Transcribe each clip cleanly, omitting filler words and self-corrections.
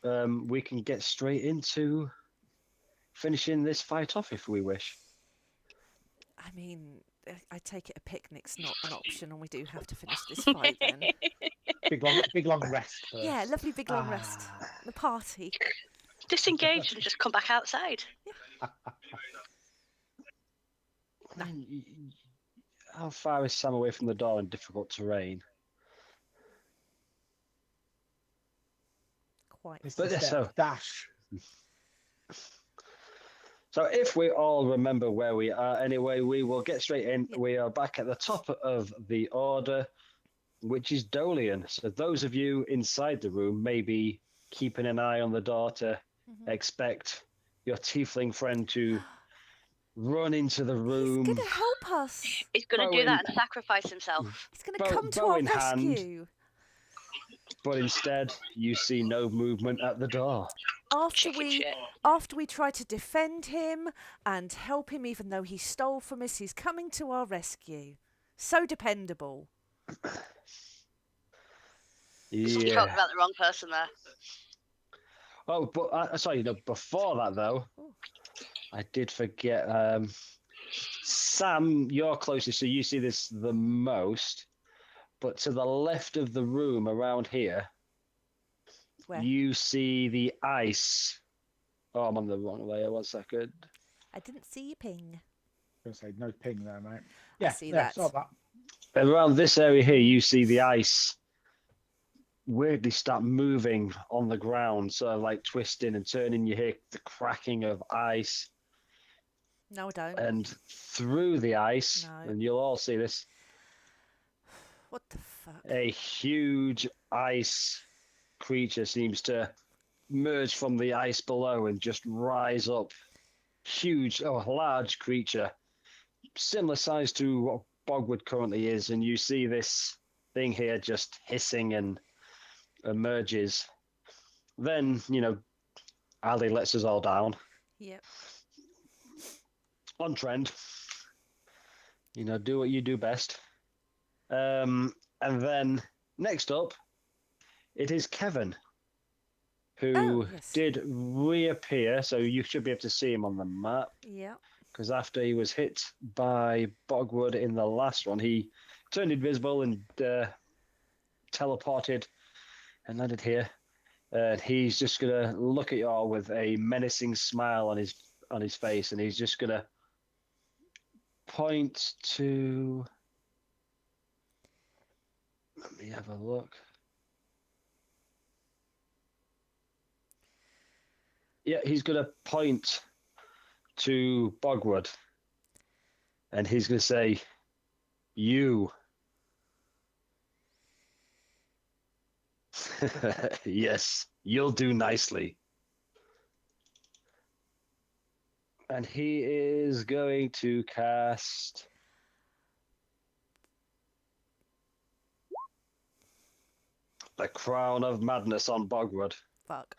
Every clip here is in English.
we can get straight into finishing this fight off if we wish. I mean, I take it a picnic's not an option, and we do have to finish this fight then. Big long rest first. Yeah, lovely big long rest. The party. Disengage and just come back outside. I mean, how far is Sam away from the door in difficult terrain? Quite. But so dash. So if we all remember where we are anyway, we will get straight in. Yep. We are back at the top of the order, which is Dolian. So those of you inside the room may be keeping an eye on the door to expect your tiefling friend to run into the room. He's going to help us. He's going to do that and sacrifice himself. He's going to come to our rescue. But instead, you see no movement at the door. After we try to defend him and help him, even though he stole from us, he's coming to our rescue. So dependable. You talked about the wrong person there. Oh, but sorry, no, before that though, I did forget. Sam, you're closest, so you see this the most. But to the left of the room, around here, you see the ice. Oh, I'm on the wrong layer. 1 second. I didn't see you ping. I was going to say no ping there, mate. Yeah, I see that. Saw that. Around this area here, you see the ice weirdly start moving on the ground, sort of like twisting and turning. You hear the cracking of ice. No, I don't. And through the ice, and you'll all see this. What the fuck? A huge ice creature seems to merge from the ice below and just rise up. Large creature, similar size to what Bogrud currently is, and you see this thing here just hissing and emerges. Then, Ali lets us all down. Yep. On trend. Do what you do best. And then next up, it is Kevin, who did reappear. So you should be able to see him on the map. Yeah. Because after he was hit by Bogwood in the last one, he turned invisible and teleported and landed here. And he's just gonna look at you all with a menacing smile on his face, and he's just gonna point to. Let me have a look. Yeah, he's going to point to Bogwood. And he's going to say, "You." Yes, you'll do nicely. And he is going to cast... the Crown of Madness on Bogrud. Fuck.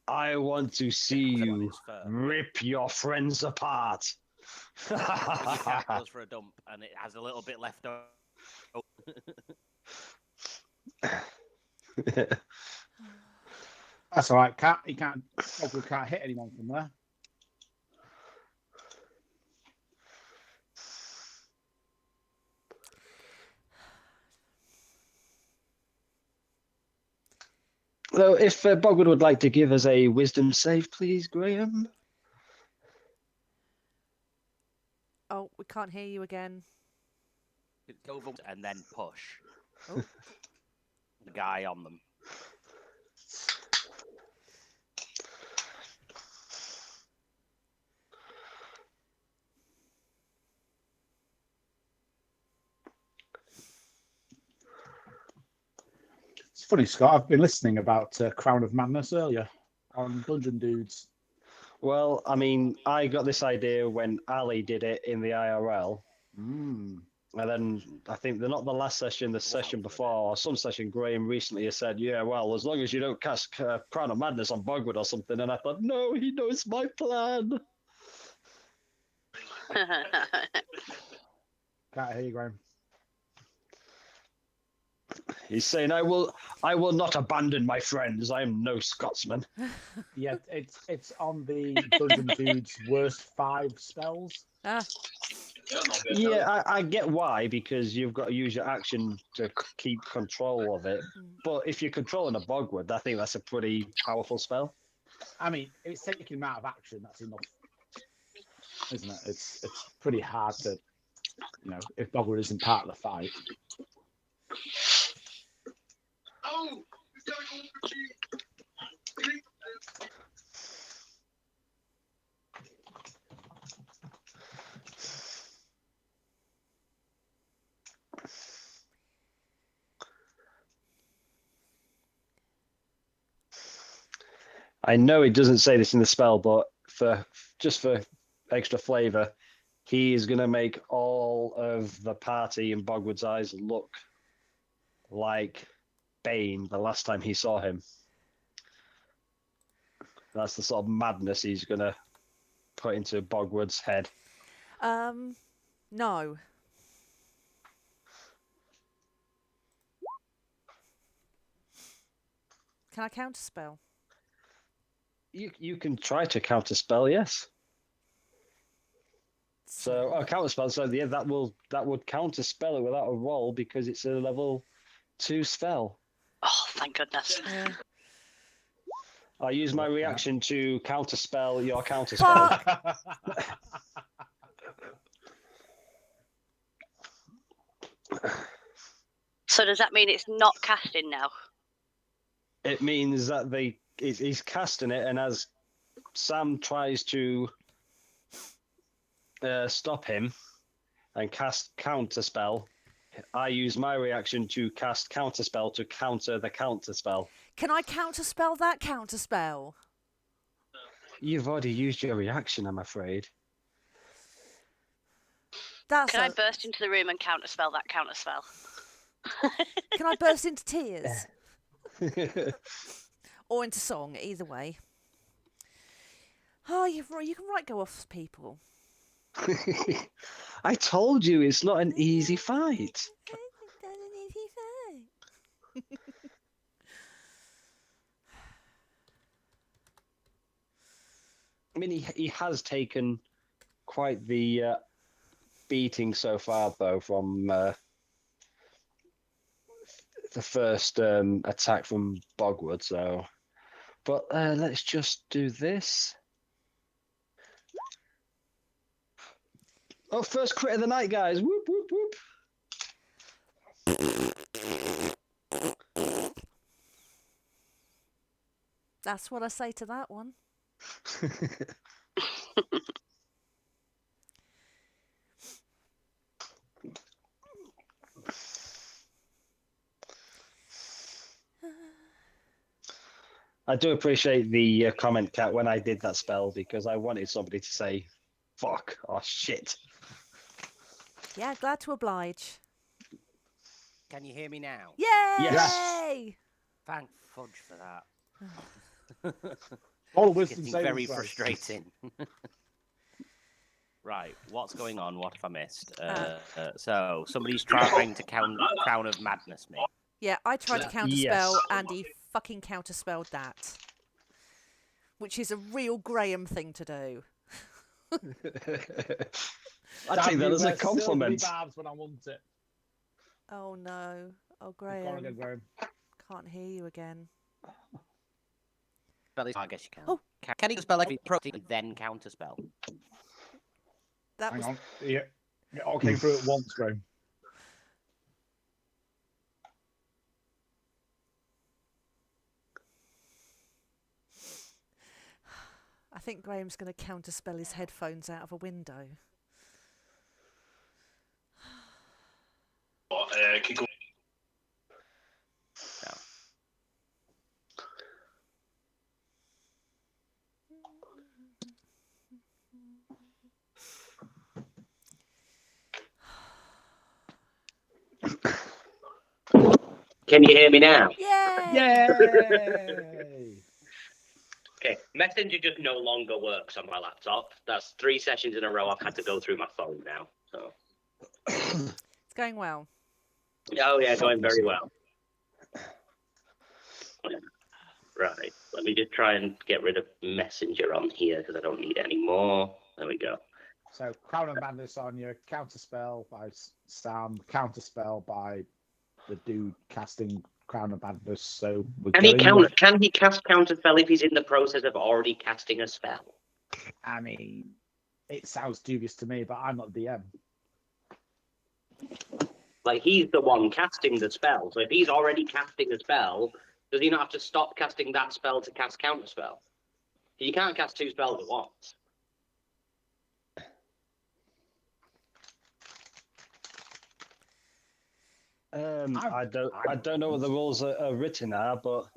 I want to see you rip your friends apart. Cat goes for a dump and it has a little bit left over. That's all right, Cat. Bogrud can't hit anyone from there. So if Bogwood would like to give us a wisdom save, please, Graham. Oh, we can't hear you again. It's over and then push. Oh. The guy on them. It's funny, Scott. I've been listening about Crown of Madness earlier on Dungeon Dudes. Well, I mean, I got this idea when Ali did it in the IRL. And then I think they're not the last session, the session before, or some session, Graham recently has said, yeah, well, as long as you don't cast Crown of Madness on Bogwood or something. And I thought, no, he knows my plan. Can't hear you, Graham. He's saying, "I will not abandon my friends. I am no Scotsman." Yeah, it's on the Dungeon Dude's worst 5 spells. Ah, Yeah, I get why, because you've got to use your action to keep control of it. But if you're controlling a Bogrud, I think that's a pretty powerful spell. I mean, it's taking him out of action. That's enough, isn't it? It's pretty hard to, if Bogrud isn't part of the fight. I know it doesn't say this in the spell, but for extra flavor, he is going to make all of the party in Bogwood's eyes look like Bane the last time he saw him. That's the sort of madness he's going to put into Bogwood's head. no. Can I counterspell? You can try to counterspell, yes. So a counterspell. So yeah, that would counterspell it without a roll because it's a level 2 spell. Oh, thank goodness. I use my reaction to counterspell your counterspell. So does that mean it's not casting now? It means that he's casting it, and as Sam tries to stop him and cast counterspell, I use my reaction to cast counterspell to counter the counterspell. Can I counterspell that counterspell? You've already used your reaction, I'm afraid. Can I burst into the room and counterspell that counterspell? Can I burst into tears? Or into song, either way. Oh, you can write go off people. I told you it's not an easy fight. I mean, he has taken quite the beating so far, though, from the first attack from Bogwood. So, but let's just do this. Oh, first crit of the night, guys! Whoop whoop whoop. That's what I say to that one. I do appreciate the comment, Kat, when I did that spell, because I wanted somebody to say, fuck, or shit. Yeah, glad to oblige. Can you hear me now? Yay! Yes. Thank fudge for that. All It's wisdom getting saving very throws. frustrating. Right, what's going on? What have I missed? So somebody's trying to Crown of Madness me. Yeah, I tried to counterspell and he fucking counterspelled that. Which is a real Graham thing to do. I take that as a compliment. Barbs when I want it. Oh no. Oh, Go on Graham. again, Graham. Can't hear you again. I guess you can. Oh. Can you spell like protein and then counterspell? That Hang was... on. Yeah. It all came through at once, Graham. I think Graham's going to counterspell his headphones out of a window. Can you hear me now? Yay! Yay! Okay, Messenger just no longer works on my laptop. That's 3 sessions in a row I've had to go through my phone now. So. It's going well. Oh yeah, going very well. Right. Let me just try and get rid of Messenger on here because I don't need any more. There we go. So Crown of Madness on your counterspell by Sam, counterspell by the dude casting Crown of Madness. So we're Can he going with, Can he cast counterspell if he's in the process of already casting a spell? I mean, it sounds dubious to me, but I'm not DM. Like he's the one casting the spell. So if he's already casting a spell, does he not have to stop casting that spell to cast counterspell? You can't cast 2 spells at once. I don't know what the rules are written are, but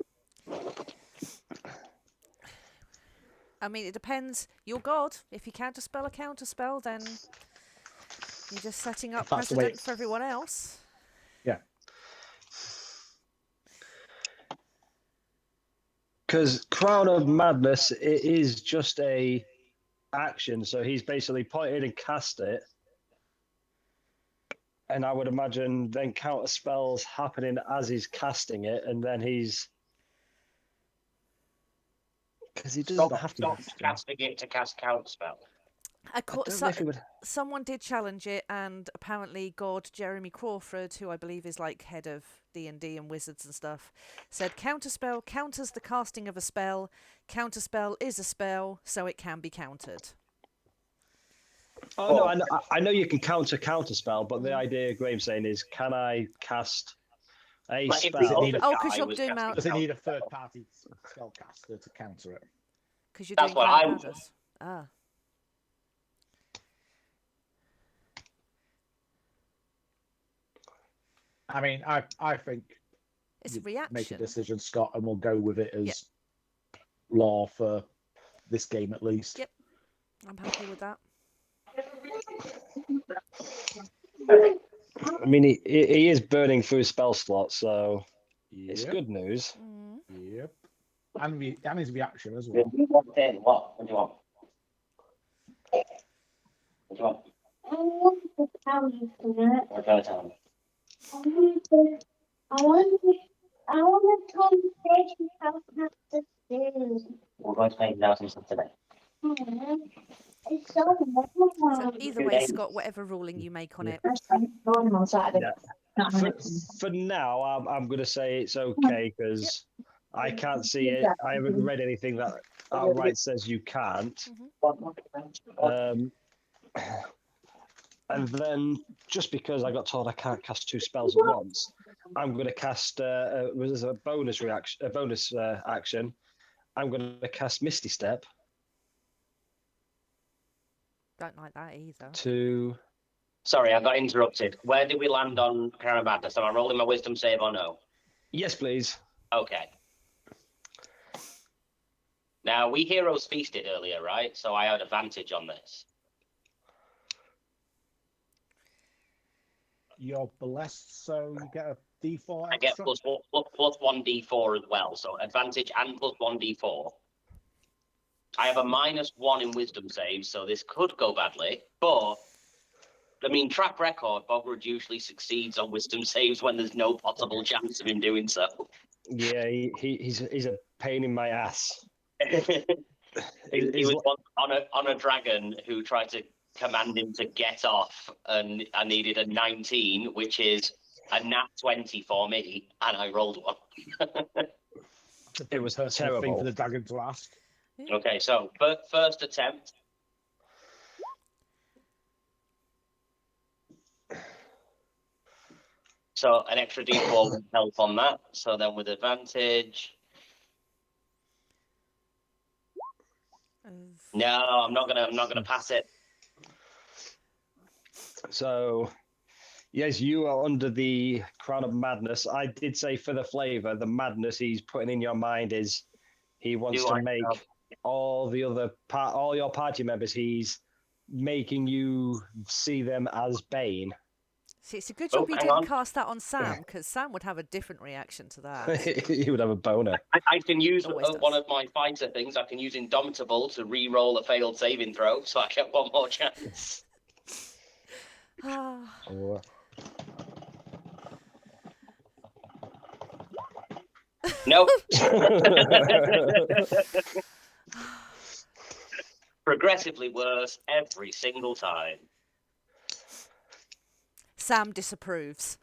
I mean, it depends. You're God. If you counterspell a counterspell, then you're just setting up That's the way precedent for everyone else. Yeah. because Crown of Madness, it is just a action, so he's basically pointed and cast it. And I would imagine then counter spells happening as he's casting it, and then he's because he doesn't have to. Stop casting it to cast counterspell. I don't know if he would. Someone did challenge it, and apparently God Jeremy Crawford, who I believe is like head of D&D and wizards and stuff, said counterspell counters the casting of a spell. Counterspell is a spell, so it can be countered. Oh no, I know you can counter spell, but the idea Graham's saying is, can I cast a Like, if spell? the other Oh, 'cause guy you're was doing casting out- Does it need a counterspell. third-party spellcaster to counter it? Because you're That's doing what Crown of I'm- Madness. Ah. I mean, I think It's you reaction. make a decision, Scott, and we'll go with it as law for this game at least. Yep. I'm happy with that. I mean, he is burning through spell slots, so it's Yep. good news. Yep. And his reaction as well. What do you want? What do you want? What do you want? I want to tell you tonight. What are you trying to tell me? I want to conversation about the stairs. We're going to make now something today. It's so So either way, Scott, whatever ruling you make on it. on Saturday. Yeah. For now, I'm going to say it's okay because I can't see it. I haven't read anything that outright says you can't. And then just because I got told I can't cast 2 spells at once, I'm going to cast as a bonus reaction, action. I'm going to cast Misty Step Don't like that either. to. Sorry, I got interrupted. Where did we land on Crown of Madness? Am I rolling my wisdom save or no? Yes, please. Okay. Now, we heroes feasted earlier, right? So I had advantage on this. You're blessed, so you get a D4 I get extra. plus 1 d4 as well. So advantage and plus 1 d4. I have a -1 in wisdom saves, so this could go badly. But, I mean, track record, Bogrud usually succeeds on wisdom saves when there's no possible chance of him doing so. Yeah, he's a pain in my ass. He was once on a dragon who tried to command him to get off, and I needed a 19, which is a nat 20 for me, and I rolled one. It was Personal thing terrible. for the dragon to ask. Okay, so first attempt. So an extra d4 would help on that. So then with advantage. No, I'm not gonna pass it. So, yes, you are under the Crown of Madness. I did say for the flavour, the madness he's putting in your mind is he wants Do to I make know? all your party members. He's making you see them as Bane. See, it's a good job you hang didn't on. cast that on Sam, because Sam would have a different reaction to that. He would have a boner. I can use Always does. one of my fighter things. I can use Indomitable to re-roll a failed saving throw, so I get one more chance. Ah, Nope. Progressively worse every single time. Sam disapproves.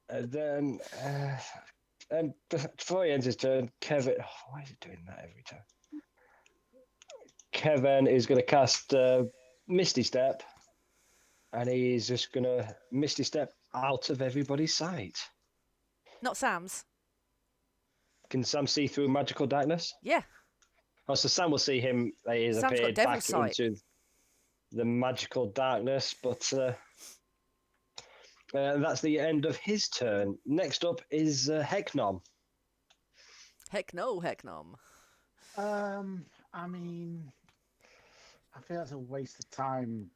And then, and before he ends his turn, Kevin. Oh, why is it doing that every time? Kevin is going to cast Misty Step, and he's just going to Misty Step out of everybody's sight. Not Sam's. Can Sam see through magical darkness? Yeah. Oh, so Sam will see him. He's Sam's got appeared devil's back sight. into the magical darkness, but that's the end of his turn. Next up is Hecknom. Heck no, Hecknom. I mean, I think that's a waste of time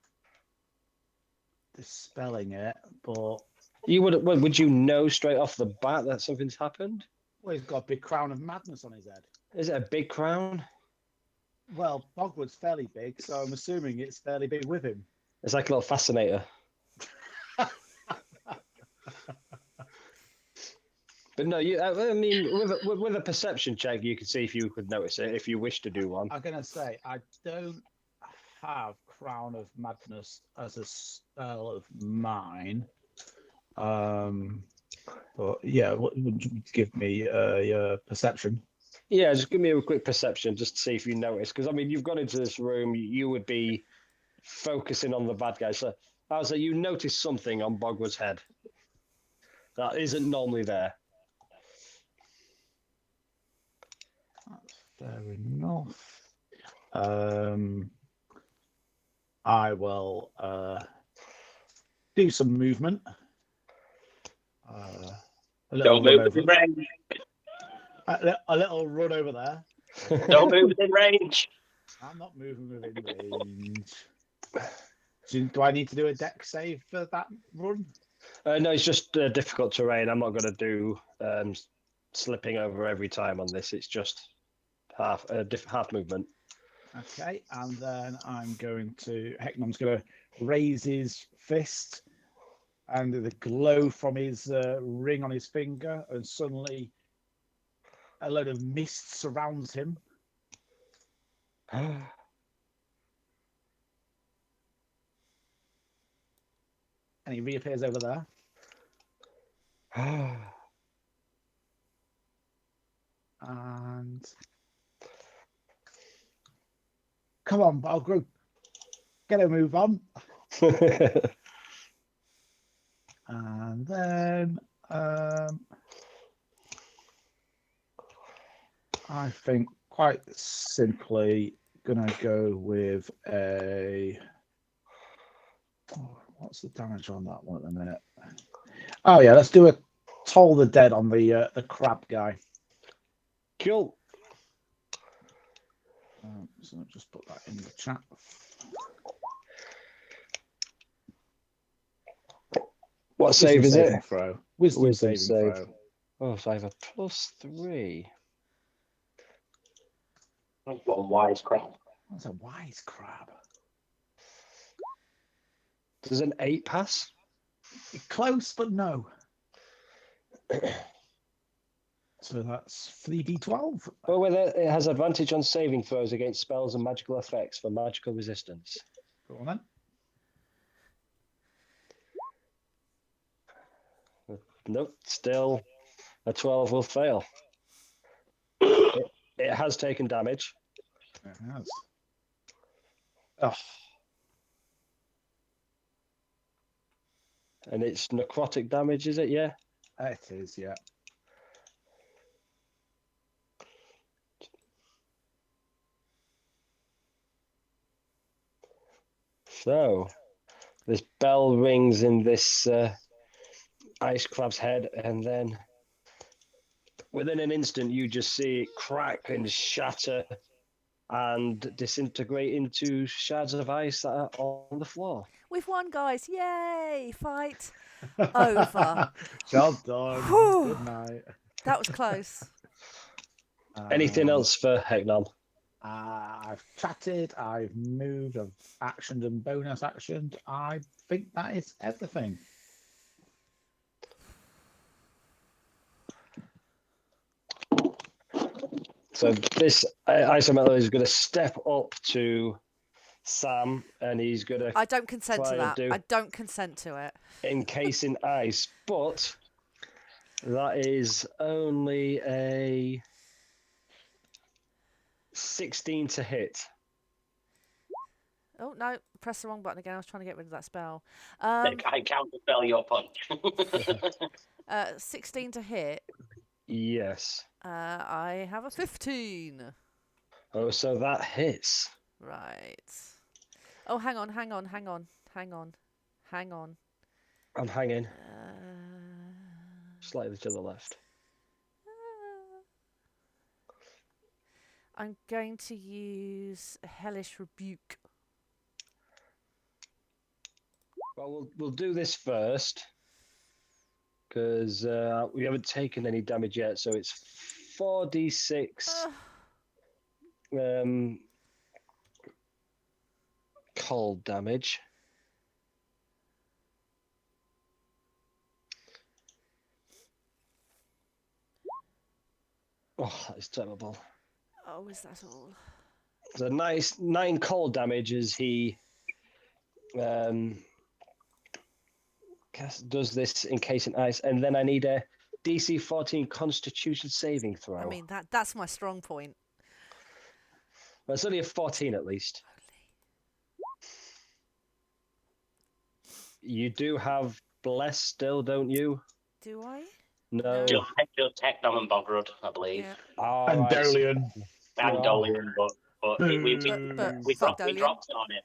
dispelling it, but Would you know straight off the bat that something's happened? well, he's got a big crown of madness on his head. Is it a big crown? Well, Bogrud's fairly big, so I'm assuming it's fairly big with him. It's like a little fascinator. But no, I mean, with a perception check, you can see if you could notice it, if you wish to do one. I'm going to say, I don't have Crown of Madness as a spell of mine. But yeah, would you give me your perception? Yeah, just give me a quick perception just to see if you notice. Because, I mean, you've gone into this room, you would be focusing on the bad guy. So I would say you notice something on Bogrud's head that isn't normally there. That's fair enough. I will do some movement. Don't move within range. A little run over there. Don't move within range. I'm not moving within range. Do I need to do a deck save for that run? No, it's just difficult terrain. I'm not going to do slipping over every time on this. It's just half movement. Okay, and then I'm going to Hecknom's going to raise his fist, and the glow from his ring on his finger, and suddenly a load of mist surrounds him. And he reappears over there. And come on, Bogrud, get a move on. And then I think quite simply gonna go with a. What's the damage on that one at the minute? Oh yeah, let's do a Toll the Dead on the crab guy. Cool. So I'll just put that in the chat. What save is it? Throw. Wisdom saving save. throw. Oh, so I have a +3. I've got a wise crab. That's a wise crab. Does an 8 pass? Close, but no. So that's 3d12. Well, whether it has advantage on saving throws against spells and magical effects for magical resistance. Go on then. Nope, still a 12 will fail. It has taken damage. It has. Oh, And it's necrotic damage, is it? Yeah. it is, yeah. So, this bell rings in this ice crab's head, and then within an instant, you just see it crack and shatter and disintegrate into shards of ice that are on the floor. We've won, guys. Yay! Fight over. Job done. Whew. Good night. That was close. Anything else for Hecknom? I've chatted, I've moved, I've actioned and bonus actioned. I think that is everything. So this Isometal is going to step up to Sam, and he's going to I don't consent to try and that. do I don't consent to it. encasing ice, but that is only a 16 to hit. Oh no! Press the wrong button again. I was trying to get rid of that spell. I counterspell your punch. 16 to hit. Yes. I have a 15. Oh, so that hits. Right. Oh, hang on. I'm hanging Uh, slightly to the left. I'm going to use a Hellish Rebuke. Well, we'll do this first because we haven't taken any damage yet. So it's 4d6 cold damage. Oh, that is terrible. Oh, is that all? So nice 9 cold damage as he does this encasing ice, and then I need a DC 14 Constitution saving throw. I mean, that's my strong point. Well, it's only a 14 at least. You do have Bless still, don't you? Do I? No. Just Hector and Bogrud, I believe. Yeah. All And right. Dolian. And Oh. Dolian, but we fuck dropped it on it.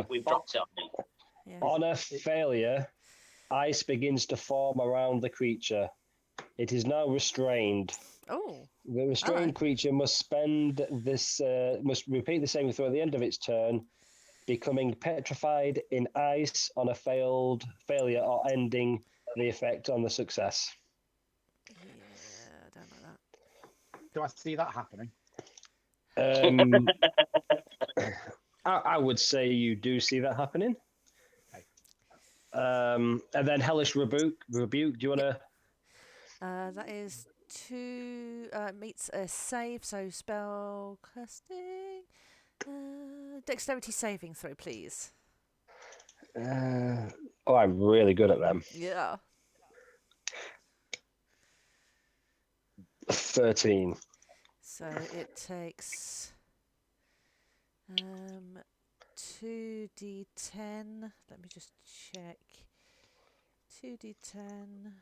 We've dropped it on it. Yeah. On a failure, ice begins to form around the creature. It is now restrained. Oh. The restrained creature must must repeat the saving throw at the end of its turn, becoming petrified in ice on a failure or ending the effect on the success. Yeah, I don't like that. Do I see that happening? I would say you do see that happening. Okay. And then Hellish Rebuke. Do you want to? That is 2 meets a save, so spell casting. Dexterity saving throw, please. Oh, I'm really good at them. Yeah. 13. So it takes 2d10. Let me just check. 2d10.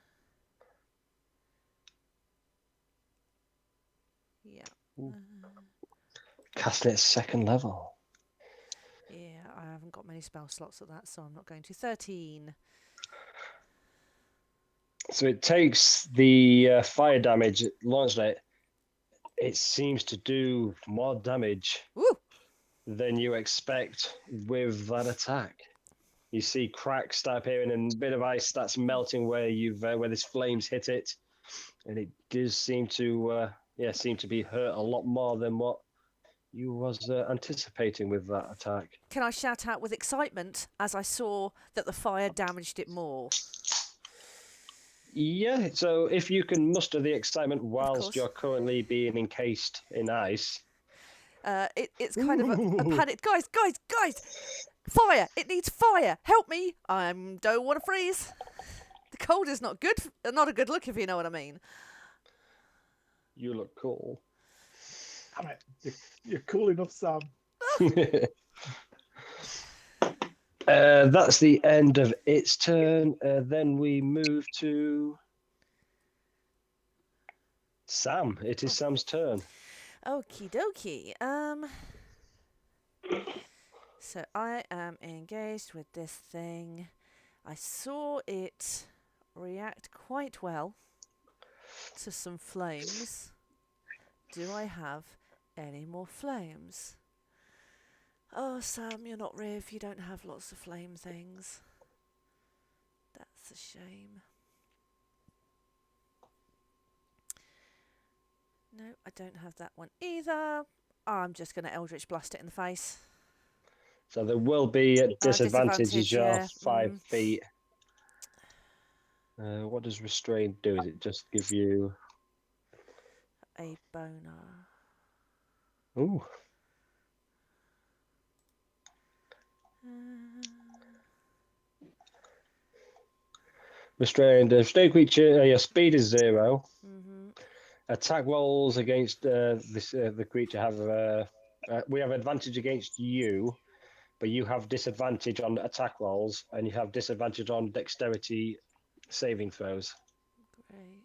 Yeah. Casting at second level. Yeah, I haven't got many spell slots at that, so I'm not going to. 13. So it takes the fire damage launched at it. It seems to do more damage Woo! than you expect with that attack. You see cracks start appearing and a bit of ice starts melting where this flames hit it, and it does seem to be hurt a lot more than what you was anticipating with that attack. Can I shout out with excitement as I saw that the fire damaged it more? Yeah, so if you can muster the excitement whilst course. you're currently being encased in ice. It's kind of a panic. Guys! Fire! It needs fire! Help me! I don't want to freeze. The cold is not good. Not a good look, if you know what I mean. You look cool. Damn it. You're cool enough, Sam. That's the end of its turn. Then we move to Sam. It is Sam's turn. Okie dokie. So I am engaged with this thing. I saw it react quite well to some flames. Do I have any more flames? Oh, Sam, you're not Riv. You don't have lots of flame things. That's a shame. No, I don't have that one either. I'm just going to Eldritch Blast it in the face. So there will be a disadvantage as disadvantage, you're yeah. 5 feet. What does restrain do? Does it just give you A boner. Ooh. Restrained. Restrained creature. Your speed is 0. Mm-hmm. Attack rolls against the creature have. We have advantage against you, but you have disadvantage on attack rolls, and you have disadvantage on dexterity saving throws. Great.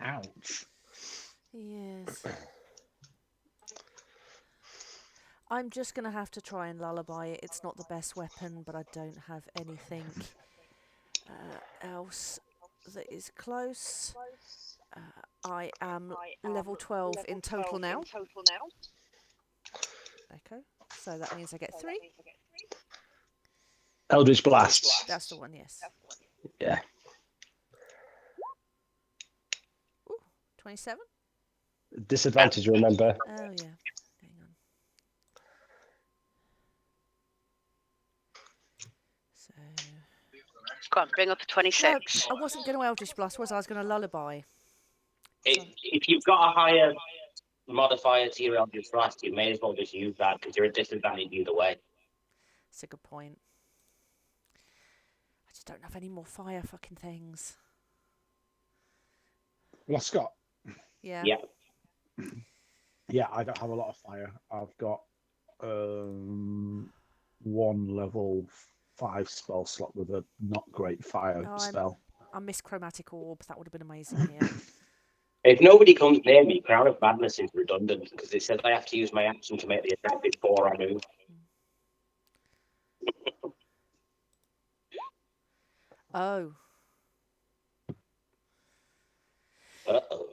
Ouch. Yes. I'm just going to have to try and lullaby it. It's not the best weapon, but I don't have anything else that is close. I am level 12 in total now. Echo. So that means I get 3. Eldritch Blast. That's the one, yes. Yeah. Ooh, 27? Disadvantage, remember. Oh, yeah. Hang on. So... Go on, bring up a 26. No, I wasn't going to Eldritch Blast, was I? I was going to lullaby. If you've got a higher modifier to your Eldritch Blast, you may as well just use that because you're at disadvantage either way. That's a good point. I just don't have any more fire fucking things. Well, Scott. Yeah. Yeah. Yeah, I don't have a lot of fire. I've got 1 level 5 spell slot with a not great fire spell. I missed Chromatic Orb. That would have been amazing here. If nobody comes near me, Crown of Madness is redundant because it says I have to use my action to make the attack before I move. Oh. Uh-oh.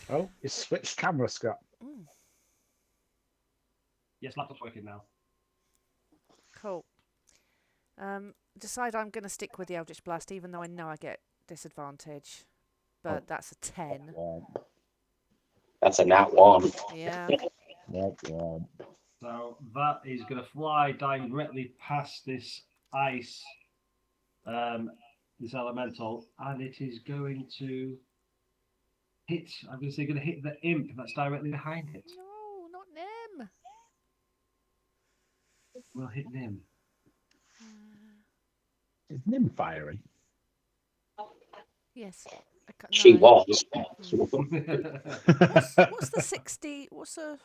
Oh, you switched camera, Scott. Mm. Yes, laptop's working now. Cool. Decide I'm going to stick with the Eldritch Blast, even though I know I get disadvantage. But that's a 10. That's a nat 1. Yeah. So that is going to fly directly past this ice, this elemental, and it is going to hit. I'm going to say, going to hit the imp that's directly behind it. No, not Nim. We'll hit Nim. Is Nim fiery? Yes. She No. was. What's the 60? What's a...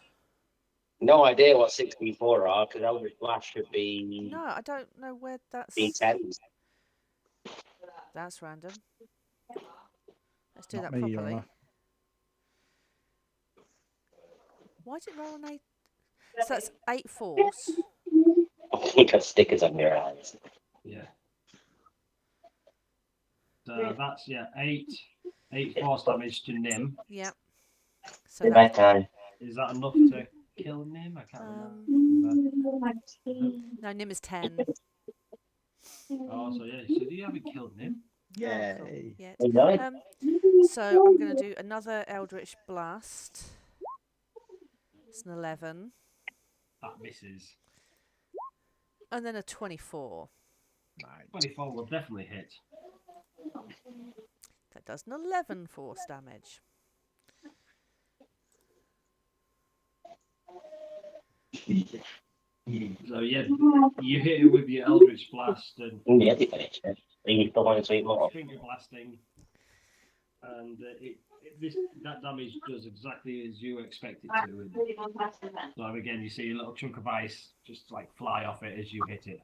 No idea what 64 are because Eldritch Blast should be No, I don't know where that's... D10s. That's random. Let's do Not that me, properly. Yana. Why did it roll an 8? So that's 8 force. Oh, you got stickers on your eyes. Yeah. So that's 8 force damage to Nim. Yeah. So Goodbye that, time. Is that enough to kill Nim? I can't remember. no, Nim is 10. Oh, so yeah. So you haven't killed Nim? Oh, cool. Yay. Yet. You know it? So I'm going to do another Eldritch Blast. It's an 11. That misses. And then a 24. 24 will definitely hit. That does an 11 force damage. So yeah, you hit it with your Eldritch Blast and Yeah, they finished it. You still want to sweep more? finger blasting, and that damage does exactly as you expect it to. And so again, you see a little chunk of ice just like fly off it as you hit it.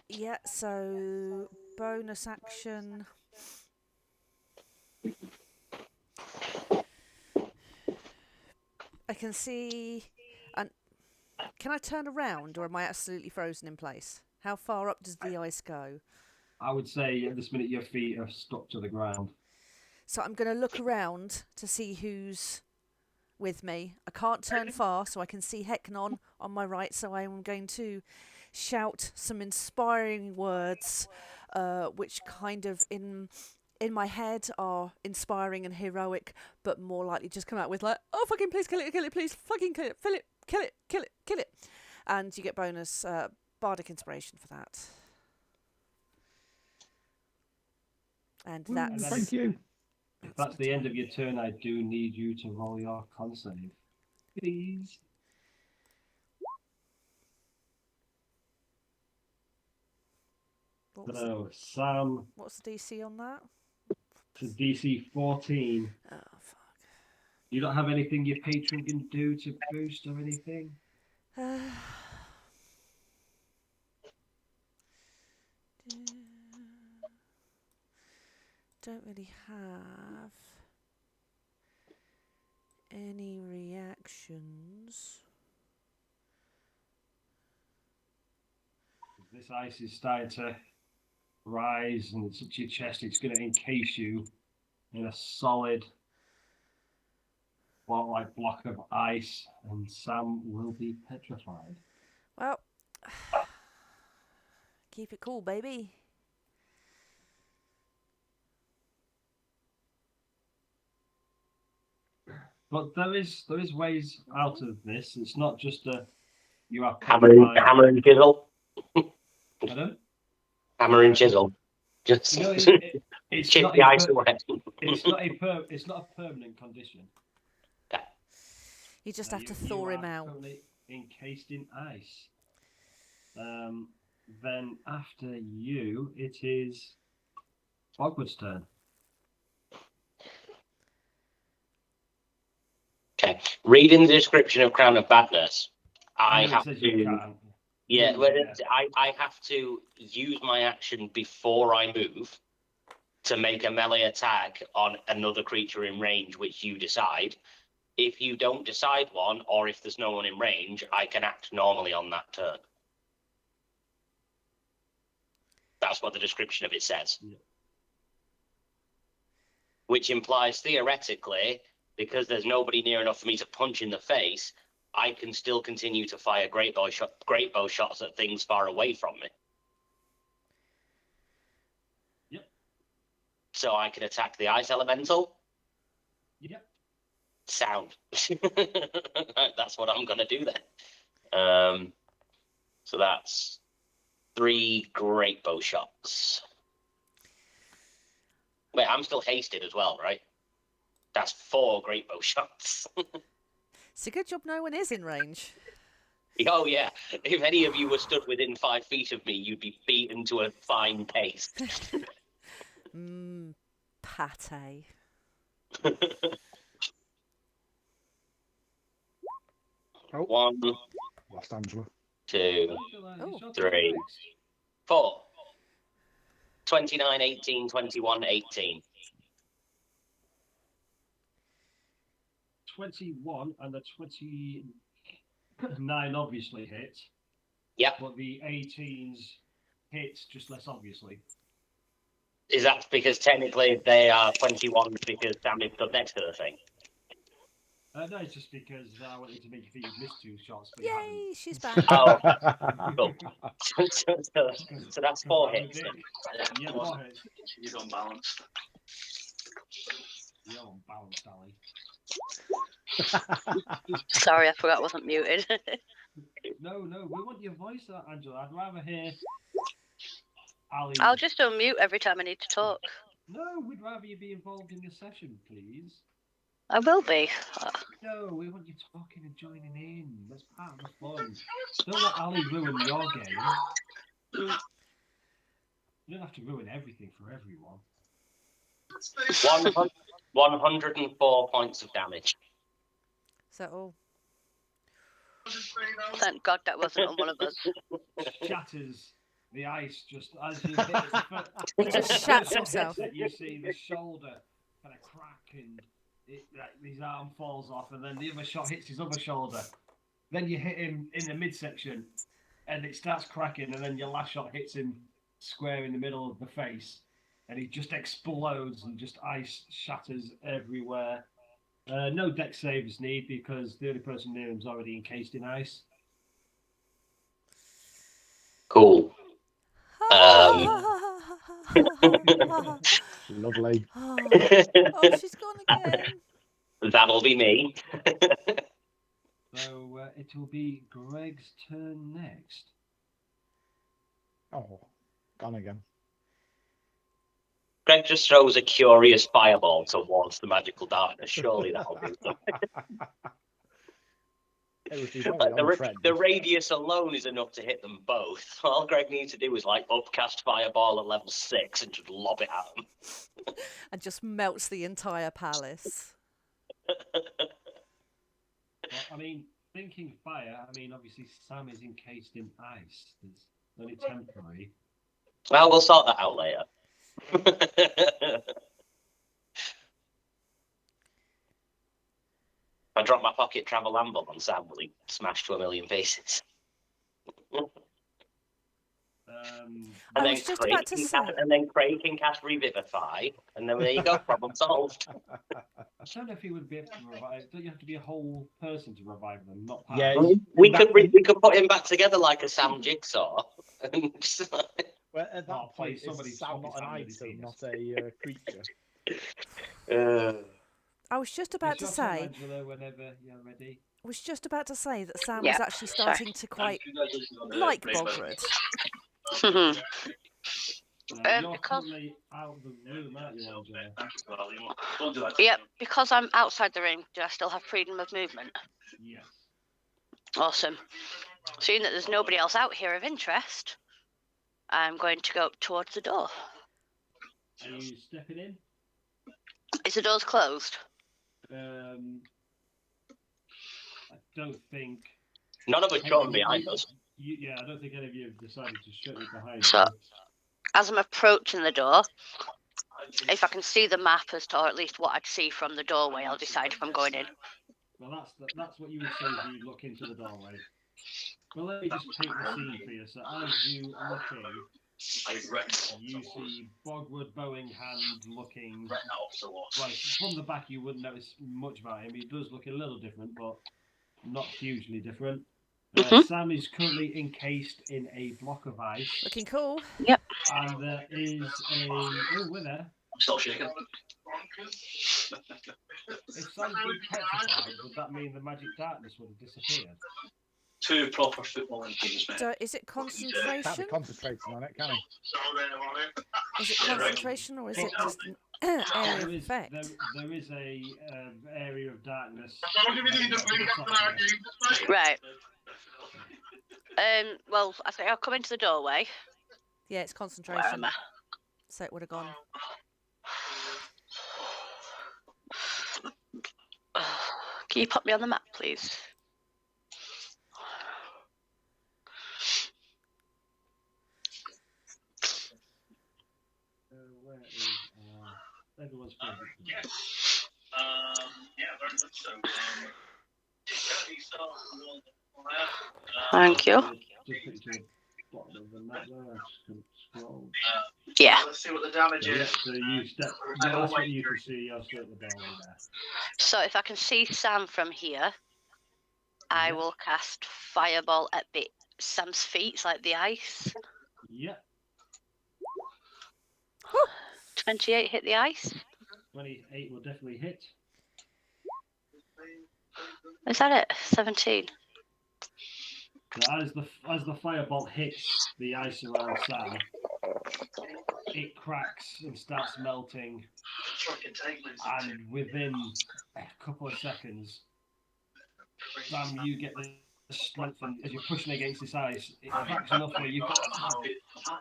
Yeah, so bonus action. I can see. Can I turn around, or am I absolutely frozen in place? How far up does the ice go? I would say at this minute your feet are stuck to the ground. So I'm going to look around to see who's with me. I can't turn far, so I can see Heknon on my right. So I am going to shout some inspiring words, which kind of in my head are inspiring and heroic, but more likely just come out with like, "Oh fucking please kill it, please fucking kill it, kill it," and you get bonus bardic inspiration for that. And that's Thank you. If that's the end of your turn, I do need you to roll your con save. Please. So, Sam, What's the DC on that? to DC 14. Oh, fuck. You don't have anything your patron can do to boost or anything? Don't really have any reactions. This ice is starting to rise and it's up to your chest. It's going to encase you in a solid block of ice, and Sam will be petrified. Well, keep it cool, baby. But there is ways out of this. It's not just you are Hammer petrified. and chisel. Pardon? Hammer and chisel. Just No, it's chip not the a ice away. it's not a permanent condition. You just have to thaw him out. Currently encased in ice. Then after you, it is Bogrud's turn. Okay. Reading the description of Crown of Badness, I have says to. you can't. Yeah, well, Yeah. I have to use my action before I move to make a melee attack on another creature in range, which you decide. If you don't decide one, or if there's no one in range, I can act normally on that turn. That's what the description of it says. Yeah. Which implies, theoretically, because there's nobody near enough for me to punch in the face, I can still continue to fire great bow shots at things far away from me. Yep. So I can attack the ice elemental. Yep. Sound. That's what I'm gonna do then. So that's 3 great bow shots. Wait, I'm still hasted as well, right? That's 4 great bow shots. It's a good job no one is in range. Oh yeah, if any of you were stood within 5 feet of me, you'd be beaten to a fine paste. Pate. Oh, 1, lost Angela. 2, Oh. 3, 4. 29, 18, 21, 18. 21 and the 29 obviously hit. Yep. But the 18s hit just less obviously. Is that because technically they are 21 because Sam is stood next to the thing? No, it's just because I wanted to make you think you missed 2 shots. But you hadn't. Yay, she's back. Oh, cool. So that's 4 hits. Yeah, 4 hits. You're unbalanced. You're unbalanced, Ali. Sorry, I forgot I wasn't muted. No, we want your voice, Angela. I'd rather hear Ali. I'll just unmute every time I need to talk. No, we'd rather you be involved in the session, please. I will be. No, we want you talking and joining in. That's part of the fun. Don't let Ali ruin your game. You don't have to ruin everything for everyone. 104 points of damage. Is that all? Thank God that wasn't on one of us. Shatters the ice just as you hit it. He just shats himself. You see the shoulder kind of crack and his arm falls off, and then the other shot hits his other shoulder. Then you hit him in the midsection, and it starts cracking, and then your last shot hits him square in the middle of the face, and he just explodes, and just ice shatters everywhere. No dex saves need because the only person near him is already encased in ice. Cool. Lovely. Oh, she's gone again. That'll be me. So it will be Greg's turn next. Oh, gone again. Greg just throws a curious fireball towards the magical darkness. Surely that'll do something. It would be very on trend. The radius alone is enough to hit them both. All Greg needs to do is like upcast fireball at level 6 and just lob it at them. And just melts the entire palace. Well, I mean, thinking fire, I mean, obviously Sam is encased in ice. It's only temporary. Well, we'll sort that out later. I dropped my pocket travel lamp on Sam, will he smash to a million pieces? I was just about to say. And then Craig can cast Revivify, and then there you go, problem solved. I don't know if he would be able to revive. Don't you have to be a whole person to revive them, not part? Yeah, we could put him back together like a Sam jigsaw. And just like... Well, at that point, somebody it's not an item, not a creature. I was just about to say. Angela, whenever you're ready. I was just about to say that Sam Yeah, was actually starting to quite like Bogrud. You're Because- currently out of the room, aren't you, Angela? Yep, because I'm outside the ring, do I still have freedom of movement? Yes. Awesome. Seeing that there's nobody else out here of interest, I'm going to go up towards the door. Are you stepping in? Is the doors closed? I don't think. None of us shot behind us. Yeah, I don't think any of you have decided to shut it behind So, you. as I'm approaching the door, if I can see the map as to, or at least what I'd see from the doorway, I'll decide if I'm going in. Well, that's what you would say if you look into the doorway. Well, let me just paint the scene for you. So as you look in, you see Bogrud, bow in hand, looking. Well, from the back, you wouldn't notice much about him. He does look a little different, but not hugely different. Sam is currently encased in a block of ice. Looking cool. Yep. And there is a winner. Stop shaking. If Sam's been petrified, would that mean the magic darkness would have disappeared? Two proper footballing teams, mate. So is it Can't be concentration? concentrating on it, can he? Is it concentration or is it just an area of effect? There is a area of darkness. Right. Well, I think I'll come into the doorway. Yeah, it's Where concentration. am I? So it would have gone. Can you put me on the map, please? Where is everyone's favourite? Yeah, very much so. Thank you. Just put you to the bottom of the map there. I just couldn't scroll. Yeah. Let's see what the damage Yeah, is. so you step. Yeah, that's what you can see. You're still at the doorway there. So if I can see Sam from here, I Yeah. will cast Fireball at Sam's feet, like the ice. Yeah, 28 hit the ice. 28 will definitely hit. Is that it? 17. So as the fireball hits the ice around Sam, it cracks and starts melting, and within a couple of seconds, Sam, you get the strength, and as you're pushing against this ice, it cracks enough where you can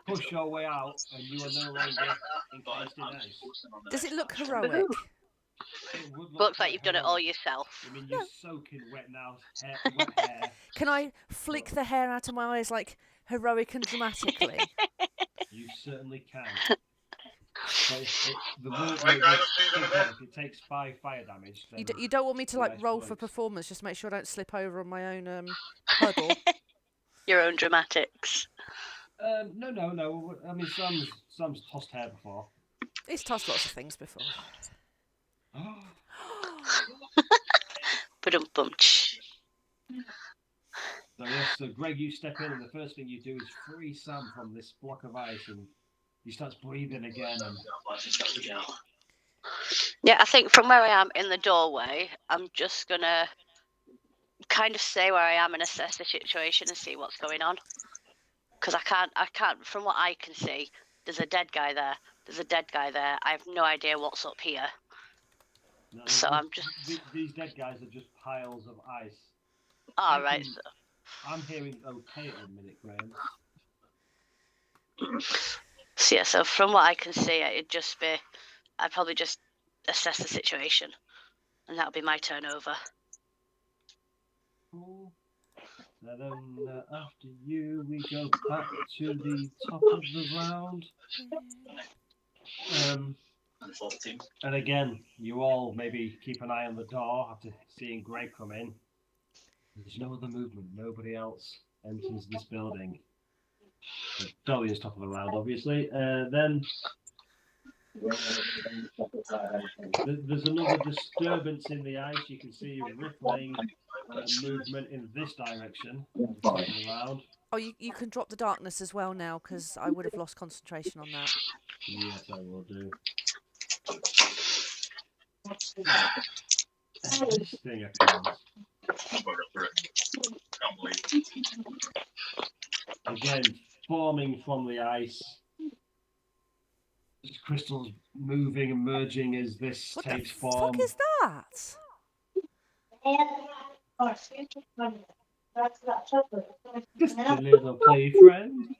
push your way out, and you are no longer encased in ice. Does it look heroic? It would look Looks like quite you've done it all heroic. yourself. I mean, you're soaking wet now, wet hair. Can I flick the hair out of my eyes like heroic and dramatically? You certainly can. So it takes 5 fire damage. You, Then you don't want me to like Nice roll for place. performance, just make sure I don't slip over on my own puddle. Your own dramatics. No. I mean, Sam's tossed hair before. He's tossed lots of things before. Ba-dum-bum-tsh. So Greg, you step in, and the first thing you do is free Sam from this block of ice, and he starts breathing again. And Yeah, I think from where I am in the doorway, I'm just gonna kind of stay where I am and assess the situation and see what's going on. Because I can't. From what I can see, there's a dead guy there, There's a dead guy there. I have no idea what's up here. No, So I'm just. These dead guys are just piles of ice. All right. So. I'm hearing okay at the minute, Graham. So yeah, so from what I can see, it'd just be. I'd probably just assess the situation, and that'll be my turnover. Cool. And then after you, we go back to the top of the round. And again, you all maybe keep an eye on the door after seeing Greg come in. There's no other movement. Nobody else enters this building. Dolly is top of the round, obviously. Then there's another disturbance in the ice. You can see rippling movement in this direction. Top of the round. Oh, you can drop the darkness as well now, because I would have lost concentration on that. Yes, I will do. This thing appears. Again, forming from the ice. There's crystals moving and merging as this What takes the form. fuck is that? Just a little play friend.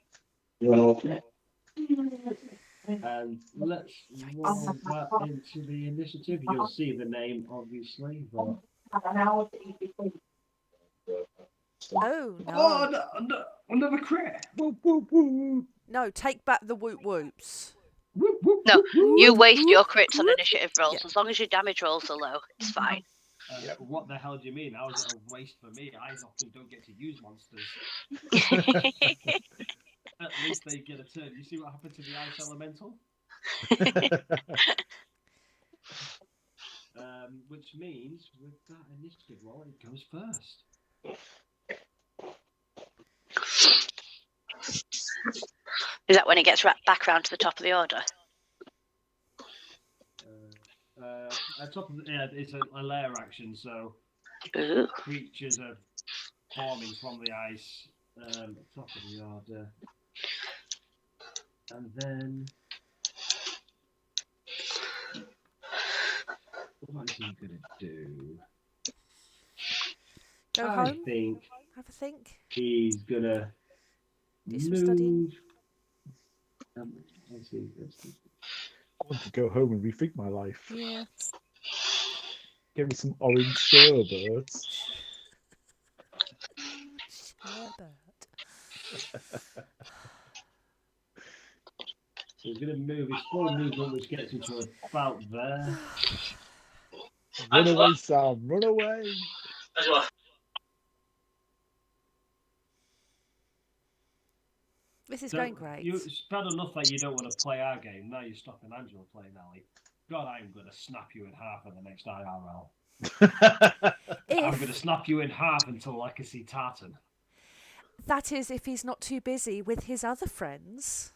And let's roll that into the initiative. You'll see the name, obviously. But... Oh, no. Oh, no, another crit. Whoop, whoop, whoop. No, take back the whoop whoops. Whoop, whoop, No, whoop, you whoop. waste your crits on initiative rolls. Yeah. As long as your damage rolls are low, it's fine. What the hell do you mean? How is it a waste for me? I often don't get to use monsters. At least they get a turn. You see what happened to the ice elemental? Which means with that initiative roll, it goes first. Is that when it gets back round to the top of the order? At top of it's a lair action, so Ooh. creatures are forming from the ice. Top of the order, and then what is he gonna do? Go I home, think have a think. he's gonna Do some move. studying. Let's see. I want to go home and rethink my life. Yeah. Give me some orange sherbet. Sherbet. So he's gonna move his full movement, which gets him to about there. Run away, Sam. Run away. This is So going great. It's bad enough that you don't want to play our game. Now you're stopping Angela playing Ali. God, I'm going to snap you in half at the next IRL. I'm going to snap you in half until I can see Tartan. That is if he's not too busy with his other friends.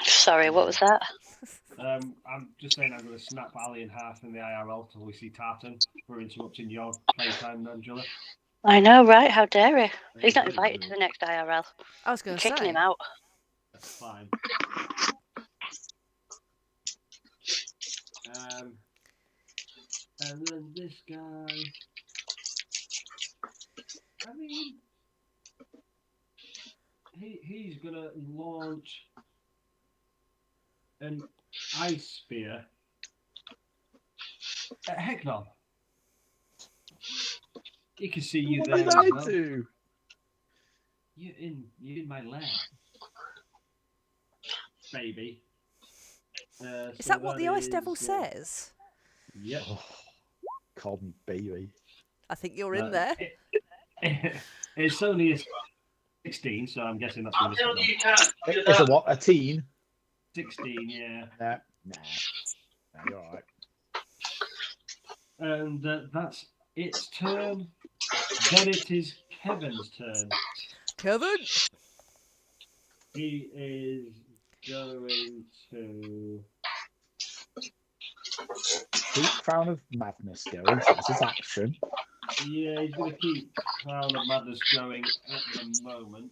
Sorry, what was that? I'm just saying I'm going to snap Ali in half in the IRL till we see Tartan for interrupting your playtime, Angela. I know, right? How dare he? He's not invited to the next IRL. I was going to say. Kicking him out. That's fine. And then this guy. I mean, he's gonna launch an ice spear at Hecknon. You can see you there. What did I do? You're in my lair, baby. Is that what the Ice Devil says? Yep. Oh, call me baby. I think you're in there. It's only a 16, so I'm guessing that's going to It's a what? A teen? 16, yeah. Nah, you're all right. And that's its turn. Then it is Kevin's turn. Kevin? He is going to Keep Crown of Madness going. That's his action. Yeah, he's going to keep Crown of Madness going at the moment.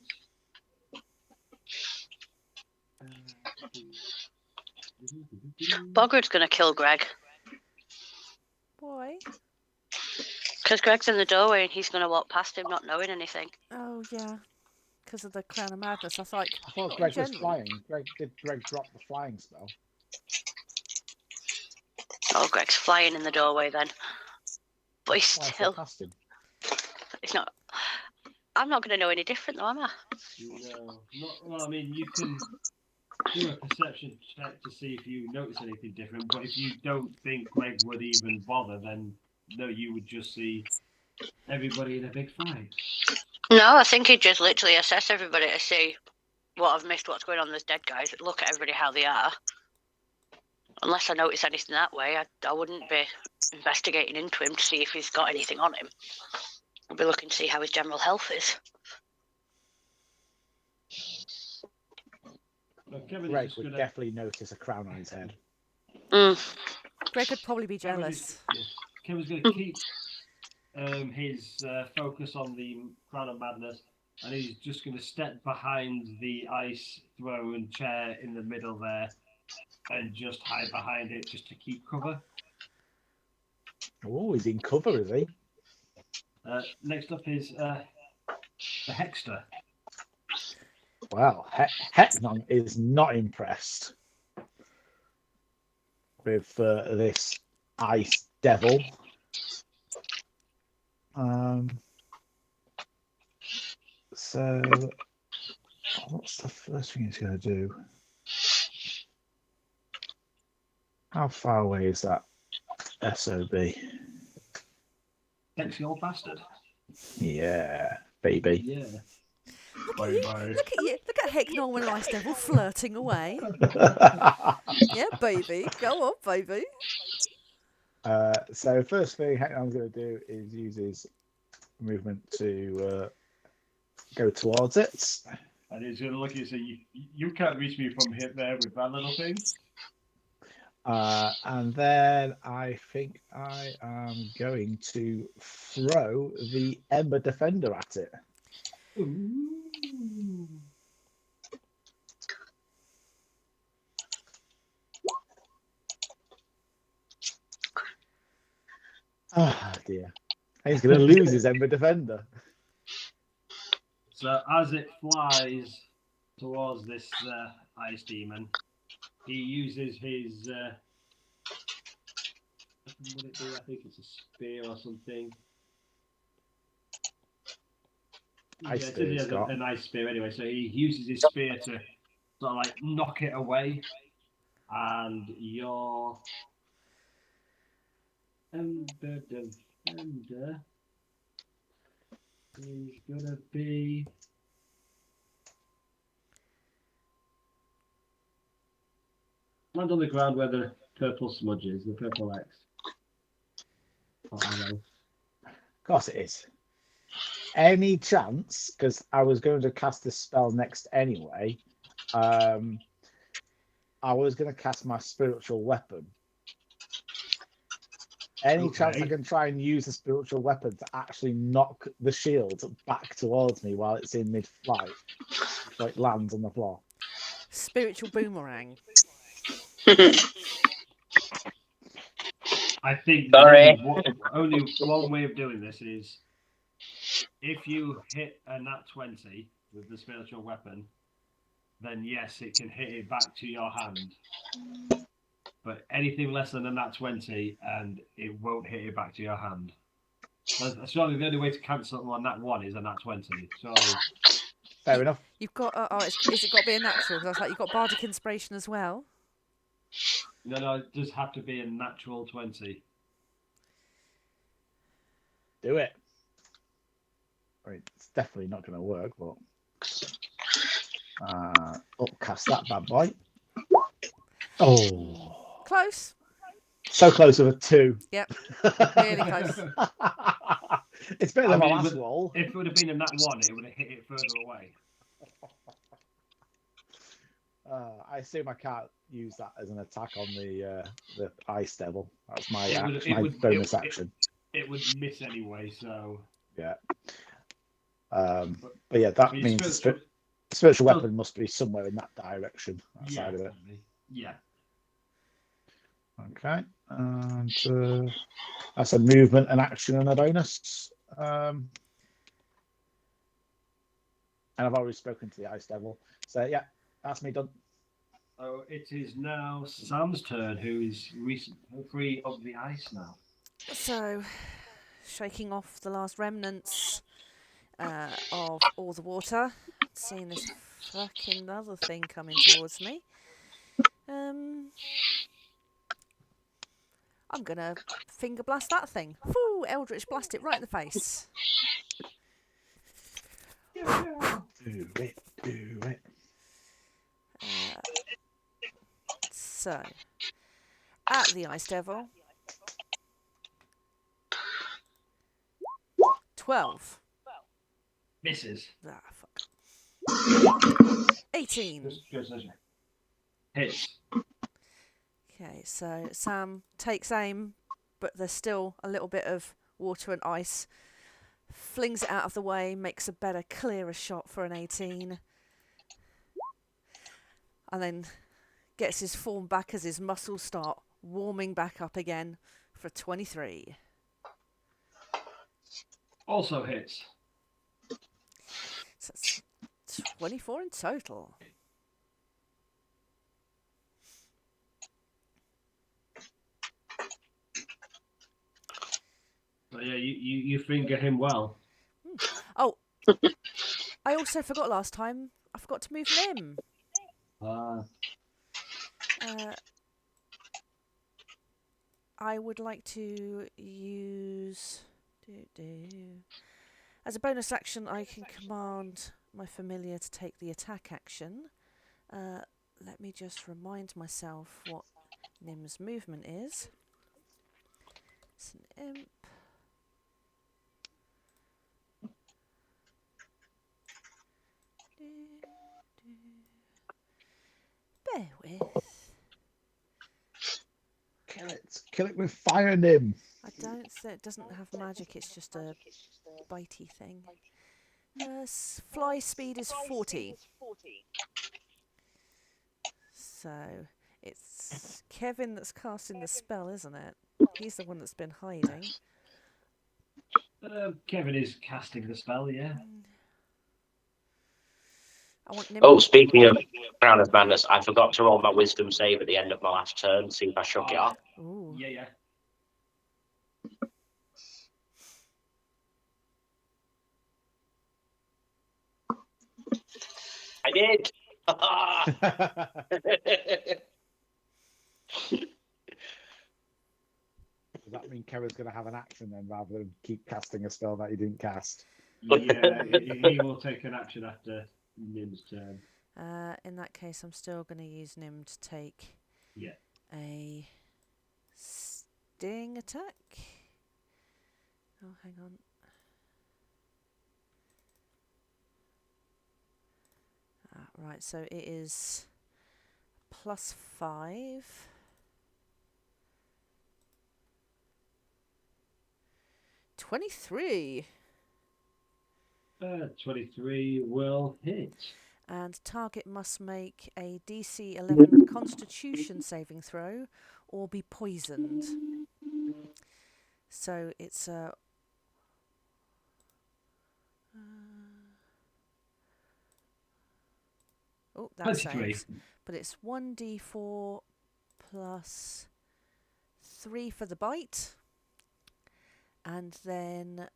Bogrud's going to kill Greg. Why? Because Greg's in the doorway and he's going to walk past him not knowing anything. Oh, yeah. Because of the Crown of Madness. I thought, I thought in Greg was general. flying. Did Greg drop the flying spell? Oh, Greg's flying in the doorway then. But he's Why still... past him? It's not... I'm not going to know any different though, am I? No. Well, I mean, you can do a perception check to see if you notice anything different, but if you don't think Greg would even bother, then no, you would just see everybody in a big fight. No, I think he'd just literally assess everybody to see what I've missed, what's going on. There's dead guys. Look at everybody how they are. Unless I notice anything that way, I wouldn't be investigating into him to see if he's got anything on him. I'd be looking to see how his general health is. Greg would definitely notice a crown on his head. Greg would probably be jealous. Kevin's going to keep his focus on the Crown of Madness, and he's just going to step behind the ice throne chair in the middle there and just hide behind it just to keep cover. Oh, he's in cover, is he? Next up is the Hexter. Well, Hetnon is not impressed with this ice devil. So, what's the first thing he's going to do? How far away is that SOB? Sexy old bastard. Yeah, baby. Yeah. Look at you. Look at Hecknor and Ice Devil flirting away. Yeah, baby. Go on, baby. So first thing Hecknor's going to do is use his movement to go towards it. And he's going to look at you and say, you can't reach me from here there with that little thing. And then I think I am going to throw the Ember Defender at it. Ooh. Oh dear. He's going to lose his Ember Defender. So as it flies towards this ice demon, he uses his what would it be? I think it's a spear or something. Ice spear he's got. An ice spear anyway, so he uses his spear to sort of like knock it away, and your Ember Defender is gonna be land on the ground where the purple smudge is, the purple X. Oh, I know. Of course it is. Any chance, because I was going to cast this spell next anyway, I was going to cast my spiritual weapon. Any chance I can try and use the spiritual weapon to actually knock the shield back towards me while it's in mid-flight, so it lands on the floor? Spiritual boomerang. I think Sorry. only one way of doing this is if you hit a nat 20 with the spiritual weapon, then yes, it can hit it back to your hand. But anything less than a nat 20 and it won't hit it back to your hand. Surely the only way to cancel on that one is a nat 20. So fair enough. You've got is it got to be a natural? Because I was like, you've got bardic inspiration as well. No, it does have to be a natural 20. Do it. I mean, it's definitely not going to work, but upcast that bad boy. Oh, Close. so close with a 2. Yep, really close. It's better than my last roll. If it would have been a nat 1, it would have hit it further away. I assume I can't use that as an attack on the ice devil. That's my bonus action. It would miss anyway, so yeah. But yeah, that means the spiritual weapon must be somewhere in that direction outside of it. Yeah. Okay, and that's a movement, an action, and a bonus. And I've already spoken to the Ice Devil, so yeah, that's me done. So it is now Sam's turn, who is free of the ice now. So, shaking off the last remnants of all the water, seeing this fucking other thing coming towards me. I'm gonna finger blast that thing. Woo! Eldritch blast it right in the face. Do it, do it. So, at the Ice Devil, 12. Misses. Ah, fuck. 18. Hits. Okay, so Sam takes aim, but there's still a little bit of water and ice. Flings it out of the way, makes a better, clearer shot for an 18. And then gets his form back as his muscles start warming back up again for 23. Also hits. So that's 24 in total. So yeah, you finger him well. Oh, I also forgot last time. I forgot to move Nim. I would like to use... As a bonus action, I can command my familiar to take the attack action. Let me just remind myself what Nim's movement is. It's an imp. Bear with. Kill it with fire, Nim. I don't think it doesn't have magic. It's just a bitey thing. Fly speed is 40. So it's Kevin that's casting the spell, isn't it? He's the one that's been hiding. Kevin is casting the spell, yeah. I want Nim. Oh, speaking of Crown of Madness, I forgot to roll my wisdom save at the end of my last turn, see if I shook it off. Ooh. Yeah. I did! Does that mean Kevin's going to have an action then, rather than keep casting a spell that he didn't cast? Yeah, he will take an action after Nim's turn. In that case, I'm still going to use Nim to take a sting attack. Oh, hang on. Right, so it is +5. 23. 23 will hit. And target must make a DC 11 Constitution saving throw or be poisoned. So it's a... oh, that 23. saves. But it's 1d4 plus 3 for the bite. And then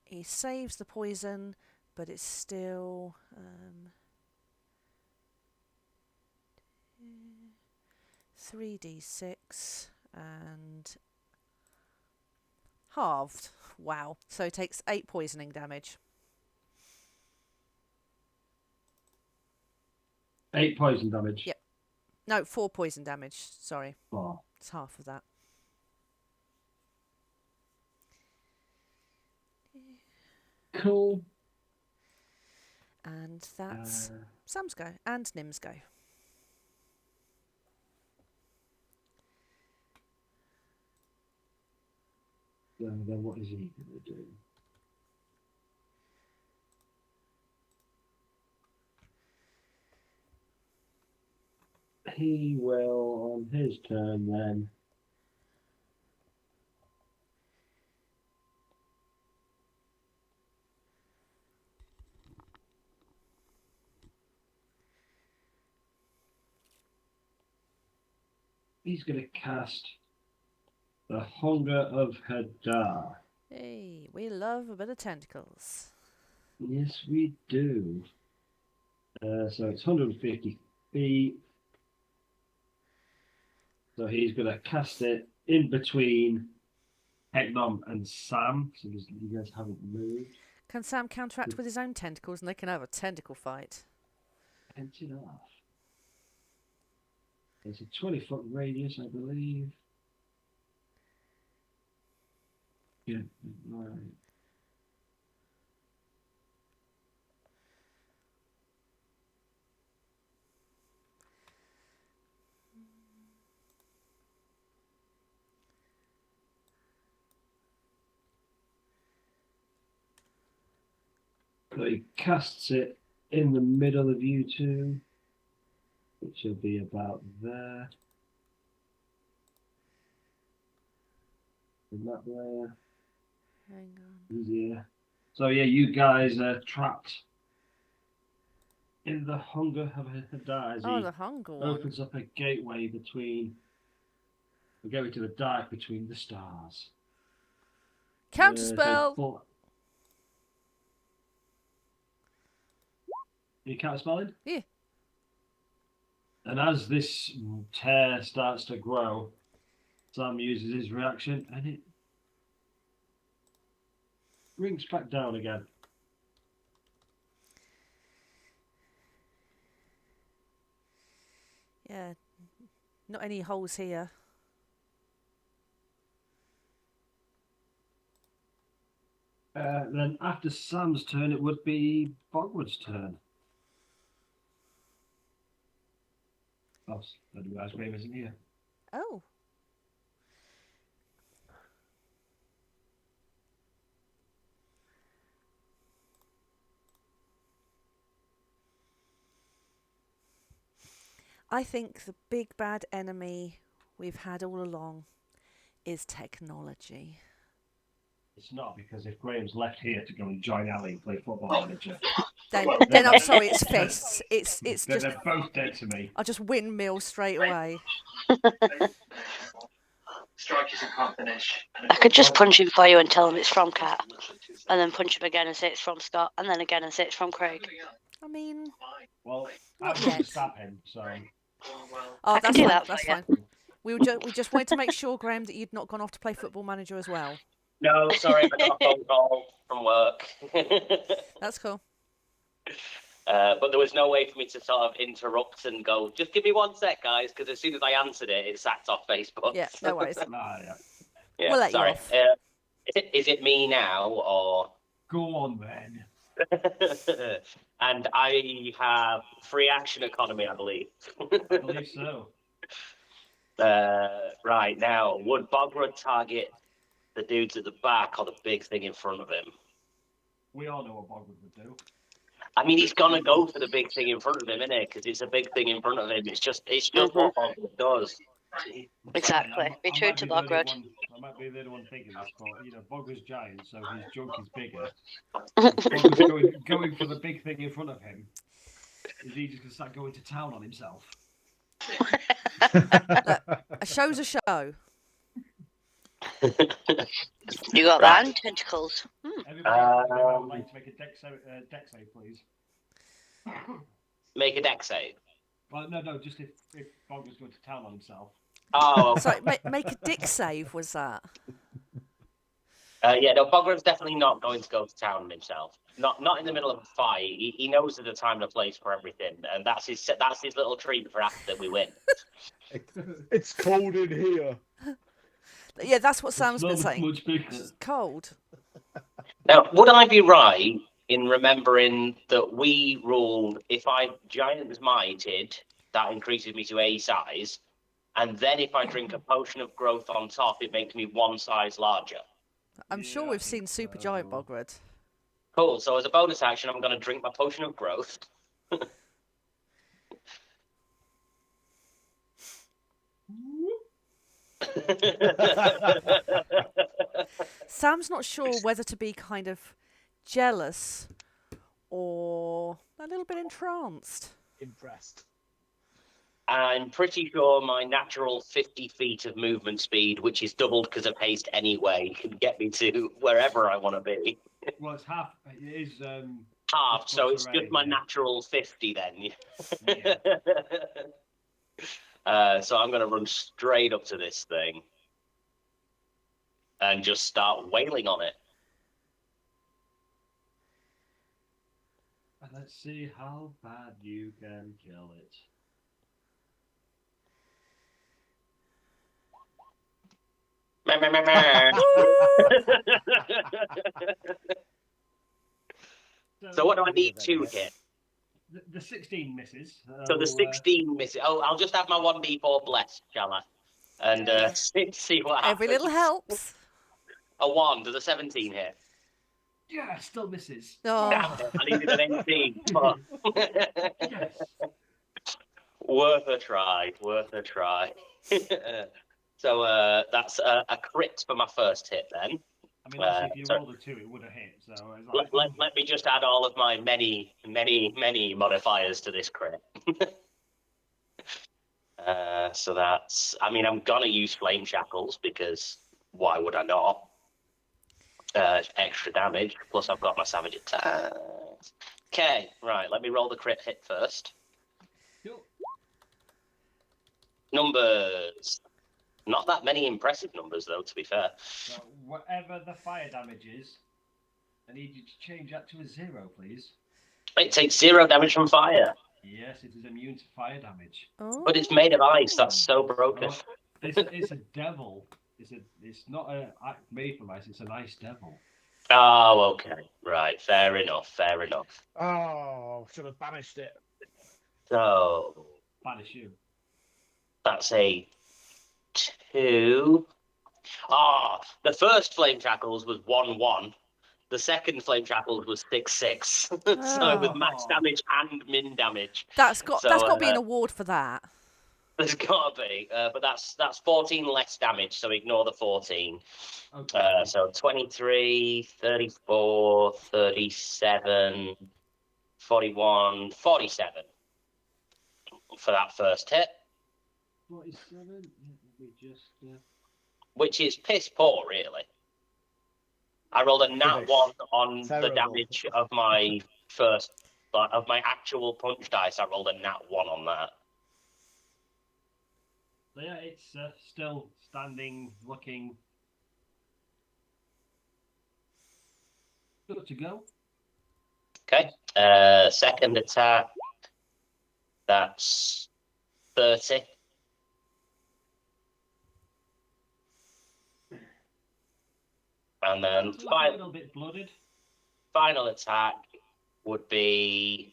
he saves the poison, but it's still 3d6 and halved. Wow. So he takes 8 poisoning damage. 8 poison damage. Yep. No, 4 poison damage. Sorry. 4. It's half of that. Cool. And that's Sam's go and Nim's go. Then what is he going to do? he will, on his turn then, he's going to cast the Hunger of Hadar. Hey, we love a bit of tentacles. Yes, we do. So it's 150 feet. So he's going to cast it in between Hegnom and Sam. So you guys haven't moved. Can Sam counteract with his own tentacles and they can have a tentacle fight? Pinch it off. It's a 20-foot radius, I believe. Yeah, right. So he casts it in the middle of you two, which will be about there. In that layer. Hang on. Easier. So yeah, you guys are trapped in the Hunger of Hadar as Oh, he the hunger one. opens up a gateway between a gateway to the dark between the stars. Counterspell! You counterspelling? Yeah. And as this tear starts to grow, Sam uses his reaction and it rings back down again. Yeah. Not any holes here. Then after Sam's turn, it would be Bogrud's turn. Oh, I didn't realise Graham isn't here. Oh. I think the big bad enemy we've had all along is technology. It's not, because if Graham's left here to go and join Ali and play Football Manager, Then I'm sorry, it's fists. It's then just they're both dead to me. I'll just windmill straight away. Strike isn't can't finish. I could just punch him for you and tell him it's from Cat, and then punch him again and say it's from Scott, and then again and say it's from Craig. I mean, Well, Not I'm going to yet. stab him, so... oh, I can that's do fine. that for That's you. fine. We just wanted to make sure, Graham, that you'd not gone off to play Football Manager as well. No, sorry, I got a phone call from work. That's cool. But there was no way for me to sort of interrupt and go, just give me 1 sec, guys, because as soon as I answered it, it sacked off Facebook. Yeah, no worries. Yeah. Yeah, We'll let you sorry. off. Is it me now, or... Go on, then. And I have free action economy, I believe. I believe so. Right, now, would Bogrud target the dudes at the back or the big thing in front of him? We all know what Bogrud would do. I mean, he's gonna go for the big thing in front of him, innit? Because it's a big thing in front of him. It's just what Bogrud does. Exactly. Be true to Bogrud. I might be the only one thinking this, but Bogrud's giant, so his junk is bigger. Bogrud's going for the big thing in front of him. Is he just gonna start going to town on himself? A show's a show. You got that and tentacles. Everybody would like to make a deck save, please. Make a deck save. Well, no, just if Bogrud's going to town on himself. Oh, okay. Sorry, make a dick save, was that? Yeah, no, Bogrud's definitely not going to go to town on himself. Not in the middle of a fight. He knows there's a time and a place for everything, and that's his little treat for after we win. It's cold in here. Yeah, that's what Sam's been It's not saying. much bigger. It's cold. Now, would I be right in remembering that we ruled if I giant mighted, that increases me to A size, and then if I drink a potion of growth on top, it makes me 1 size larger? I'm sure we've seen Super Giant Bogrud. Cool. So as a bonus action, I'm going to drink my potion of growth. Sam's not sure whether to be kind of jealous or a little bit entranced. Impressed. I'm pretty sure my natural 50 feet of movement speed, which is doubled because of haste anyway, can get me to wherever I want to be. Well, it's half. It is Halved, so it's terrain, just my yeah. natural 50 then. Yeah. So I'm going to run straight up to this thing and just start wailing on it. And let's see how bad you can kill it. Meh, meh, meh, meh. So what do I need to hit? The 16 misses. So the 16 misses. Oh, I'll just have my 1d4 blessed, shall I? And see what happens. Every little helps. A 1. Does a 17 hit? Yeah, still misses. Oh. Damn it, I needed an 18. But... Yes. Worth a try. Worth a try. So that's a crit for my first hit then. I mean, obviously, if you rolled a 2, it would have hit. So it's like, Let me just add all of my many modifiers to this crit. So that's, I mean, I'm gonna use flame shackles because why would I not? Extra damage, plus I've got my savage attack. Okay, right, let me roll the crit hit first. Cool. Numbers. Not that many impressive numbers, though, to be fair. So whatever the fire damage is, I need you to change that to a 0, please. It takes 0 damage from fire. Yes, it is immune to fire damage. Oh. But it's made of ice, that's so broken. Oh, it's a devil. It's not made from ice. It's an ice devil. Oh, okay. Right, fair enough, fair enough. Oh, should have banished it. So, Banish you. that's a 2. Ah, the first flame shackles was 1-1. The second flame shackles was 6-6. So Oh. with max damage and min damage. That's got So, to be an award for that. There's gotta be, but that's 14 less damage, so ignore the 14. Okay. So 23, 34, 37, 41, 47 for that first hit. 47. Let me just. Which is piss poor, really. I rolled a nat Rubbish. 1 on the Terrible. damage of my first, of my actual punch dice. I rolled a nat 1 on that. So yeah, it's still standing, looking good to go. Okay. Second attack. That's 30. And then Looks a little bit blooded. final attack would be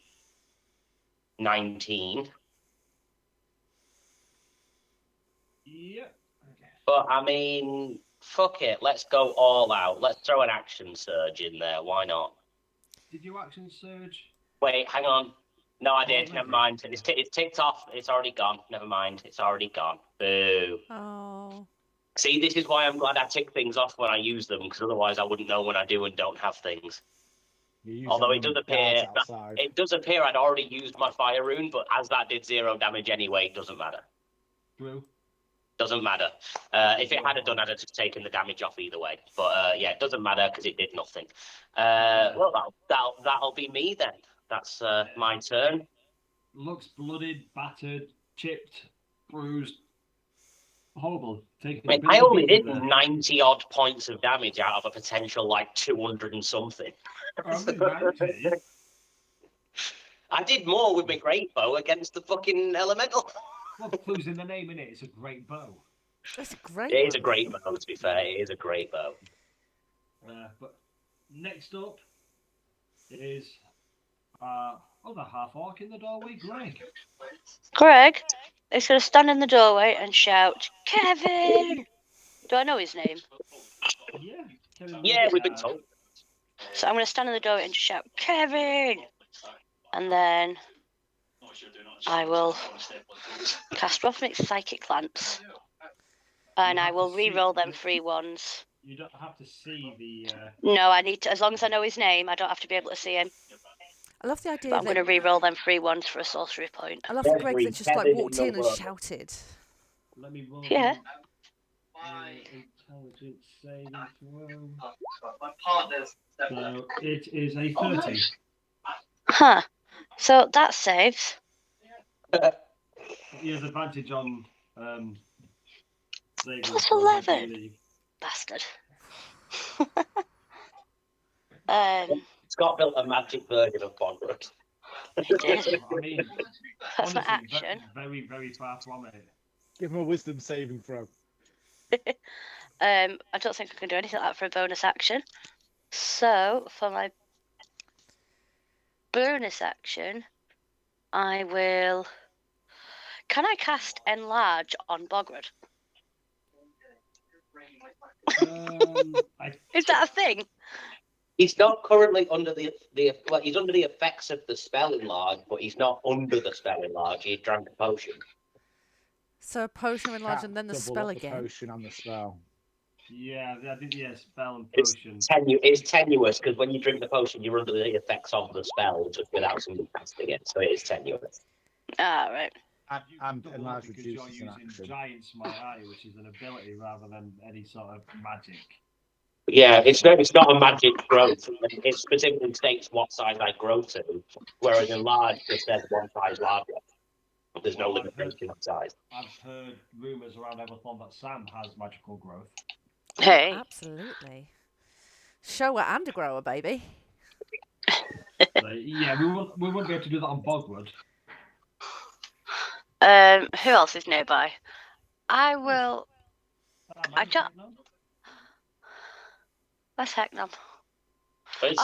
19. Yep. Okay. But I mean, fuck it. Let's go all out. Let's throw an action surge in there. Why not? Did you action surge? Wait, hang on. No, I did. Oh, Never maybe. mind. It's ticked off. It's already gone. Never mind. It's already gone. Boo. Oh. See, this is why I'm glad I tick things off when I use them, because otherwise I wouldn't know when I do and don't have things. Although it does appear, I'd already used my fire rune, but as that did 0 damage anyway, it doesn't matter. True. Doesn't matter. If it had done, I'd have just taken the damage off either way. But yeah, it doesn't matter because it did nothing. Well, that'll be me then. That's my turn. Looks blooded, battered, chipped, bruised. Horrible. I only did 90 odd points of damage out of a potential like 200 and something. Only 90? I did more with my great bow against the fucking elemental. Well, the clue's in the name, innit? It's a great bow. That's great. It is a great bow, to be fair. It is a great bow. But next up is other half orc in the doorway, Greg. Greg is going to stand in the doorway and shout, Kevin! Do I know his name? Yeah. Kevin Yeah, we've been Murphy. told. So I'm going to stand in the doorway and just shout, Kevin! And then I will cast Roughneck's Psychic Lance. And You I have will to see re-roll them the- 3 ones. You don't have to see the. No, I need to. As long as I know his name, I don't have to be able to see him. I love the idea But I'm that going to re-roll them 3 ones for a sorcery point. I love that Greg Every that just like heaven in walked the in and world. shouted. Let me roll. Yeah. Intelligence saving throw. My partner's. So it is a 30. Huh. So that saves. He has advantage on saving Plus throws, I 11. believe. Bastard. Scott built a magic version of Bogrud. He did. I mean, That's my honestly, action. very, very far from it. Give him a wisdom saving throw. I don't think I can do anything like that for a bonus action. So for my bonus action, I will. Can I cast Enlarge on Bogrud? Is that a thing? He's not currently under the well, he's under the effects of the spell enlarge, but he's not under the spell enlarge. He drank a potion. So a potion of enlarge Can't and then the double spell up the again. potion and the spell. Yeah, I did. Yeah, spell and It's, potion. it's tenuous because when you drink the potion, you're under the effects of the spell just without somebody casting it, so it is tenuous. Ah, right. And Double enlarge because you're reduces an using action. Giant Smite, which is an ability rather than any sort of magic. Yeah, it's not a magic growth. It specifically states what size I grow to, whereas enlarge just says one size larger. There's no limitation of size. I've heard rumours around Evalthon that Sam has magical growth. Hey. Absolutely. Shower and a grower, baby. So, yeah, we won't be able to do that on Bogwood. Who else is nearby? I will. I don't. Where's Hecknum? But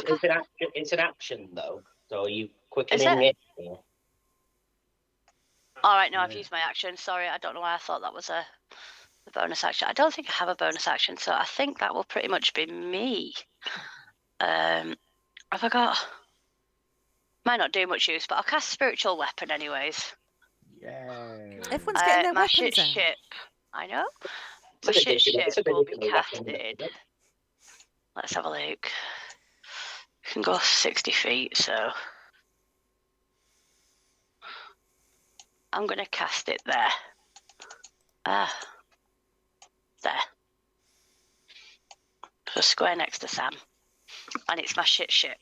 it's an action though. So are you Is quickening it? it? All right, no, I've Yeah. used my action. Sorry, I don't know why I thought that was a bonus action. I don't think I have a bonus action, so I think that will pretty much be me. Have I got? Might not do much use, but I'll cast Spiritual Weapon anyways. Yeah. Everyone's getting their My weapons out. ship. I know. It's My a bit ship different. It's a bit will be different weapon, isn't casted. it? Let's have a look. Can go 60 feet, so I'm going to cast it there. There. So square next to Sam. And it's my ship.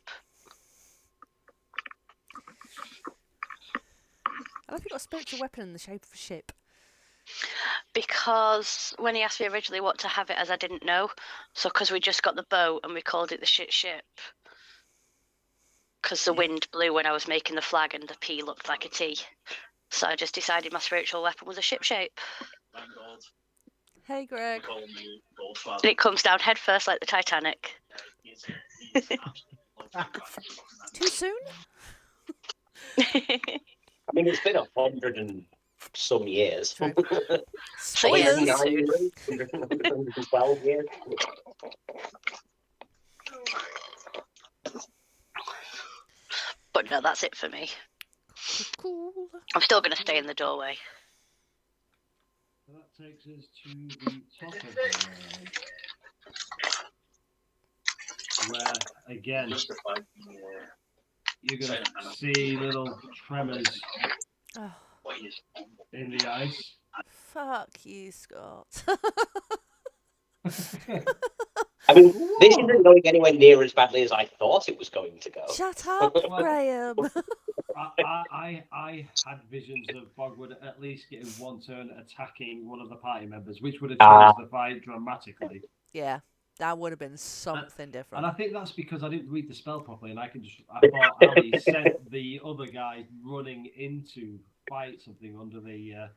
I love you got a spiritual weapon in the shape of a ship. Because when he asked me originally what to have it as, I didn't know. So because we just got the boat and we called it the ship. Because the wind blew when I was making the flag and the P looked like a T. So I just decided my spiritual weapon was a ship shape. Hey, Greg. And it comes down head first like the Titanic. Too soon? I mean, it's been 100 and some years. True. So yeah, Spoilers. 112 years. But no, that's it for me. Cool. I'm still going to stay in the doorway. So that takes us to the top of the road. Where, again, you're going to see little tremors Oh, in the ice. fuck you, Scott. I mean, this isn't going anywhere near as badly as I thought it was going to go. Shut up, Graham. I had visions of Bogwood at least getting one turn attacking one of the party members, which would have changed the fight dramatically. Yeah, that would have been something different. And I think that's because I didn't read the spell properly, and I thought Ali sent the other guy running in to fight something under the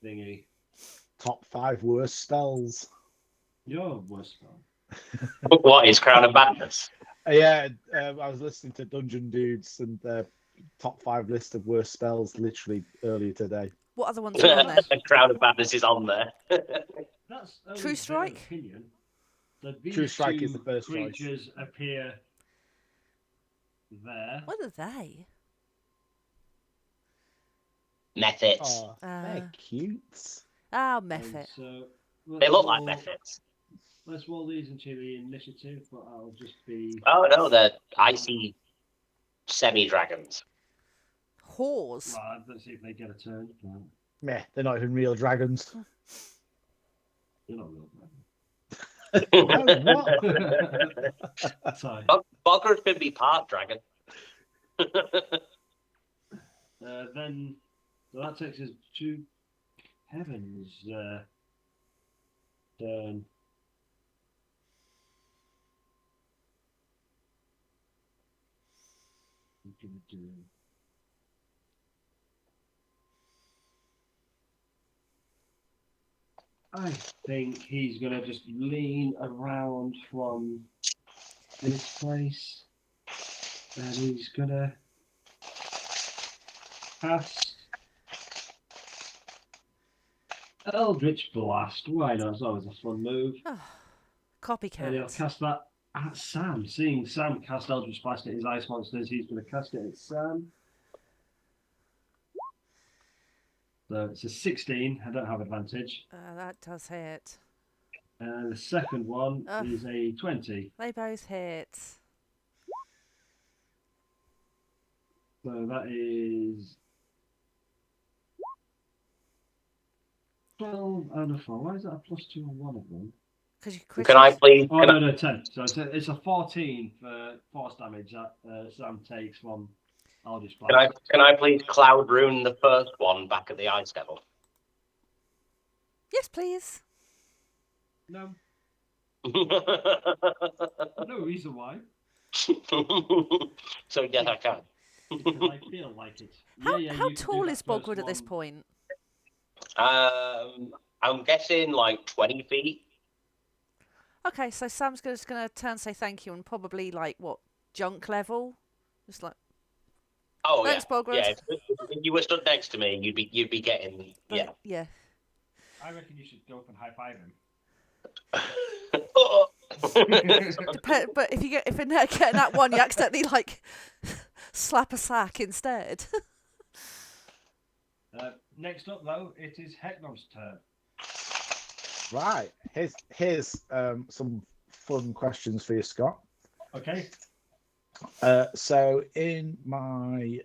thingy. Top 5 worst spells. Your worst spell. What is Crown of Madness? Yeah, I was listening to Dungeon Dudes and their top 5 list of worst spells literally earlier today. What other ones are on there? Crown of Madness is on there. That's True Strike? Opinion. So True Strike is the first choice. creatures appear there. What are they? Methods. Oh, they're cute. Ah, Mephit. So They look like methods. Let's roll these into the initiative, but I'll just be. Oh no, they're icy semi-dragons. Whores. Right, let's see if they get a turn. No, Meh, they're not even real dragons. they're not real. Oh, what? Sorry. Bogrud could be part dragon. Then so that takes us to Heaven's turn. I think he's gonna just lean around from this place, and he's gonna cast Eldritch Blast. Why not? It's always a fun move. And he'll Copycat. cast that at Sam. Seeing Sam cast Eldritch Blast at his ice monsters, he's going to cast it at Sam. So it's a 16. I don't have advantage. That does hit. And the second one is a 20. They both hit. So that is 12 and a 4. Why is that a +2 on one of them? Because you Can I please? Oh, no, 10. So it's a 14 for force damage that Sam takes from Eldritch Blast. Can I please cloud rune the first one back at the ice devil? Yes, please. No. No reason why. So yes, I can. Because I feel like it. How tall is Bogrud at this point? I'm guessing like 20 feet. Okay, so Sam's just going to turn, say thank you, and probably like what, junk level? Just like. Oh Thanks, yeah, Bogrud. yeah. If you were stood next to me, you'd be getting Yeah. I reckon you should go up and high five him. But if you're getting that one, you accidentally like slap a sack instead. Next up, though, it is Hecknom's turn. Right. Here's some fun questions for you, Scott. Okay. So in my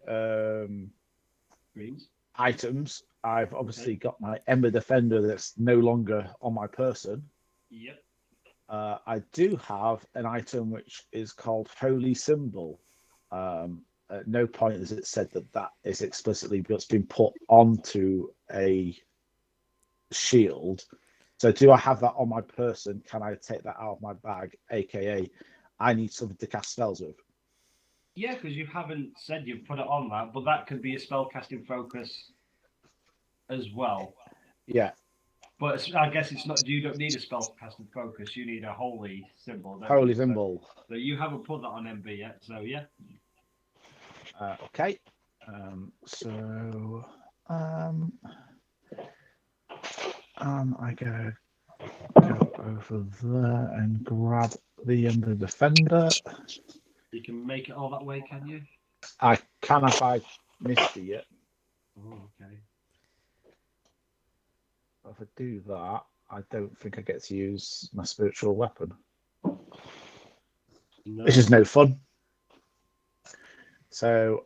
Greens. items, I've obviously got my Ember Defender that's no longer on my person. Yep. I do have an item which is called Holy Symbol. At no point is it said that is explicitly what's been put onto a shield. So do I have that on my person? Can I take that out of my bag? AKA, I need something to cast spells with. Yeah, because you haven't said you've put it on that, but that could be a spellcasting focus as well. Yeah. But I guess it's not. You don't need a spellcasting focus. You need a holy symbol. Holy symbol. So you haven't put that on MB yet. So yeah. Okay. I go over there and grab the Ember Defender. You can make it all that way, can you? I can if I misty it. Oh, okay. If I do that, I don't think I get to use my spiritual weapon. No. This is no fun. So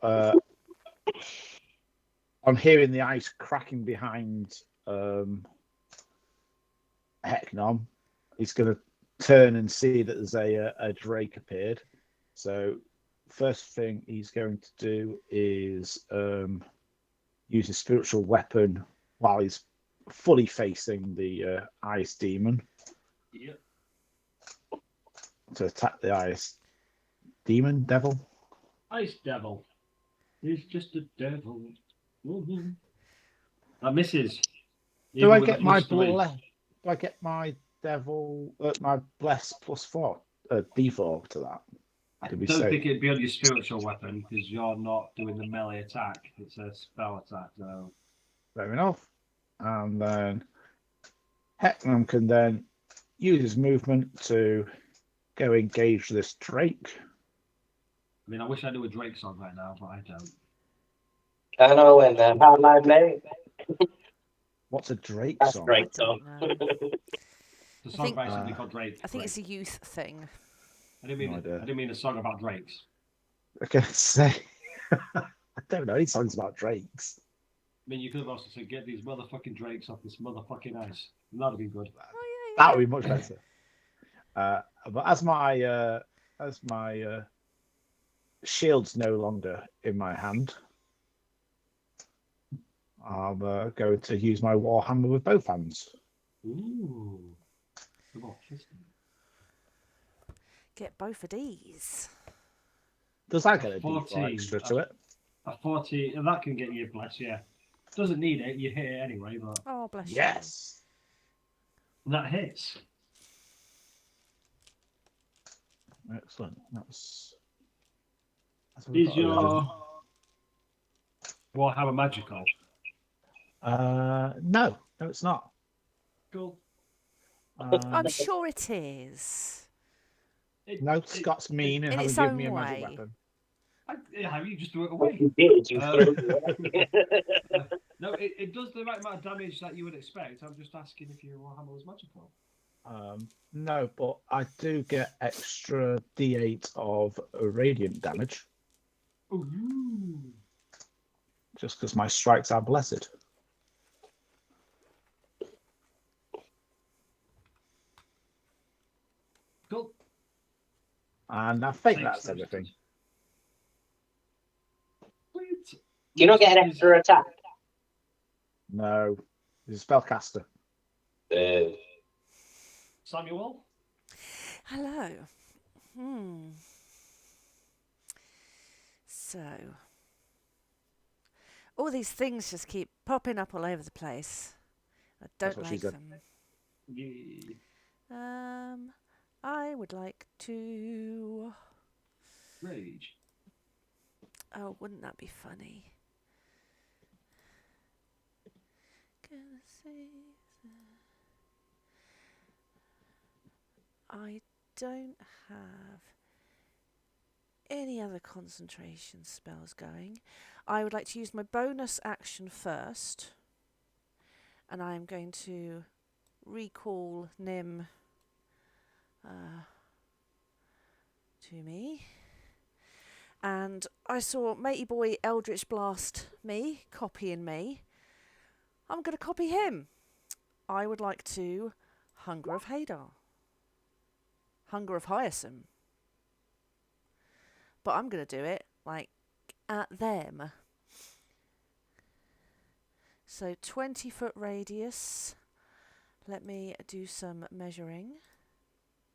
I'm hearing the ice cracking behind Hecknom. He's going to turn and see that there's a drake appeared. So first thing he's going to do is use his spiritual weapon while he's fully facing the ice demon. Yep. To attack the ice demon devil. Ice devil. He's just a devil. Mm-hmm. That misses. Do I get my devil my bless +4 D4 to that? I don't think it'd be on your spiritual weapon because you're not doing the melee attack. It's a spell attack, so. Fair enough. And then Heckman can then use his movement to go engage this drake. I mean, I wish I knew a Drake song right now, but I don't. I know when the how I made. What's a Drake That's song? great. I don't So know. The I song think- by somebody called Drake. I think Drake. it's a youth thing. I didn't mean. No idea. I didn't mean a song about Drakes. I can say I don't know any songs about Drakes. I mean, you could have also said, "Get these motherfucking Drakes off this motherfucking ice." And that'd be good. Oh That would be much better. But as my shield's no longer in my hand, I'm going to use my warhammer with both hands. Ooh. Come on, kiss me. Get both of these. Does that get a 14, D4 extra to it? A 40, and that can get you a bless, yeah. Doesn't need it, you hit it anyway, but Oh, bless Yes. that hits. Excellent. That's what we've Is got, 11. your Warhammer magical? No, it's not. Cool. I'm sure it is. No, Scott's mean and in hasn't its given own me a magic way. weapon. Yeah, you just threw it away. you did. You Uh, threw it away. No, it does the right amount of damage that you would expect. I'm just asking if your Warhammer was magical. No, but I do get extra D8 of radiant damage Ooh. just because my strikes are blessed. Cool. And I think Same that's stuff. everything. Sweet. Do you not get an extra attack? No, he's a spellcaster. Samuel? Hello. So, all these things just keep popping up all over the place. I That's don't what she like said. them. Yeah. I would like to. Rage. Oh, wouldn't that be funny? Gonna say I don't have any other concentration spells going. I would like to use my bonus action first, and I am going to recall Nim to me. And I saw Matey Boy Eldritch Blast me, copying me. I'm going to copy him. I would like to Hunger of Hadar. Hunger of Hyacin. But I'm going to do it, like, at them. So 20-foot radius. Let me do some measuring.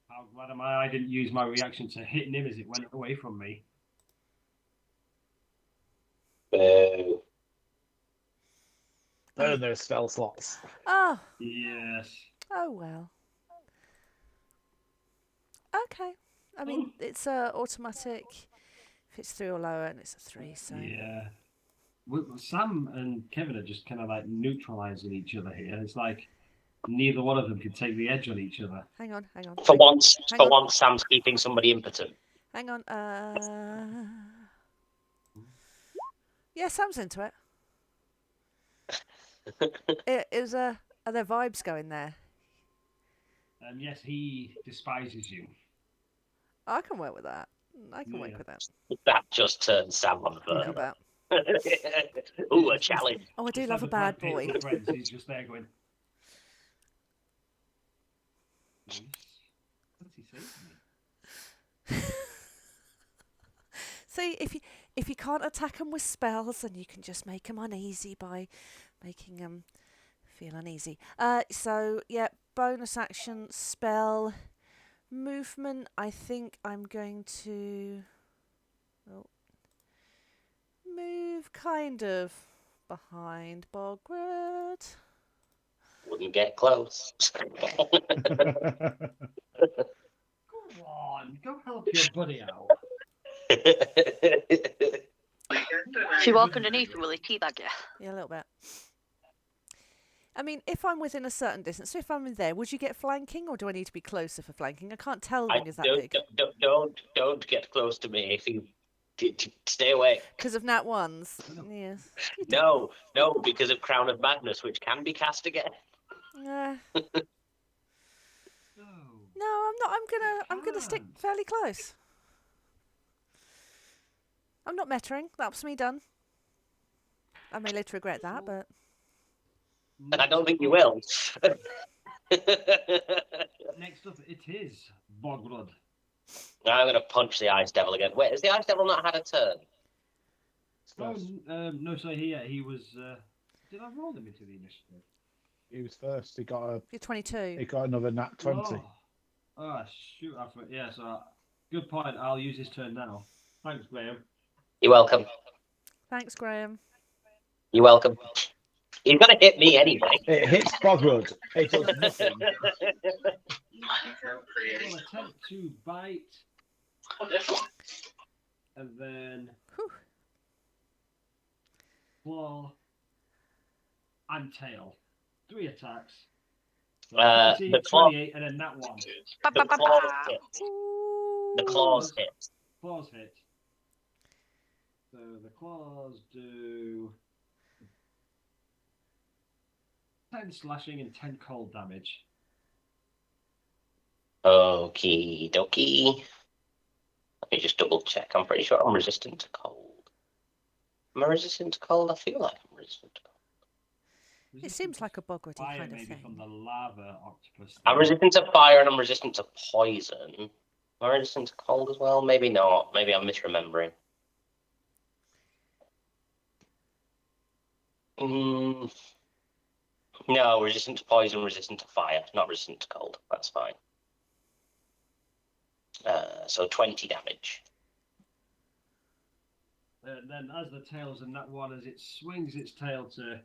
How glad am I didn't use my reaction to hit him as it went away from me. Burn those spell slots. Oh, Yes. oh well. Okay. I mean, it's automatic. If it's 3 or lower, and it's a 3, so... Yeah. Sam and Kevin are just kind of like neutralizing each other here. It's like neither one of them can take the edge on each other. Hang on. For once, Hang for on. once, Sam's keeping somebody impotent. Hang on. Yeah, Sam's into it. It is are there vibes going there? Yes, he despises you. I can work with that. I can work Yeah. with that. That just turned Sam on A little fire. bit. Ooh, a challenge. Oh, I do Just love a like the Brad bad boy. Pitt with Friends, he's just there going. What's he saying to me? See, if you can't attack them with spells, then you can just make them uneasy by making them feel uneasy. So yeah, bonus action spell movement. I think I'm going to move kind of behind Bogrud. Wouldn't get close. Go on, go help your buddy out. If you walk underneath, will he teabag you? Yeah, a little bit. I mean, if I'm within a certain distance, so if I'm in there, would you get flanking, or do I need to be closer for flanking? I can't tell when is that big. Don't get close to me. If you Stay away. Because of nat ones. Yes. No, because of Crown of Madness, which can be cast again. No, No. I'm not. I'm gonna stick can't. fairly close. I'm not mettering. That's me done. I may later regret that, but And I don't think you will. Next up, it is Bogrud. I'm going to punch the Ice Devil again. Wait, has the Ice Devil not had a turn? Oh, no, sorry, he was. Did I roll him into the initiative? He was first. He got you're 22. He got another nat 20. Oh shoot! I forgot. Yeah, so good point. I'll use his turn now. Thanks, Graham. You're welcome. Thanks, Graham. You're welcome. He's going to hit me anyway. It hits Bogrud. It does nothing. I'll attempt to bite. And then claw and tail. 3 attacks. The claw, 28 and then that one. the claws hit. The claws hit. Claws hit. So the claws do 10 slashing and 10 cold damage. Okie dokie. Let me just double check. I'm pretty sure I'm resistant to cold. Am I resistant to cold? I feel like I'm resistant to cold. It seems like a Bogruddy Fire, kind of maybe thing. from the lava octopus. I'm resistant to fire and I'm resistant to poison. Am I resistant to cold as well? Maybe not. Maybe I'm misremembering. No, resistant to poison, resistant to fire, not resistant to cold. That's fine. So 20 damage. And then as the tail's in that one, as it swings its tail to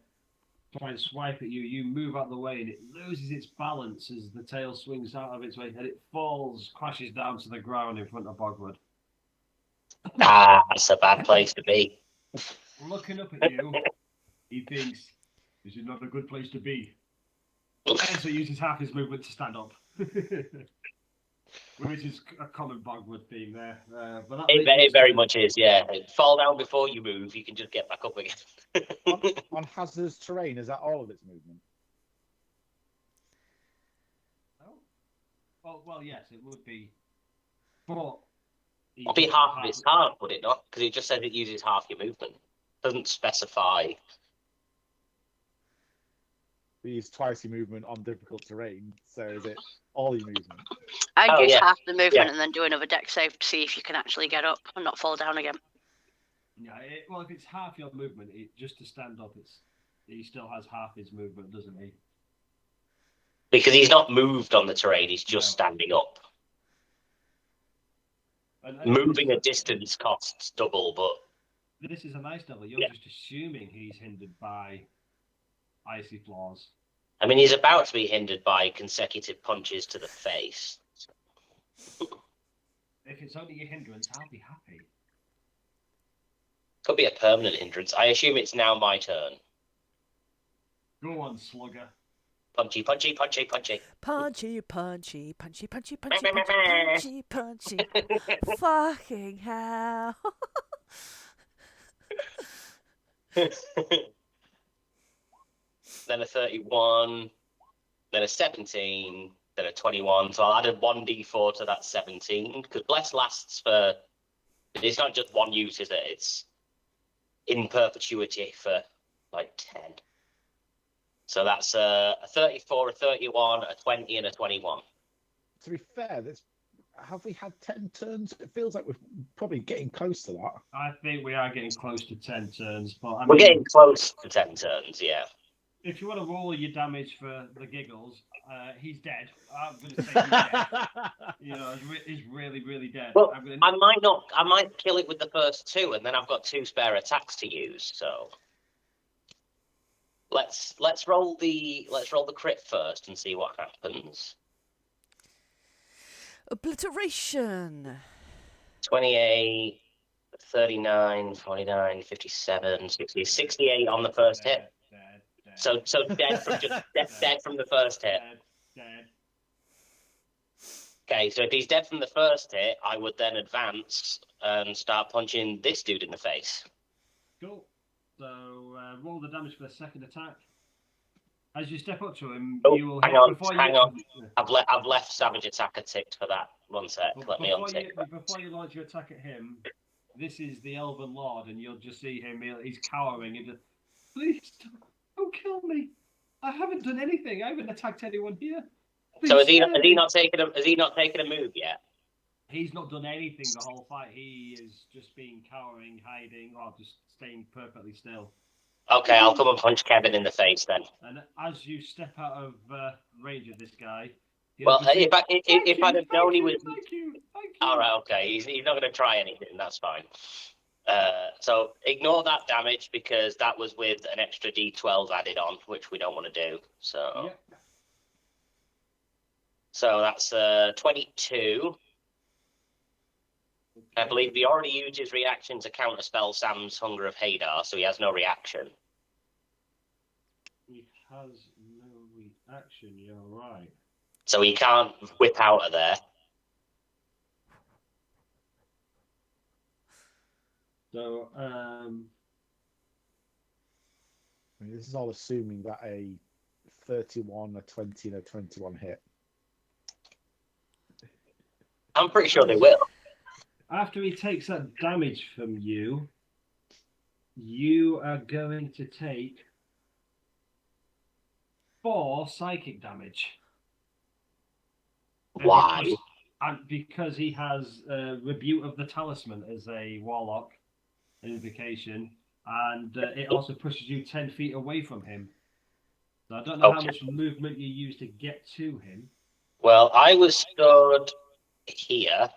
try and swipe at you, you move out of the way and it loses its balance as the tail swings out of its way and it falls, crashes down to the ground in front of Bogrud. Ah, that's a bad place to be. Looking up at you, he thinks, this is not a good place to be. And so he uses half his movement to stand up. Which is a common Bogrud theme there. But It very much is, yeah. Fall down before you move, you can just get back up again. On hazardous terrain, is that all of its movement? Oh, well, yes, it would be. But It'd be half of its half, would it not? Because it just says it uses half your movement. It doesn't specify. We use twice your movement on difficult terrain, so is it all your movement? I use half the movement and then do another deck save to see if you can actually get up and not fall down again. Yeah, well, if it's half your movement, just to stand up, he still has half his movement, doesn't he? Because he's not moved on the terrain, he's just standing up. And moving a distance costs double, but... This is a nice devil. You're just assuming he's hindered by icy claws. I mean, he's about to be hindered by consecutive punches to the face. If it's only a hindrance, I'll be happy. Could be a permanent hindrance. I assume it's now my turn. Go on, slugger. Punchy, punchy, punchy, punchy. Punchy, punchy, punchy, punchy, punchy, punchy, punchy, punchy. Fucking hell. Then a 31, then a 17, then a 21. So I'll add a 1d4 to that 17, because Bless lasts for... It's not just one use, is it? It's in perpetuity for, like, 10. So that's a 34, a 31, a 20, and a 21. To be fair, have we had 10 turns? It feels like we're probably getting close to that. I think we are getting close to 10 turns. But We're getting close to 10 turns, yeah. If you want to roll your damage for the giggles, he's dead. I'm going to say he's dead. You know, he's really, really dead. Well, I might kill it with the first 2, and then I've got 2 spare attacks to use, so... Let's roll the crit first and see what happens. Obliteration. 28, 39, 49, 57, 60, 68 on the first hit. So dead from dead from the first hit. Dead. Okay, so if he's dead from the first hit, I would then advance and start punching this dude in the face. Cool. So roll the damage for the second attack. As you step up to him, Oh, you will hang hit on, before hang you. on. I've left Savage Attacker ticked for that. One sec. Let me untick that. Before you launch your attack at him, this is the Elven Lord, and you'll just see him. He's cowering and just, please don't kill me. I haven't done anything. I haven't attacked anyone here. Please So has he spare me." not taken a move yet? He's not done anything the whole fight. He is just been cowering, hiding, or just staying perfectly still. Okay, I'll come and punch Kevin in the face then. And as you step out of range of this guy, Well, just say, if I'd have known he was, thank you. all right, okay, he's not going to try anything. That's fine. So ignore that damage because that was with an extra D12 added on, which we don't want to do. So, Yep. so that's 22. I believe he already used his reaction to counterspell Sam's Hunger of Hadar, so he has no reaction. He has no reaction. You're right. So he can't whip out of there. So, I mean, this is all assuming that a 31, a 20, and a 21 hit. I'm pretty sure they will. after he takes that damage from you, you are going to take 4 psychic damage. Why? Because he has Rebuke of the Talisman as a warlock invocation, and it also pushes you 10 feet away from him. So I don't know how much movement you use to get to him. Well, I was stood here,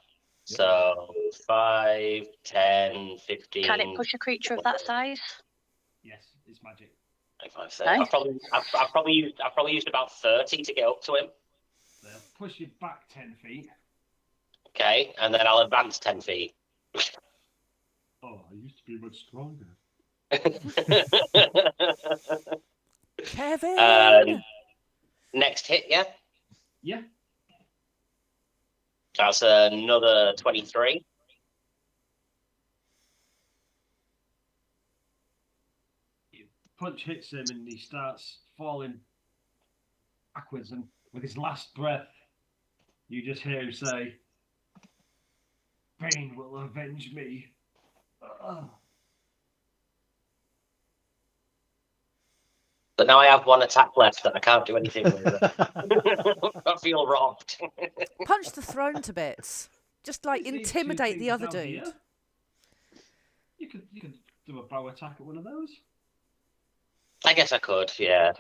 so 5, 10, 15... Can it push a creature of that size? Yes, it's magic. I've probably used about 30 to get up to him. They'll push you back 10 feet. Okay, and then I'll advance 10 feet. Oh, I used to be much stronger. Kevin! Next hit, yeah? Yeah. That's another 23. Punch hits him and he starts falling backwards, and with his last breath, you just hear him say, "Pain will avenge me." But now I have 1 attack left that I can't do anything with. I feel robbed. Punch the throne to bits. Just like intimidate the other dude. Here. You could do a bow attack at one of those. I guess I could, yeah.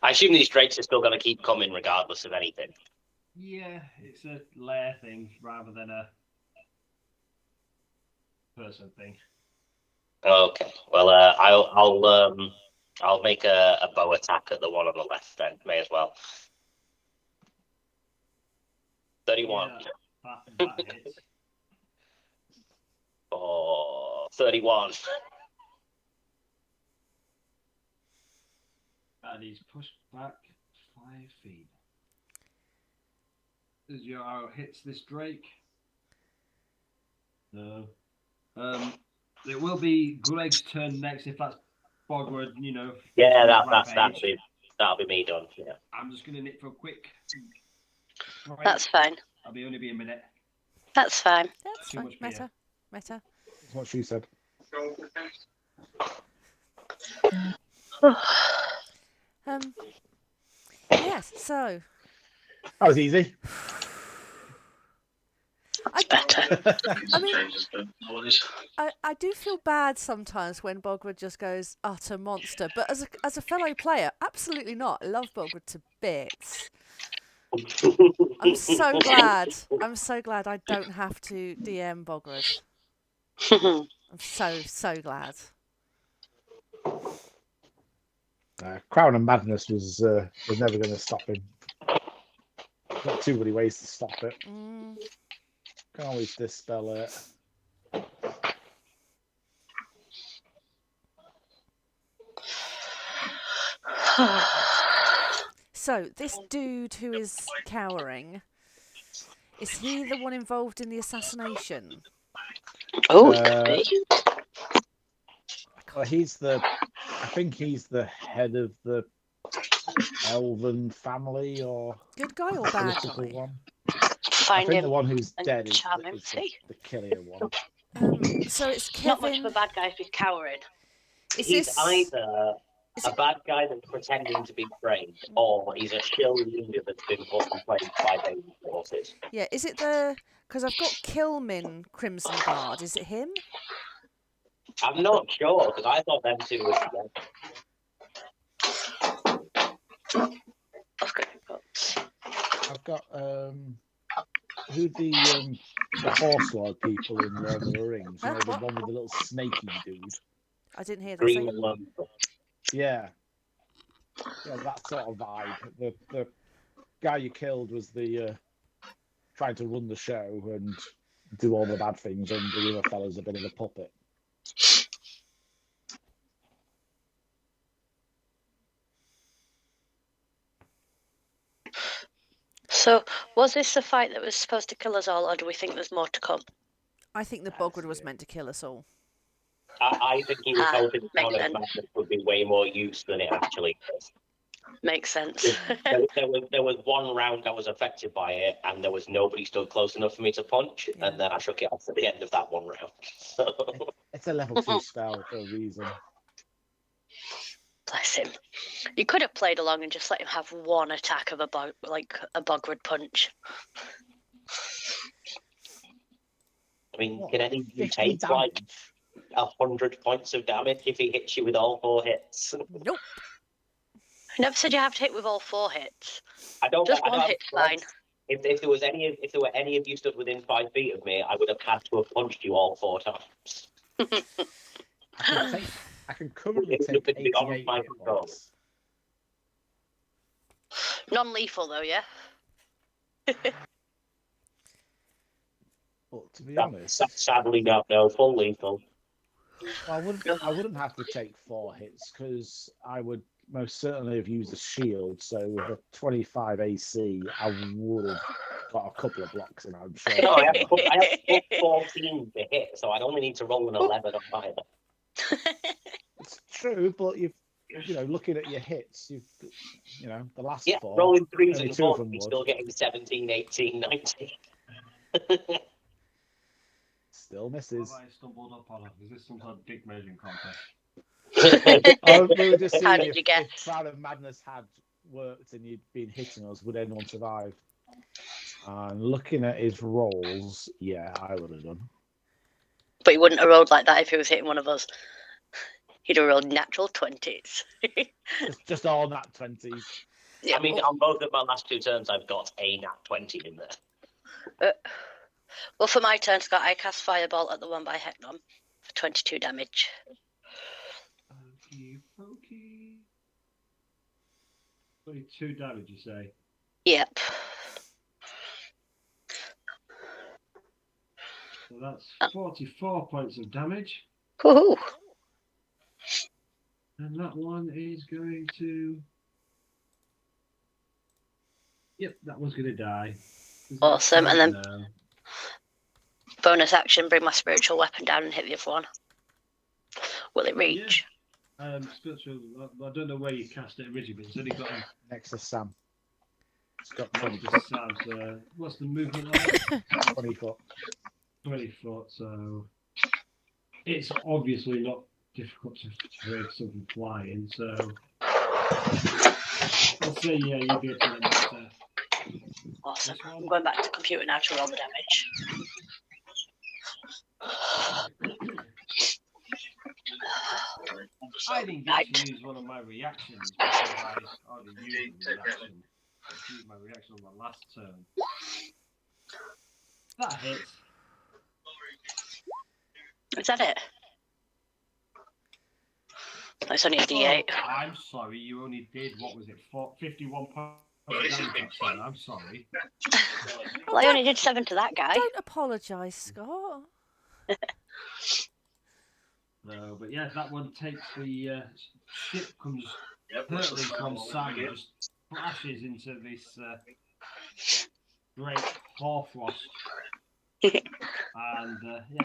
I assume these drakes are still going to keep coming regardless of anything. Yeah, it's a lair thing rather than a person thing. Okay, well, I'll make a bow attack at the one on the left then. May as well. 31. Yeah, that hits. Oh, 31. And he's pushed back 5 feet. As your arrow hits this drake. No. It will be Greg's turn next if that's Bogrud, you know. Yeah, that'll be me done. Yeah. I'm just gonna nip for a quick. Break. That's fine. I'll only be a minute. That's fine. That's Too fine. much beer. Meta. That's what she said. Yes, so. That was easy. Better. I mean, I do feel bad sometimes when Bogrud just goes utter monster, but as a fellow player, absolutely not. I love Bogrud to bits. I'm so glad I don't have to DM Bogrud. I'm so glad. Crown of Madness was never going to stop him. Got too many ways to stop it. Can always dispel it. So, this dude who is cowering, is he the one involved in the assassination? Oh, it could be. Well, I think he's the head of the Elven family, or Good guy or bad political guy? one. I Find think him the one who's and dead is charm him. the killier one. So it's Not much of Kevin. a bad guy if he's cowering. Is He's this? either Is a it? bad guy that's pretending to be trained, or he's a shill leader that's been put in place by Bailey forces. Yeah. Is it the? Because I've got Kilmin Crimson Guard. Is it him? I'm not sure, because I thought them two were together. I've got who the Horse Lord people in Lord of the Rings? You know, the What? one with the little snaky dude. I didn't hear that. Green Say. one. Yeah, that sort of vibe. The guy you killed was the trying to run the show and do all the bad things, and the other fella's a bit of a puppet. So, was this the fight that was supposed to kill us all, or do we think there's more to come? I think the Bogrud was meant to kill us all. I think he was hoping the makes Crown of sense. Madness would be way more use than it actually is. Makes sense. There was one round I was affected by it, and there was nobody stood close enough for me to punch, Yeah. and then I shook it off at the end of that one round. So, It's a level 2 spell for a reason. Bless him. You could have played along and just let him have one attack of a Bogrud punch. I mean, What, can any of you 50 take like damage? 100 points of damage if he hits you with all 4 hits? Nope. I never said you have to hit with all 4 hits. I don't. Just I don't one have hit's a choice. fine. If there were any of you stood within 5 feet of me, I would have had to have punched you all 4 times. I can currently It would take have been beyond 88 my hit control. points. Non-lethal though, yeah? But to be honest, Sadly, no, full lethal. I wouldn't have to take 4 hits because I would most certainly have used a shield. So with a 25 AC, I would have got a couple of blocks in, I'm sure. No, I have 14 to hit, so I'd only need to roll an 11 on either. It's true, but looking at your hits, the last 4. Rolling 3s only and 2 of 4s, them you're would. still getting 17, 18, 19. Still misses. Have I stumbled up on it? Is this some kind of dick measuring contest? We were just seeing How did you if guess? Crown of Madness had worked and you'd been hitting us, would anyone survive? And looking at his rolls, yeah, I would have done. But he wouldn't have rolled like that if he was hitting one of us. He'd have rolled natural 20s. Just all nat 20s. Yeah, I mean, on both of my last 2 turns, I've got a nat 20 in there. well, for my turn, Scott, I cast Fireball at the one by Hecnon for 22 damage. Okie pokey. 22 damage, you say? Yep. So that's 44 points of damage. Woohoo! And that one is going to... Yep, that one's going to die. Awesome, and then No. bonus action, bring my spiritual weapon down and hit the other one. Will it reach? Spiritual, I don't know where you cast it originally, but it's only got Next to Sam. It's got a 20 just sounds, what's the movement like? 20 foot. 20 foot, so it's obviously not difficult to make something flying, so I'll say yeah, you'll be able to next Awesome. I'm going back to computer now to roll the damage. I didn't get to use one of my reactions because I already used the reaction. I used my reaction on my last turn. That hits. Is that it? It's only a D8. Oh, I'm sorry, you only did, what was it, 51 points of damage that turn. I'm sorry. Well, I only did 7 to that guy. Don't apologise, Scott. No, but yeah, that one takes the ship comes hurtling from Sam and just crashes into this great hoarfrost. And yeah,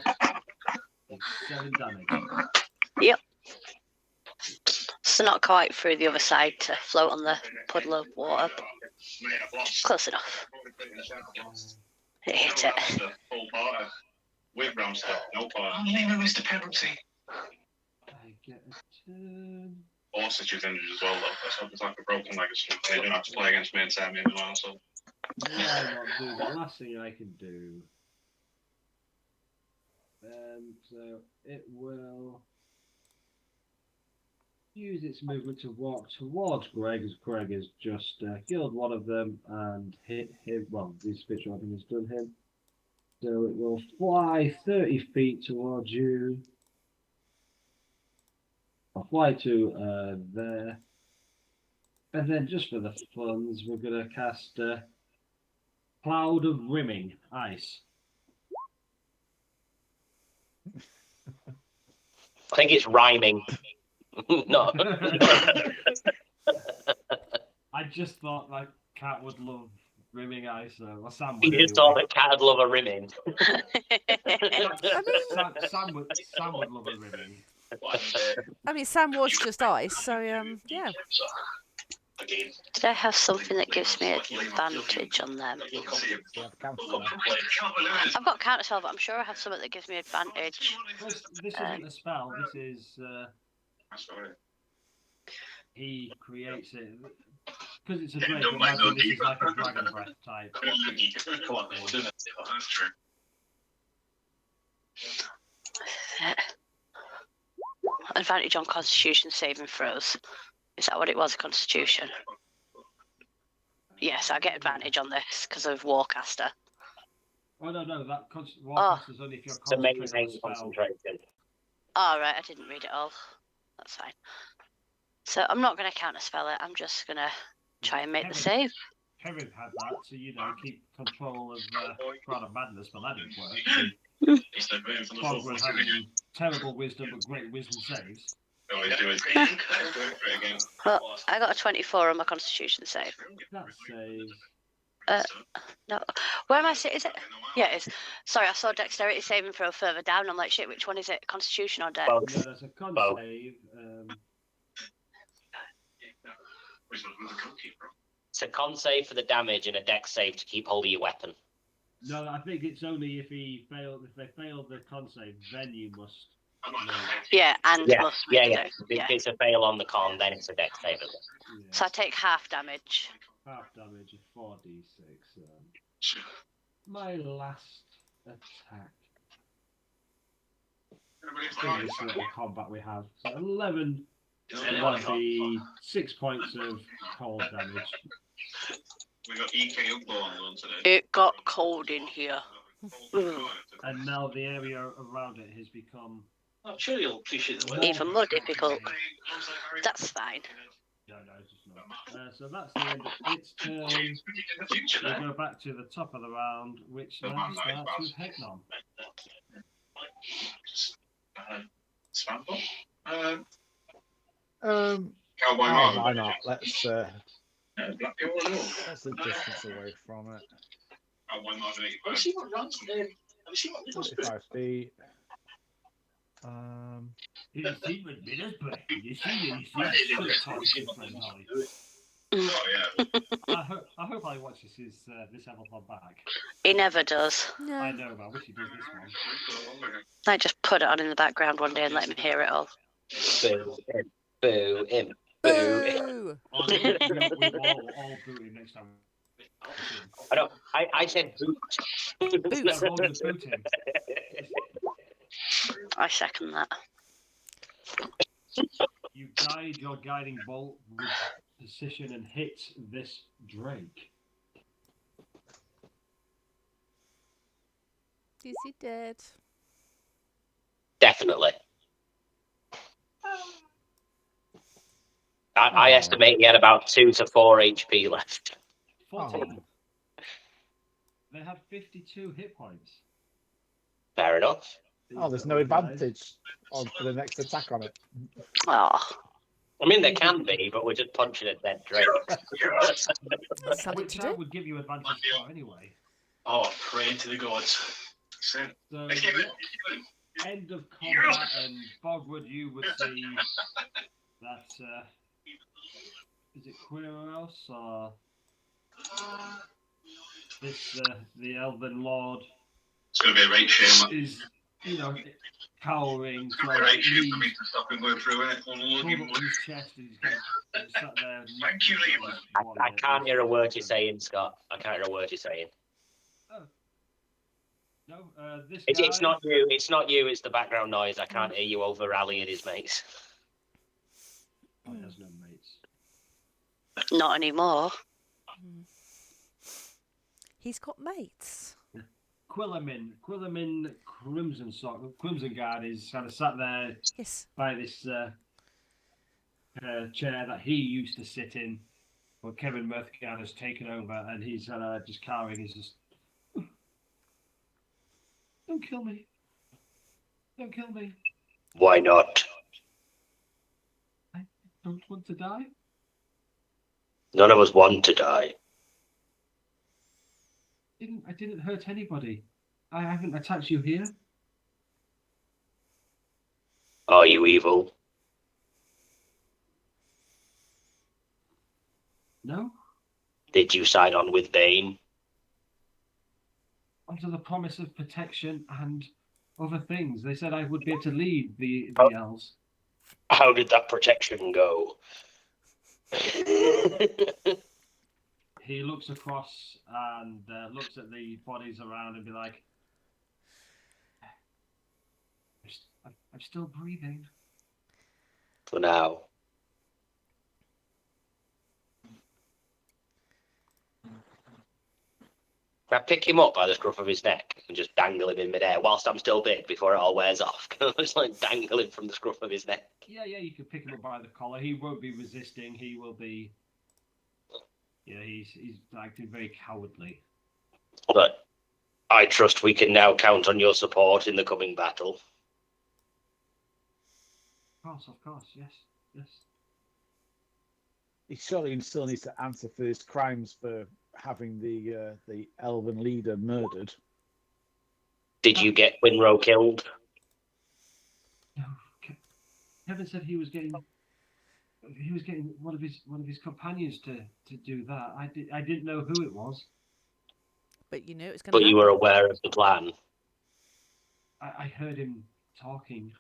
it's 7 damage. Yep. So not quite through the other side to float on the puddle of water. Close enough. It hit it. With brown stuff, no part. I'm leaving Mr. Penalty. I get a turn. Or Stitch's injured as well, though. It's like a broken leg or something. They don't have to play against me and Sammy as well, so. Why not do the last thing I can do? So it will use its movement to walk towards Greg, as Greg has just killed one of them and hit him. Well, this picture I think has done him. So it will fly 30 feet towards you. I'll fly to there. And then just for the funs, we're going to cast Cloud of Rimming Ice. I think it's rhyming. No. I just thought my cat would love rimming ice, or Sam would. You just thought that cat would love a rimming. Sam would love a rimming. I mean, Sam was just ice, so yeah. Did I have something that gives me advantage on them? I've got counterspell, but I'm sure I have something that gives me advantage. This isn't a spell. This is he creates it because it's a drake. Imagine this is like a dragon breath type. Advantage on Constitution saving throws. Is that what it was, Constitution? Yes, I get advantage on this because of Warcaster. Oh no, that Warcaster is only if you're concentrating on the spell. Oh right, I didn't read it all. That's fine. So I'm not going to counterspell it. I'm just going to try and make the save. Kevin had that to keep control of Crown of Madness, but that didn't work. Bogrud having terrible wisdom but great wisdom saves. Well, I got a 24 on my Constitution save. That saves. No. Where am I? Is it? Yeah, it is. Sorry, I saw Dexterity saving throw further down. I'm like, shit, which one is it? Constitution or Dex? Yeah, there's a con save. It's a con save for the damage and a dex save to keep hold of your weapon. No, I think it's only if they fail the con save, then you must. Yeah, and must. Yeah. If it's a fail on the con, then it's a dex save. Yeah. So I take half damage. Half damage of 4d6. My last attack. In this little combat we have. So 11. And that'll be 6 points of cold damage. We got EK on today. It got cold in here. And now the area around it has become. I'm sure you'll appreciate the weather. Even more difficult. That's fine. No, it's just not. So that's the end of its turn. We'll go back to the top of the round, which now starts with Hegnon. Why not? Let's the distance away from it. 45 feet. I hope I watch this Evalthon back. He never does. No. I know, but I wish he did this one. I just put it on in the background one day and let him hear it all. Boo him. Boo him. Boo him. Boo! We'll all boo him next time. I said boot. Boot him. I second that. You guide your guiding bolt with precision and hit this drake. Is he dead? Definitely. I estimate he had about 2 to 4 HP left. 14. They have 52 hit points. Fair enough. Oh, there's no advantage for the next attack on it. Oh. I mean, there can be, but we're just punching a dead drake. Something Which to do. would give you advantage for anyway. Oh, pray to the gods. So, yeah, end of combat, and Bogrud, you would see that. Is it Quiros or this? The Elven Lord It's going to be a right shame. is, cowering. It's So going to be a right shame for me he's to stop him going through it. pulled up his chest and he's sat there. Thank you, Levi. I can't hear a word you're saying, Scott. I can't hear a word you're saying. Oh. No, this It's, guy. it's not you. It's not you. It's the background noise. I can't hear you over Ali and his mates. Oh, he has no mates. Not anymore. He's got mates. Quilliman Crimson Guard is kind of sat there Yes. by this chair that he used to sit in, but Kevin Mirthgard has taken over, and he's just cowering. He's just, don't kill me. Don't kill me. Why not? I don't want to die. None of us want to die. I didn't hurt anybody. I haven't attacked you here. Are you evil? No? Did you sign on with Bane? Under the promise of protection and other things. They said I would be able to lead the elves. How did that protection go? He looks across and looks at the bodies around and be like, I'm still breathing. For now. Can I pick him up by the scruff of his neck and just dangle him in midair whilst I'm still big before it all wears off? Can I just like dangle him from the scruff of his neck? Yeah, you can pick him up by the collar. He won't be resisting. He will be. Yeah, he's acting very cowardly. But I trust we can now count on your support in the coming battle. Of course, yes. He surely still needs to answer for his crimes for having the elven leader murdered. Did you get Winrow killed? No, Kevin said he was getting one of his companions to do that. I didn't know who it was. But you knew it was going to But happen. you were aware of the plan. I heard him talking.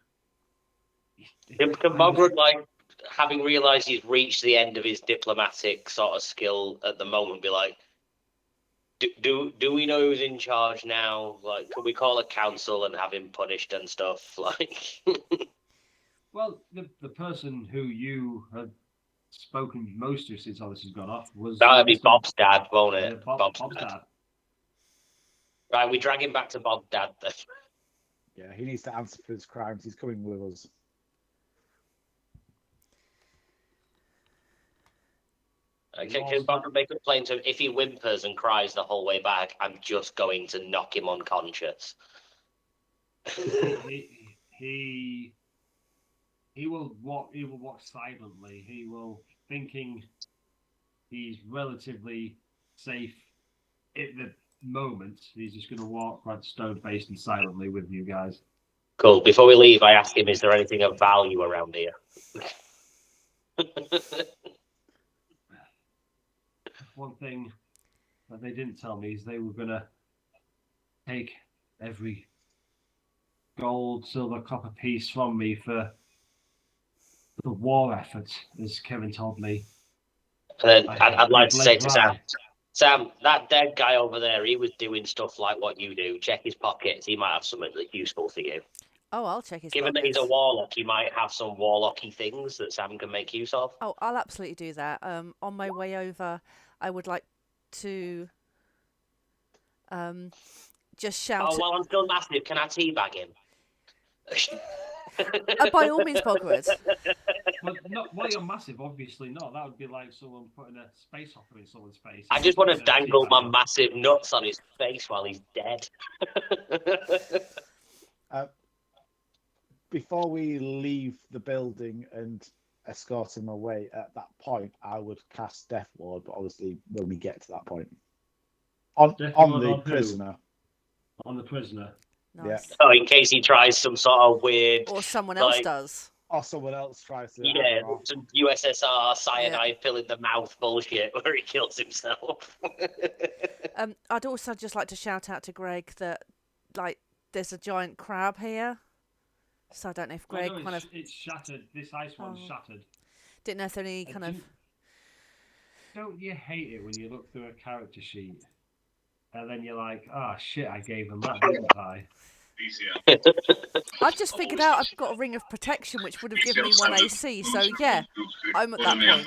Can Bogrud, like, having realised he's reached the end of his diplomatic sort of skill at the moment, be like, do we know who's in charge now? Like, could we call a council and have him punished and stuff? Like, Well, the person who you have spoken most to since all this has gone off was... that'd be Bob's dad, won't it? Yeah, Bob's dad. Right, we drag him back to Bob's dad then. Yeah, he needs to answer for his crimes. He's coming with us. Can Bogrud make a claim to him? If he whimpers and cries the whole way back, I'm just going to knock him unconscious. He will walk silently. He will, thinking he's relatively safe at the moment. He's just going to walk quite stone-faced and silently with you guys. Cool. Before we leave, I ask him, is there anything of value around here? One thing that they didn't tell me is they were going to take every gold, silver, copper piece from me for the war effort, as Kevin told me. And then I'd like to say to Sam, Sam, that dead guy over there, he was doing stuff like what you do. Check his pockets. He might have something that's useful for you. Oh, I'll check his Given that he's a pockets. warlock, he might have some warlocky things that Sam can make use of. Oh, I'll absolutely do that. On my way over, I would like to just shout. Oh, well, I'm still massive. Can I teabag him? By all means, Bogrud. Well, you're massive, obviously not. That would be like someone putting a space hopper in someone's face. I just want to dangle my massive nuts on his face while he's dead. Before we leave the building and escort him away. At that point, I would cast Death Ward, but obviously when we get to that point, on Death on Ward the on who? prisoner. On the prisoner. Nice. Oh, in case he tries some sort of weird, Or someone else like, does. Or someone else tries to. yeah, hammer off. some USSR cyanide pill in the mouth bullshit where he kills himself. I'd also just like to shout out to Greg that, like, there's a giant crab here. So I don't know if Greg kind of It's shattered. This ice one's shattered. didn't know if there any kind of. Don't you hate it when you look through a character sheet and then you're like, oh shit, I gave him that, didn't I? I've just figured out I've got a ring of protection, which would have given me 1 AC. So yeah, I'm at that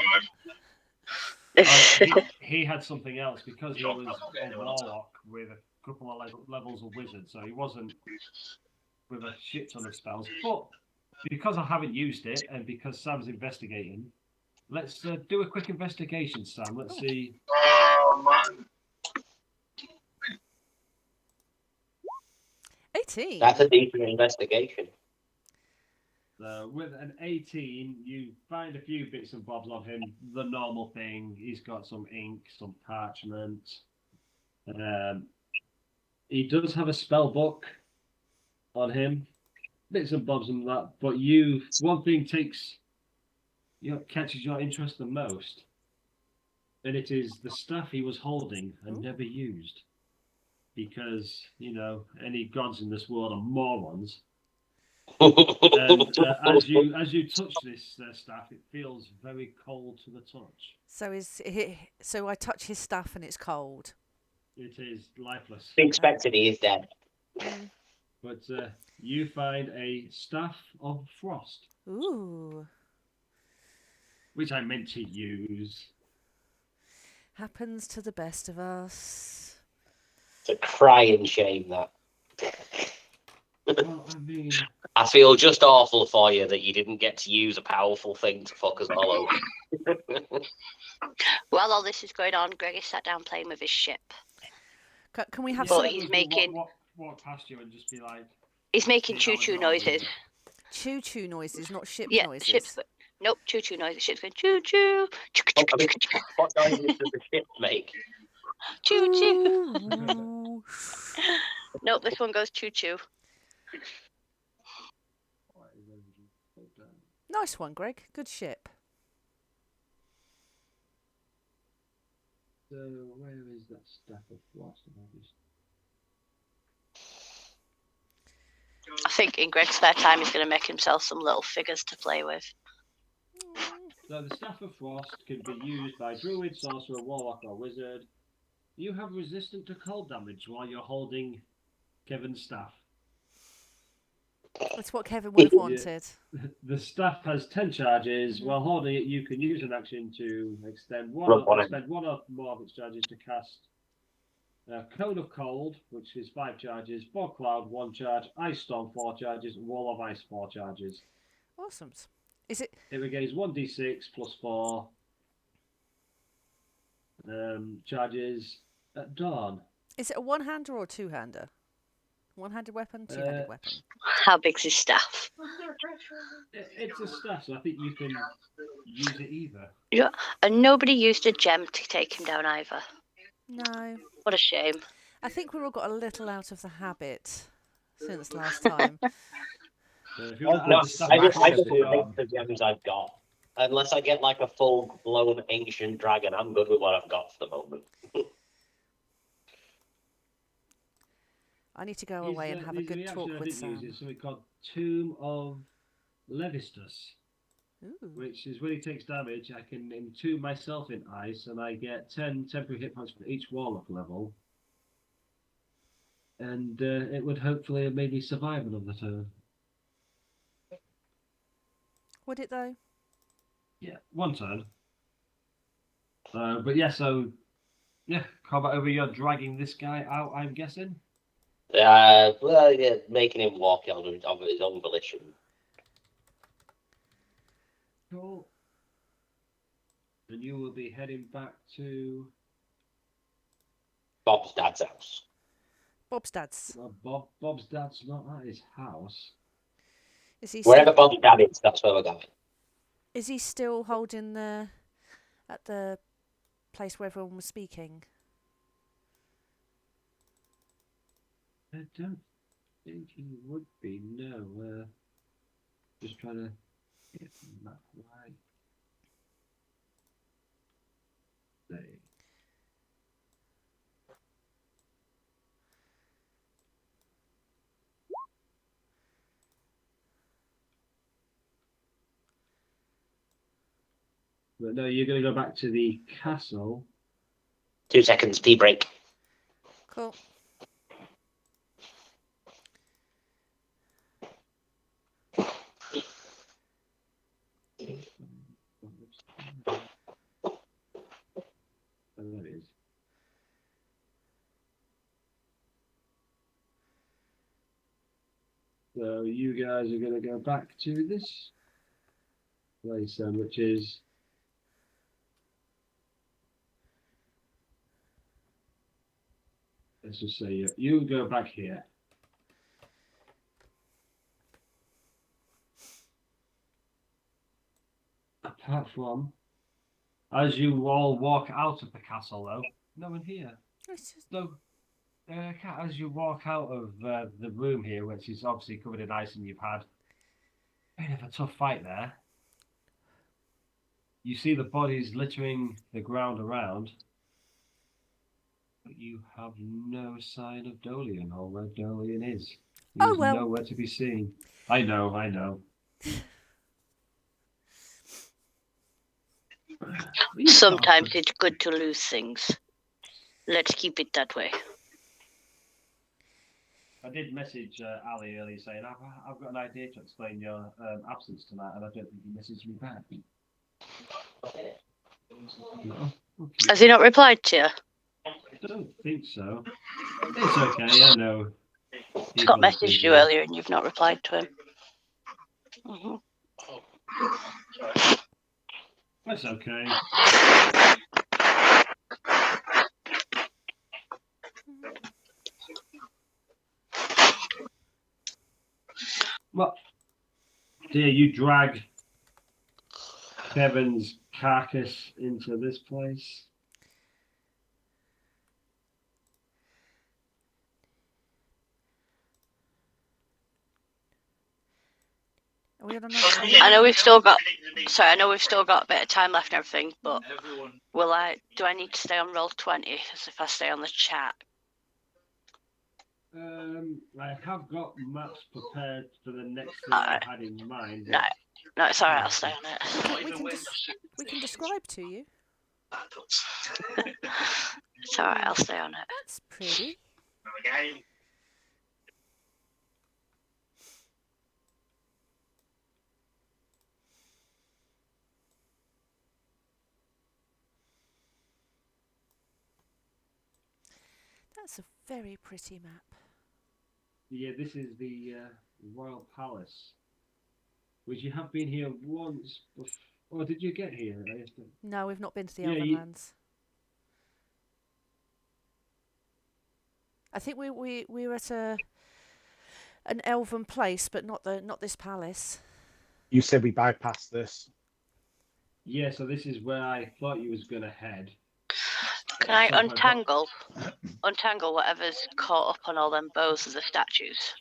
point. He had something else because he was a warlock with a couple of levels of wizard, so he wasn't with a shit ton of spells. But because I haven't used it and because Sam's investigating, let's do a quick investigation, Sam. Let's see. 18. That's a decent investigation. With an 18, you find a few bits and bobs on him. The normal thing. He's got some ink, some parchment. He does have a spell book on him. Bits and bobs and that. But one thing catches your interest the most. And it is the staff he was holding and never used. Because, any gods in this world are morons. And as you touch this staff, it feels very cold to the touch. So I touch his staff and it's cold. It is lifeless. Expected he is dead. But you find a staff of frost. Ooh. Which I meant to use. Happens to the best of us. It's a crying shame, that. Well, I mean, I feel just awful for you that you didn't get to use a powerful thing to fuck us all over. While all this is going on, Greg is sat down playing with his ship. Can we have But some... he's making... Walk past you and just be like... He's making choo-choo noises. Choo-choo noises, not ship noises? Ship's... Nope, choo-choo noises. Ship's going choo-choo. What noises does the ship make? Choo-choo. Nope, this one goes choo-choo. Nice one, Greg. Good ship. So, where is that staff of frost? I think in Greg's spare time he's going to make himself some little figures to play with. So the Staff of Frost can be used by Druid, Sorcerer, Warlock or Wizard. You have resistant to cold damage while you're holding Kevin's staff. That's what Kevin would have wanted. The staff has 10 charges. While holding it, you can use an action to extend one or more of its charges to cast Cone of Cold, which is 5 charges, Fog Cloud 1 charge, Ice Storm 4 charges, and Wall of Ice 4 charges. Awesome. Is it? It regains 1d6 plus 4 charges at dawn. Is it a one-hander or a two-hander? One-handed weapon, two-handed weapon. How big's his staff? It's a staff, so I think you can use it either. Yeah, and nobody used a gem to take him down either. No. What a shame. I think we've all got a little out of the habit since last time. I just think the gems I've got. Unless I get like a full-blown ancient dragon, I'm good with what I've got for the moment. I need to go away and have a good talk with Sam. Is something called Tomb of Levistus, Ooh. which is when he takes damage, I can entomb myself in ice, and I get 10 temporary hit points for each warlock level. And it would hopefully have made me survive another turn. Would it though? Yeah, one turn. But yeah, so combat over. You're dragging this guy out, I'm guessing. Well, yeah, making him walk on his own volition. Cool. And you will be heading back to Bob's dad's house. Bob's dad's. Bob's dad's not at his house. Is he Wherever Bob's dad is, that's where we're going. Is he still holding at the place where everyone was speaking? I don't think he would be. No. Just trying to get the map right. There. But no, you're going to go back to the castle. 2 seconds, pee break. Cool. Oh, there it is. So you guys are going to go back to this place then, which is let's just say you go back here. Apart from, as you all walk out of the castle, though, no one here. No, as you walk out of the room here, which is obviously covered in ice, and you've had a bit of a tough fight there. You see the bodies littering the ground around, but you have no sign of Dolian or where Dolian is. He's nowhere to be seen. I know. Sometimes it's good to lose things. Let's keep it that way. I did message Ali earlier saying, I've got an idea to explain your absence tonight, and I don't think he messaged me back. No. Okay. Has he not replied to you? I don't think so. It's okay, I know. Scott messaged you earlier and you've not replied to him. Mm-hmm. That's okay. Well, dear, you drag Kevin's carcass into this place. I know we've still got a bit of time left and everything, but do I need to stay on roll 20 as if I stay on the chat? I have got maps prepared for the next thing I had in mind. No, it's alright, I'll stay on it. We can describe to you. It's alright, I'll stay on it. That's pretty. That's a very pretty map. Yeah, this is the Royal Palace, which you have been here once before. Or did you get here? No, we've not been to the Elvenlands. I think we were at an elven place, but not this palace. You said we bypassed this. Yeah, so this is where I thought you was gonna head. Can I untangle whatever's caught up on all them bows of the statues?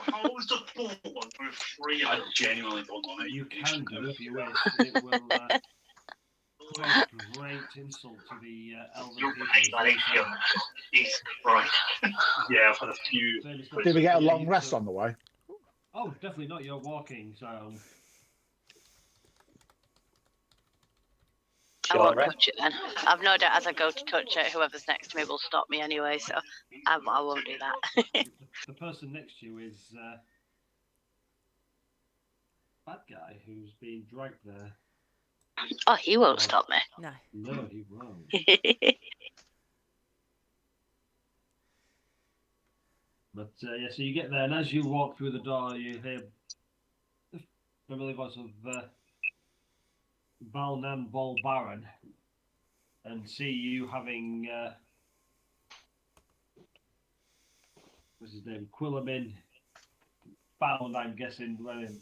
How was the fourth one with 3? I genuinely don't know. You can do if you wish. It will cause great insult to the elven people. Jesus Christ. Yeah, I've had a few. Did we get a long rest on the way? Oh, definitely not. You're walking, so. I won't touch it then. I've no doubt as I go to touch it, whoever's next to me will stop me anyway, so I won't do that. The person next to you is that guy who's being dragged there. Oh, he won't stop me. No. No, he won't. But yeah, so you get there, and as you walk through the door, you hear the familiar voice of Balnan Bol Baron, and see you having what's his name? Quillamin found, I'm guessing, running.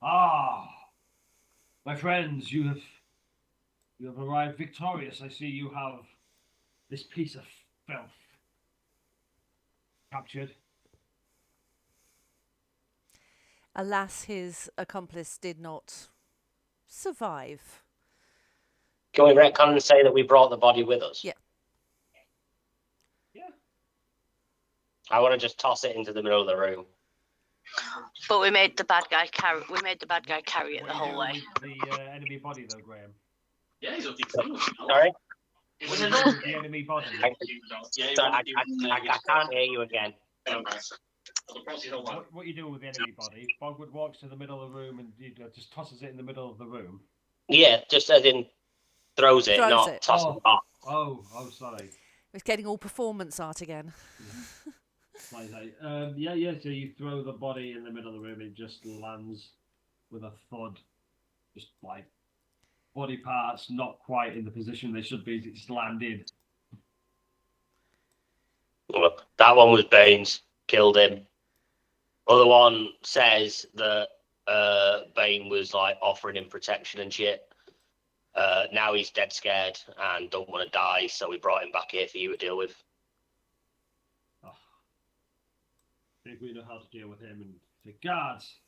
Ah, My friends, you have arrived victorious. I see you have this piece of filth captured. Alas, his accomplice did not survive. Can we retcon and say that we brought the body with us? Yeah. Yeah. I want to just toss it into the middle of the room. But we made the bad guy carry. We made the bad guy carry it What the are you whole doing way. with the enemy body, though, Graham? Yeah, he's up to Sorry? What are you doing with the enemy body? I can't hear you again. What you doing with the enemy body? Bogwood walks to the middle of the room and just tosses it in the middle of the room. Yeah, just as in throws it, Throws not it. tosses it off. Oh, sorry. It's getting all performance art again. Yeah. So you throw the body in the middle of the room, it just lands with a thud, just like body parts not quite in the position they should be. It's landed. Well, that one was Baines. Killed him. Other one says that Bane was like offering him protection and shit. Now he's dead scared and don't want to die, so we brought him back here for you to deal with. Oh. I think we know how to deal with him. And the guards,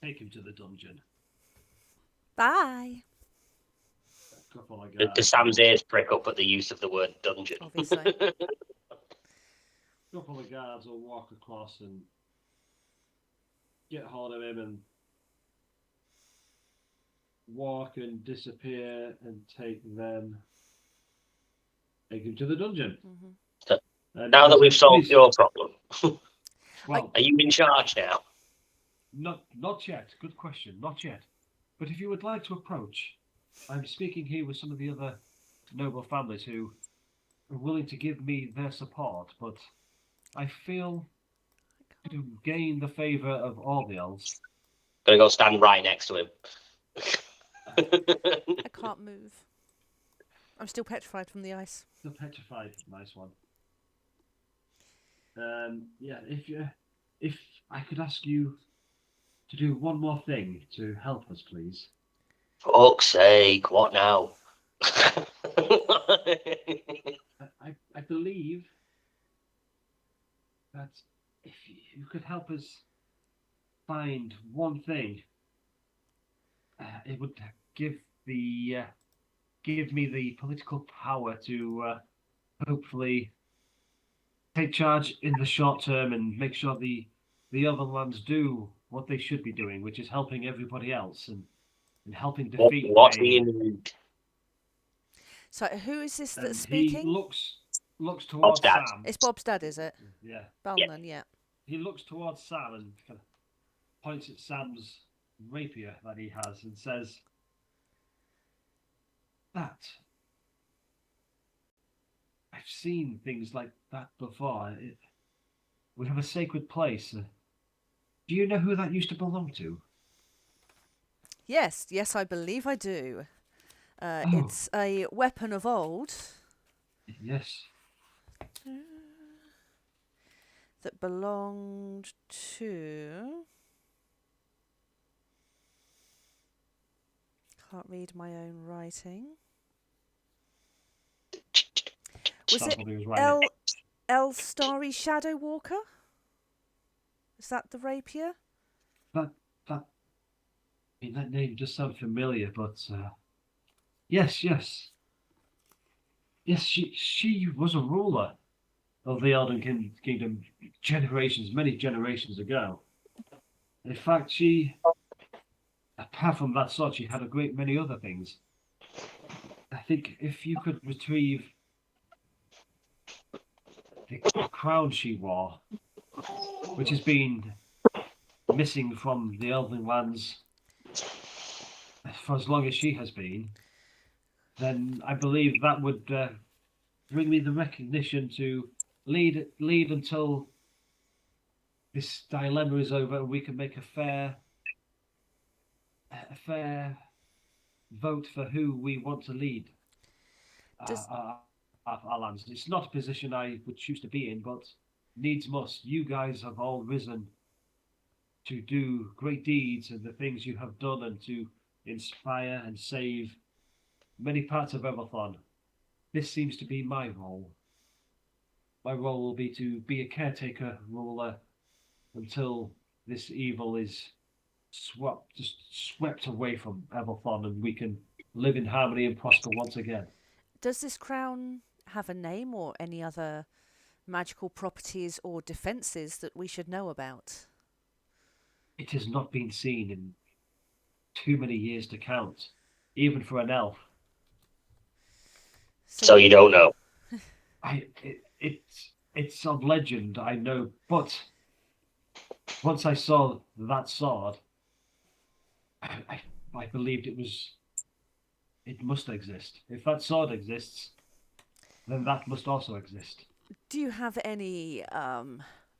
take him to the dungeon. Bye. A couple of guards. The Sam's ears prick up at the use of the word dungeon. Obviously. A couple of guards will walk across and get hold of him and walk and disappear and take him to the dungeon. Mm-hmm. Now that we've solved please, your problem, well, are you in charge now? not yet. Good question. Not yet. But if you would like to approach, I'm speaking here with some of the other noble families who are willing to give me their support, but I feel to gain the favour of all the elves. Gonna go stand right next to him. I can't move. I'm still petrified from the ice. Still petrified. Nice one. Yeah, if I could ask you to do one more thing to help us, please. Fuck's sake, what now? I believe that if you could help us find one thing, it would give me the political power to hopefully take charge in the short term and make sure the other lands do what they should be doing, which is helping everybody else and helping defeat. What do you need? So who is this And that's speaking? he looks towards Dad. Sam. It's Bob's dad, is it? Yeah. Balnan, yeah. He looks towards Sam and kind of points at Sam's rapier that he has and says, "That I've seen things like that before. We have a sacred place. Do you know who that used to belong to?" Yes, I believe I do. It's a weapon of old. Yes. That belonged to... Can't read my own writing. Was That's it what he was writing. El Starry Shadow Walker? Is that the rapier? That name does sound familiar, but yes, she was a ruler of the Elden Kingdom many generations ago. In fact, apart from that sword, she had a great many other things. I think if you could retrieve the crown she wore, which has been missing from the Elven lands for as long as she has been, then I believe that would bring me the recognition to lead until this dilemma is over and we can make a fair vote for who we want to lead our lands. It's not a position I would choose to be in, but needs must. You guys have all risen to do great deeds and the things you have done and to inspire and save many parts of Evalthon. This seems to be my role. My role will be to be a caretaker ruler until this evil is swept away from Evalthon and we can live in harmony and prosper once again. Does this crown have a name or any other magical properties or defences that we should know about? It has not been seen in too many years to count, even for an elf. So you don't know. It's on legend, I know, but once I saw that sword, I believed it must exist. If that sword exists, then that must also exist. Do you have any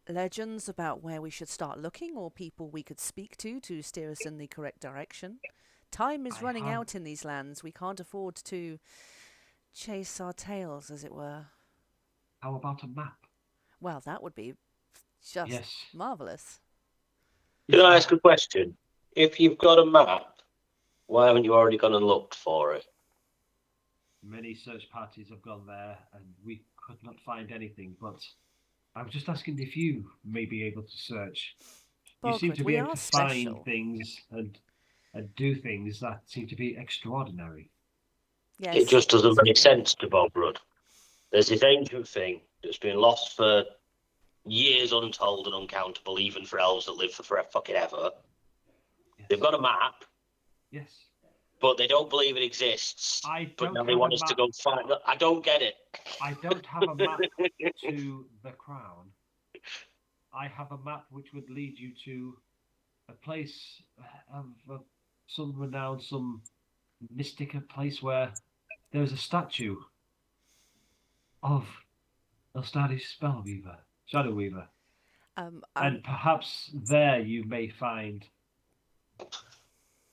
legends about where we should start looking or people we could speak to steer us in the correct direction? Time is running out in these lands. We can't afford to chase our tails, as it were. How about a map? Well, that would be just marvellous. Can I ask a question? If you've got a map, why haven't you already gone and looked for it? Many search parties have gone there and we could not find anything, but I was just asking if you may be able to search. You seem to be able to find things and do things that seem to be extraordinary. Yes. It just doesn't make sense to Bogrud. There's this ancient thing that's been lost for years untold and uncountable, even for elves that live for fucking ever. Yes. They've got a map. Yes. But they don't believe it exists. But now they want us to go find it. I don't get it. I don't have a map to the crown. I have a map which would lead you to a place of some renown, some mystic place where there's a statue of Elstadi's Spellweaver, Shadow Weaver. And perhaps there you may find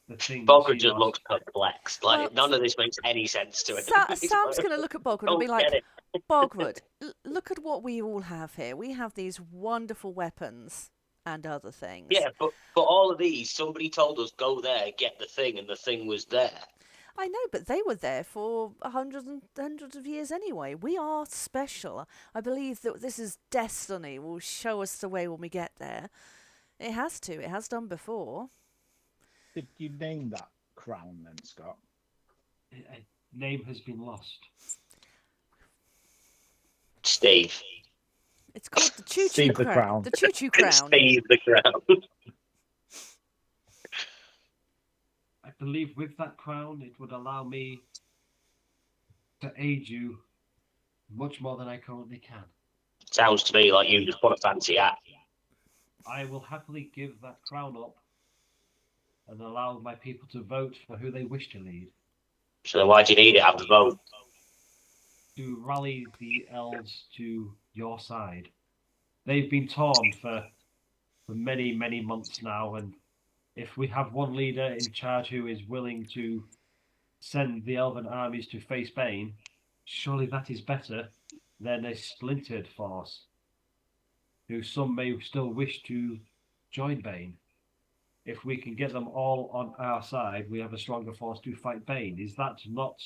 the thing. Bogrud just looks perplexed. Like, none of this makes any sense to it. Sam's going to look at Bogrud and be like, Bogrud, look at what we all have here. We have these wonderful weapons and other things. Yeah, but all of these, somebody told us, go there, get the thing, and the thing was there. I know, but they were there for hundreds and hundreds of years anyway. We are special. I believe that this is destiny. Will show us the way when we get there. It has to. It has done before. Did you name that crown then, Scott? A name has been lost. Steve. It's called the Choo-Choo Crown. The Choo-Choo Crown. Steve the Crown. I believe with that crown, it would allow me to aid you much more than I currently can. Sounds to me like you just want a fancy hat. I will happily give that crown up and allow my people to vote for who they wish to lead. So then why do you need it? Have the vote. To rally the elves to your side. They've been torn for many, many months now, and if we have one leader in charge who is willing to send the elven armies to face Bane, surely that is better than a splintered force, who some may still wish to join Bane. If we can get them all on our side, we have a stronger force to fight Bane. Is that not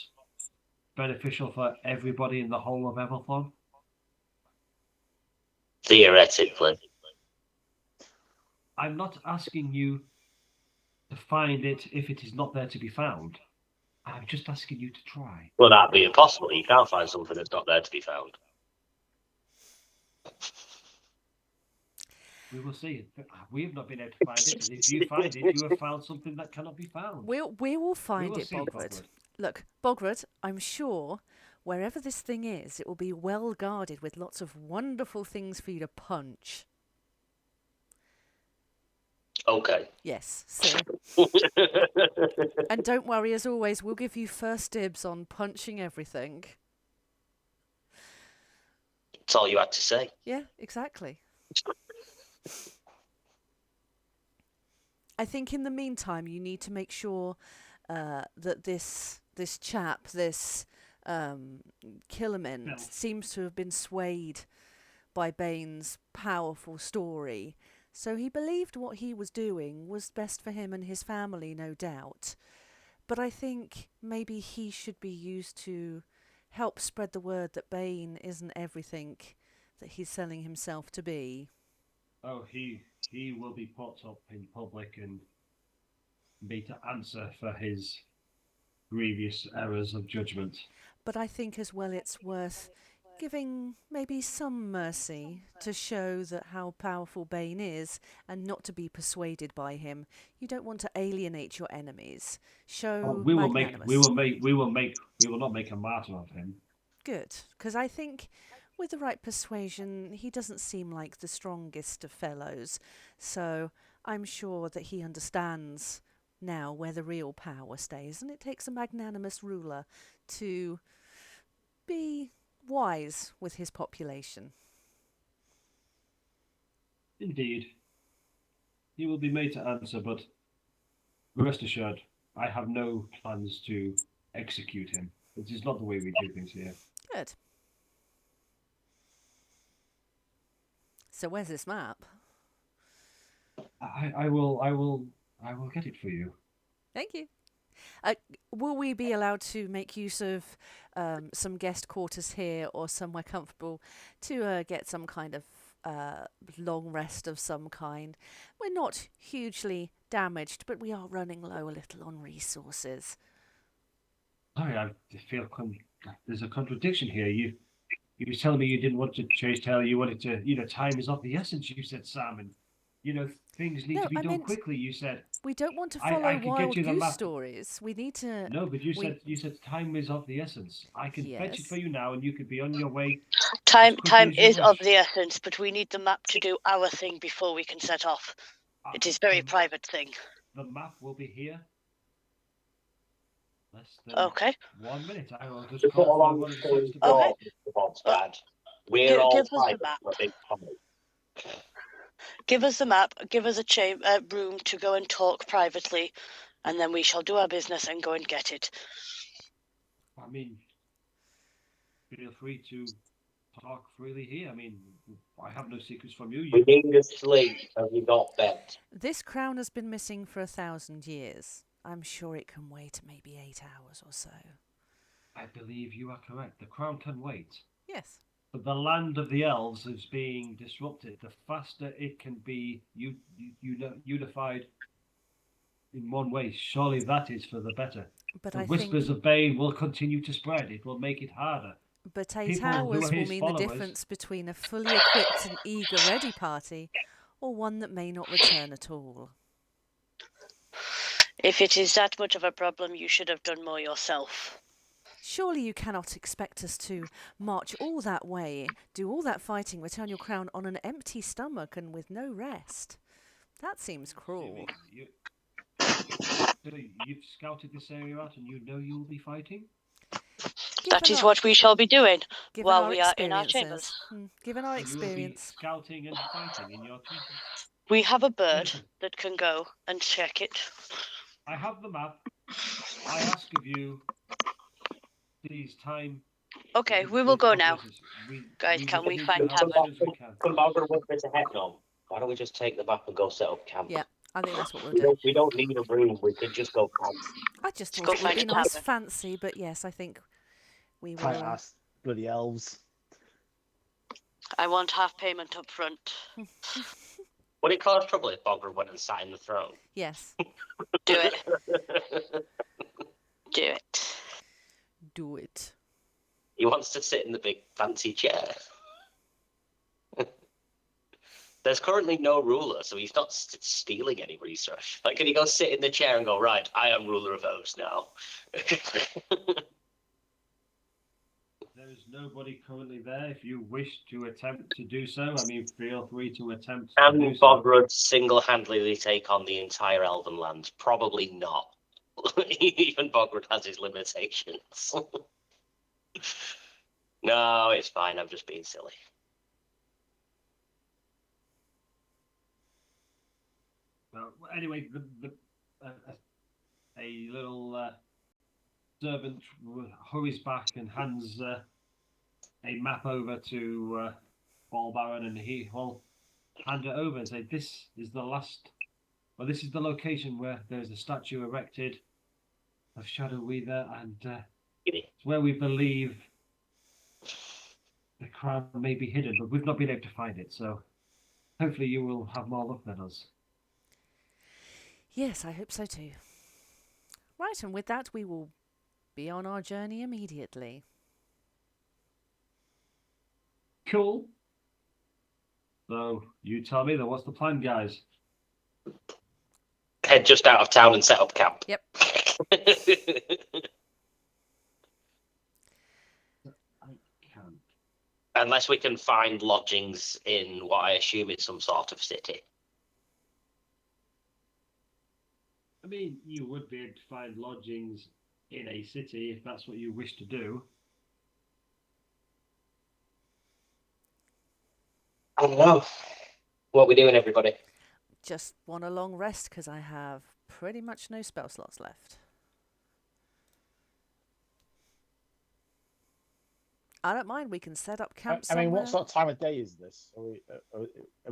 beneficial for everybody in the whole of Evalthon? Theoretically. I'm not asking you to find it if it is not there to be found. I'm just asking you to try. Well, that'd be impossible. You can't find something that's not there to be found. We will see. We have not been able to find it. If you find it, you have found something that cannot be found. We will find it, Bogrud. Look, Bogrud, I'm sure wherever this thing is, it will be well guarded with lots of wonderful things for you to punch. Okay. Yes, so. And don't worry, as always, we'll give you first dibs on punching everything. That's all you had to say. Yeah, exactly. I think in the meantime, you need to make sure that this chap, this Killerman, seems to have been swayed by Bane's powerful story, So he believed what he was doing was best for him and his family, no doubt. But I think maybe he should be used to help spread the word that Bane isn't everything that he's selling himself to be. Oh, he will be put up in public and be to answer for his grievous errors of judgment. But I think as well it's worth giving maybe some mercy to show that how powerful Bane is and not to be persuaded by him. You don't want to alienate your enemies. Show We will magnanimous. not make a martyr of him. Good, because I think with the right persuasion, he doesn't seem like the strongest of fellows. So I'm sure that he understands now where the real power stays, and it takes a magnanimous ruler to be wise with his population. Indeed. He will be made to answer, but rest assured, I have no plans to execute him. It is not the way we do things here. Good. So where's this map? I will get it for you. Thank you. Will we be allowed to make use of some guest quarters here or somewhere comfortable to get some kind of long rest of some kind? We're not hugely damaged, but we are running low a little on resources. Sorry, I feel there's a contradiction here. You were telling me you didn't want to chase tail. You wanted to, time is of the essence. You said, Sam, and things need to be done quickly. You said we don't want to I follow could wild get you the goose map. stories. We need to. No, but you said time is of the essence. I can fetch it Yes. for you now, and you could be on your way. Time as you is of wish. the essence, but we need the map to do our thing before we can set off. It is very private thing. The map will be here. Less than Okay. 1 minute. I will just To put call along one the of the story ships to short, Mr. Bob's dad, we're all give us the private map. for a big family. Give us the map. Give us a room to go and talk privately, and then we shall do our business and go and get it. I mean, feel free to talk freely here. I mean, I have no secrets from you. We need to sleep. Have you got bed? This crown has been missing for 1,000 years. I'm sure it can wait maybe 8 hours or so. I believe you are correct. The crown can wait. Yes. But the land of the elves is being disrupted. The faster it can be unified in one way, surely that is for the better. But The I whispers think, of Bane will continue to spread. It will make it harder. but 8 people who hours are will his mean the followers- difference between a fully equipped and eager ready party or one that may not return at all. If it is that much of a problem, you should have done more yourself. Surely you cannot expect us to march all that way, do all that fighting, return your crown on an empty stomach and with no rest. That seems cruel. You've scouted this area out and you know you will be fighting? That is what we shall be doing while we are in our experiences. chambers. Given our You will be experience, scouting and fighting in your chambers. We have a bird Listen, that can go and check it. I have the map. I ask of you, please, time. Okay, we will go now. Guys, can we find Tavern? Come Bogrud with me to Hecknum. Why don't we just take the map and go set up camp? yeah, I think that's what we'll do. We don't need a room. We could just go camp. I just Let's thought go it would find be a nice tavern. fancy, but yes, I think we will. I asked bloody elves. I want half payment up front. Would it cause trouble if Bogrud went and sat in the throne? Yes, Do it. Do it. do it. He wants to sit in the big fancy chair. There's currently no ruler, so he's not stealing any research. Like, can he go sit in the chair and go, right, I am ruler of Oz now? There is nobody currently there. If you wish to attempt to do so, I mean, feel free to attempt to Can do so. Bogrud single-handedly take on the entire Elven land? Probably not. Even Bogrud has his limitations. No, it's fine. I'm just being silly. Well, anyway, a little servant hurries back and hands a map over to Ball Baron, and hand it over and say, this is the last, or this is the location where there's a statue erected of Shadow Weaver, and it's where we believe the crown may be hidden, but we've not been able to find it, so hopefully you will have more luck than us. Yes, I hope so too. Right, and with that we will be on our journey immediately. Cool. So, you tell me then, what's the plan, guys? Head just out of town and set up camp. Yep. I can't. Unless we can find lodgings in what I assume is some sort of city. I mean, you would be able to find lodgings in a city if that's what you wish to do. I don't know. What are we doing, everybody? Just want a long rest because I have pretty much no spell slots left. I don't mind. We can set up camp I mean, somewhere. what sort of time of day is this? Are we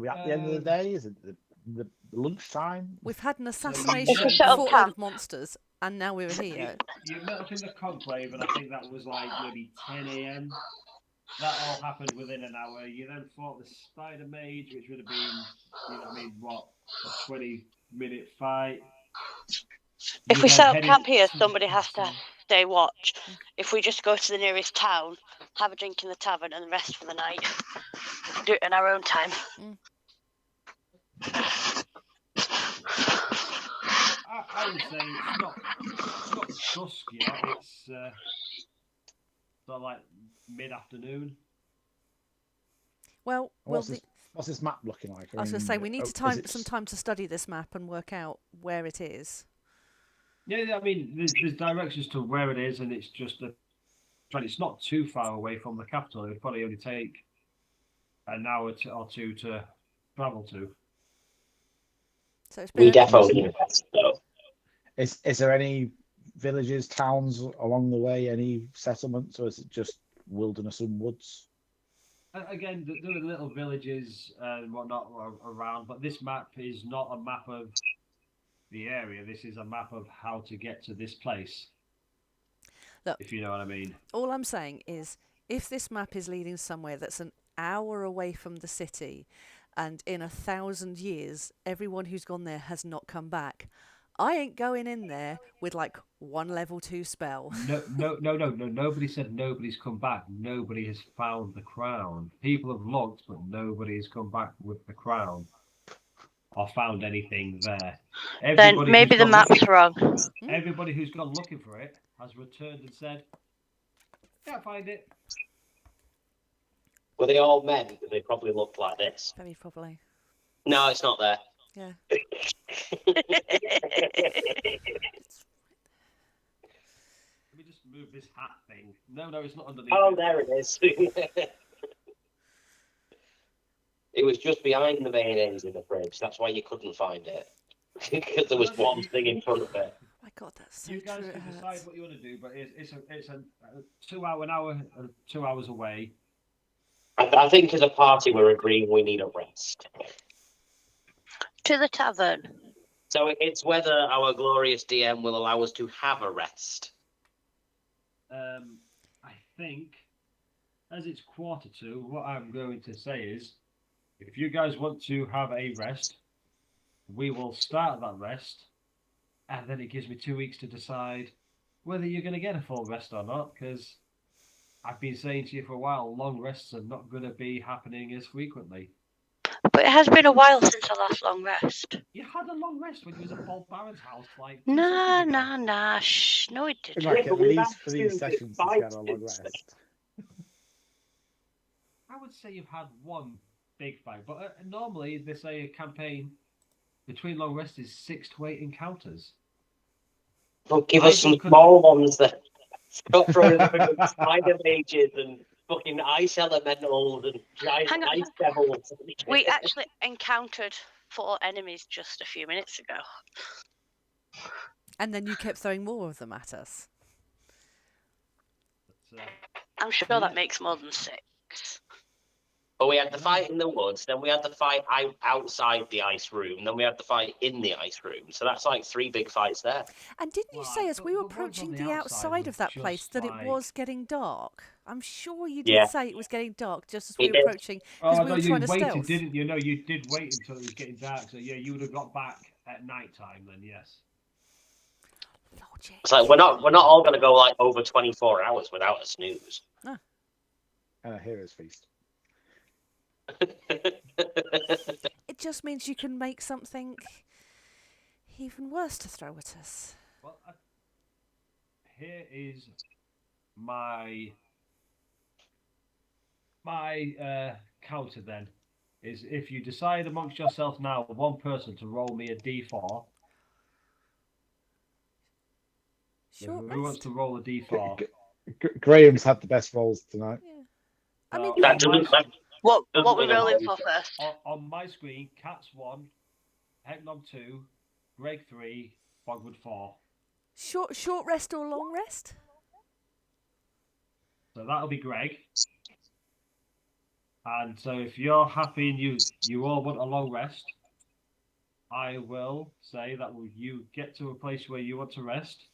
at the end of the day? Is it the lunchtime? We've had an you assassination, set up fought camp. of monsters, and now we're here. You met up in the conclave, and I think that was like maybe 10 a.m. That all happened within an hour. You then fought the Spider Mage, which would have been, what, a 20-minute fight. If You we then set up headed camp here, to the somebody has to castle. stay watch. If we just go to the nearest town, have a drink in the tavern, and rest for the night, do it in our own time. I would say it's not dusk yet. It's sort of like mid-afternoon. Well, What's this map looking like? I was going to say we need is some time to study this map and work out where it is. Yeah, I mean, there's directions to where it is, and it's just it's not too far away from the capital. It would probably only take an hour or two to travel to. So it's We been definitely need rest, though. Is there any villages, towns along the way? Any settlements, or is it just wilderness and woods? Again, there are little villages and whatnot around, but this map is not a map of the area. This is a map of how to get to this place. Look, if you know what I mean. All I'm saying is, if this map is leading somewhere that's an hour away from the city, and in 1,000 years, everyone who's gone there has not come back, I ain't going in there with like one level 2 spell. No. Nobody said nobody's come back. Nobody has found the crown. People have looked, but nobody has come back with the crown or found anything there. Then maybe the map's wrong. Everybody who's gone looking for it has returned and said, "Can't find it." Were they all men? Because they probably looked like this. Very probably. No, it's not there. Yeah. Let me just move this hat thing. No, it's not underneath. Oh, there it is. It was just behind the mayonnaise in the fridge. That's why you couldn't find it. Because there was one thing in front of it. Oh my God, that's so You guys true. can decide what you want to do, but it's a 2 hour, 2 hours away. I think as a party we're agreeing we need a rest. To the tavern. So it's whether our glorious DM will allow us to have a rest. I think, as it's 1:45, what I'm going to say is, if you guys want to have a rest, we will start that rest, and then it gives me 2 weeks to decide whether you're going to get a full rest or not, because I've been saying to you for a while, long rests are not going to be happening as frequently. But it has been a while since our last long rest. You had a long rest when you was at Paul Barron's house, like... Nah, shh. No, it didn't. Like Yeah, at but we've least had 3 two sessions to fights get a long since rest. I would say you've had one big fight, but normally they say a campaign between long rests is 6 to 8 encounters. Well, give us some small ones then. Stop throwing the spider mages and fucking ice elementals and giant Hang on. ice devils. We actually encountered 4 enemies just a few minutes ago. And then you kept throwing more of them at us. But, I'm sure that makes more than 6. But we had the fight in the woods, then we had the fight outside the ice room, then we had the fight in the ice room. So that's like 3 big fights there. And didn't you say as we were approaching the outside of that place that it was getting dark? I'm sure you did say it was getting dark just as we were approaching because we were trying to stealth. Didn't you? No, you did wait until it was getting dark. So yeah, you would have got back at night time then. Yes. Logic. It's like we're not all going to go like over 24 hours without a snooze. And a hero's feast. It just means you can make something even worse to throw at us. Well, here is my counter then. Is if you decide amongst yourself now, one person to roll me a d4. Short Who wants to roll a d4? Graham's had the best rolls tonight. Yeah. I mean, what we rolling for first? On my screen, Cat's 1, Hecknom 2, Greg 3, Bogrud 4. Short rest or long rest? So that'll be Greg. And so if you're happy and you all want a long rest, I will say that you get to a place where you want to rest.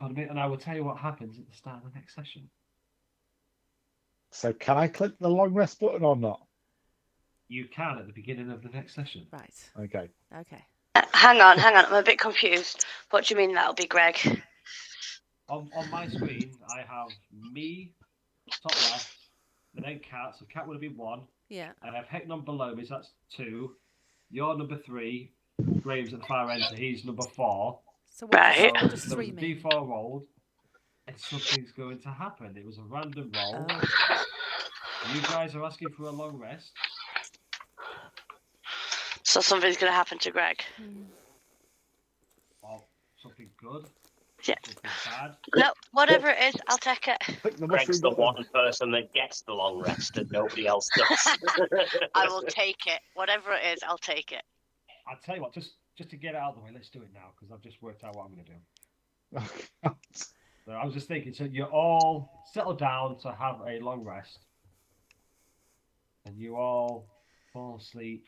And I will tell you what happens at the start of the next session. So can I click the long rest button or not? You can at the beginning of the next session. Right. Okay. Hang on. I'm a bit confused. What do you mean that'll be Greg? On my screen, I have me, top left, and then Cat. So Cat would have been 1. Yeah. I have Hecknom below me, so that's 2. You're number 3. Graham's at the far end, so he's number 4. So what does there 3 was a mean? d4 rolled, and something's going to happen. It was a random roll. Oh. You guys are asking for a long rest. So something's going to happen to Greg. Or something good. Yeah. Something bad. No, whatever it is, I'll take it. Greg's the one person that gets the long rest and nobody else does. I will take it. Whatever it is, I'll take it. I'll tell you what, just to get it out of the way, let's do it now, because I've just worked out what I'm going to do. So I was just thinking, so you all settle down to have a long rest. And you all fall asleep.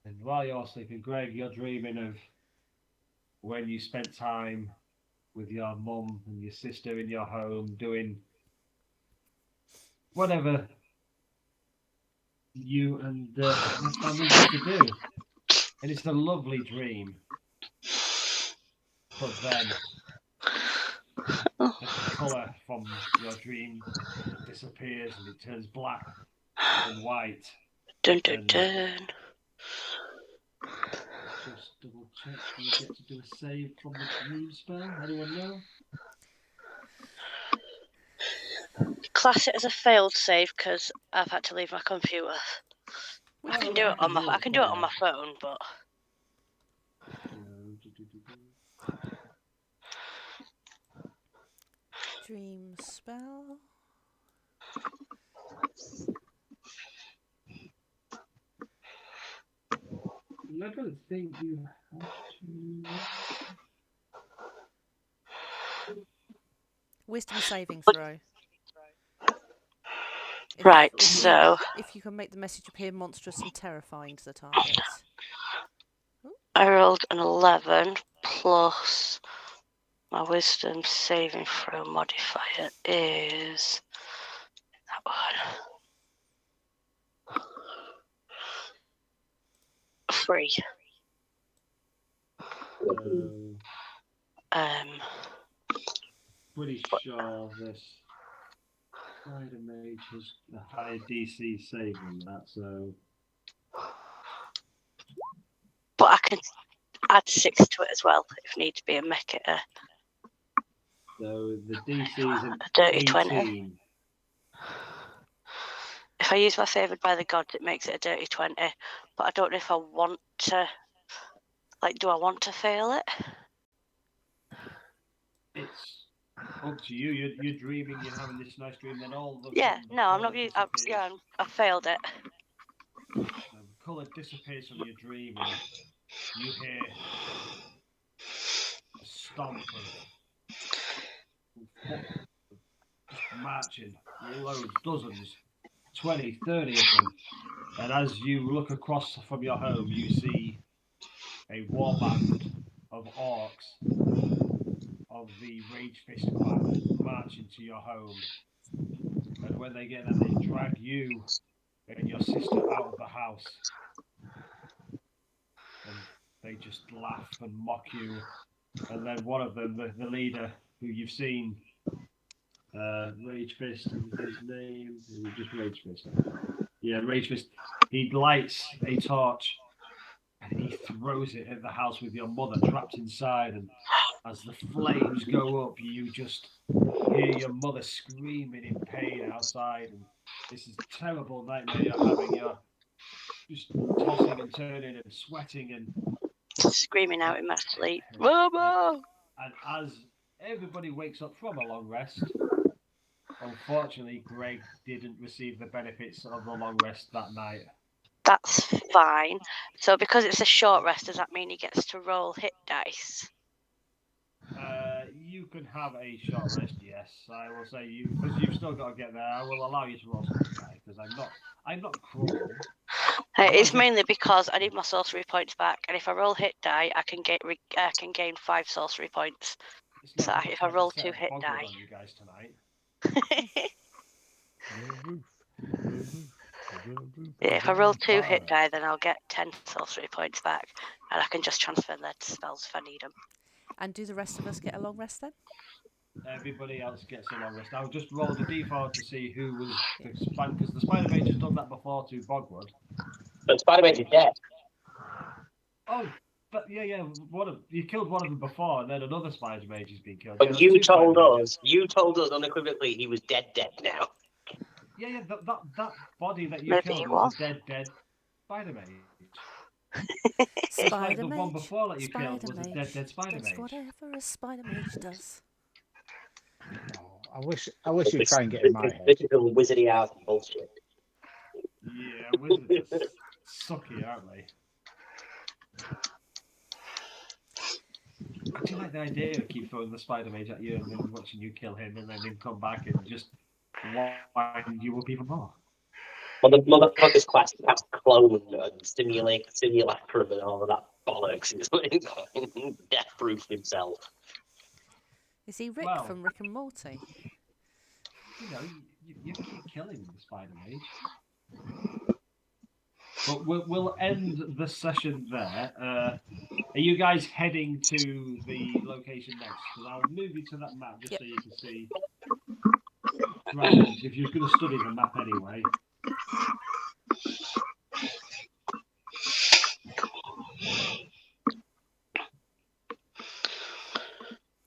And while you're sleeping, Greg, you're dreaming of when you spent time with your mum and your sister in your home doing whatever you and your family used to do. And it's a lovely dream. But then the colour from your dream disappears and it turns black and white. Dun dun dun. Just double check. Do you get to do a save from the dream spell? Anyone know? Class it as a failed save because I've had to leave my computer. I can do it on my phone, but Dream spell. I don't think you have to. Wisdom saving throw. If you can make the message appear monstrous and terrifying to the target. I rolled an 11 plus my wisdom saving throw modifier is that one. 3. Pretty sure this Spider Mage has a higher DC save than that, so. But I can add 6 to it as well if need to be and make it a. So the DC is a dirty 18. 20. If I use my favoured by the gods, it makes it a dirty 20. But I don't know if I want to. Do I want to fail it? It's up to you. You're dreaming. You're having this nice dream. Then all the I'm not. I failed it. Colour dissipates from your dream, and you hear a stomp of foot just marching loads, dozens, 20, 30 of them. And as you look across from your home, you see a warband of orcs of the Rage Fist clan march into your home. And when they get there, they drag you and your sister out of the house. And they just laugh and mock you. And then one of them, the leader, who you've seen, Rage Fist, his name, just Rage Fist. Yeah, Rage Fist. He lights a torch and he throws it at the house with your mother trapped inside. And as the flames go up, you just hear your mother screaming in pain outside. And this is a terrible nightmare you're having. You're just tossing and turning and sweating and screaming out in my sleep. Mama! And as everybody wakes up from a long rest, unfortunately, Greg didn't receive the benefits of the long rest that night. That's fine. So because it's a short rest, does that mean he gets to roll hit dice? You can have a short rest, yes. I will say you, because you've still got to get there. I will allow you to roll some hit dice because I'm not cruel. It's mainly because I need my sorcery points back, and if I roll hit die, I can gain 5 sorcery points. So if I roll 2 hit die. On you guys tonight. Yeah, if I roll 2 hit die, then I'll get 10 sorcery points back, and I can just transfer their spells if I need them. And do the rest of us get a long rest then? Everybody else gets a long rest. I'll just roll the d4 to see who was because the Spider Mage has done that before to Bogrud. But Spider Mage is dead. Oh, but yeah, you killed one of them before, and then another Spider Mage has been killed. But you told us unequivocally he was dead now. Yeah, that body that you Maybe killed he was a dead Spider Mage. Spider like the Mage, one before that you Spider killed was Mage, a dead Spider does Mage. whatever a Spider Mage does. I wish you'd try and get in my head. This is a wizardy ass bullshit. Yeah, wizards are sucky, aren't they? I do like the idea of keep throwing the Spider Mage at you and then watching you kill him and then him come back and just wind you up even more. Well, the motherfucker's class cast clone and simulacrum and all of that bollocks. He's like death-proof himself. Is he Rick from Rick and Morty? You know, you keep killing the Spider Mage. But we'll end the session there. Are you guys heading to the location next? Because I'll move you to that map just so you can see. Right, if you're going to study the map anyway.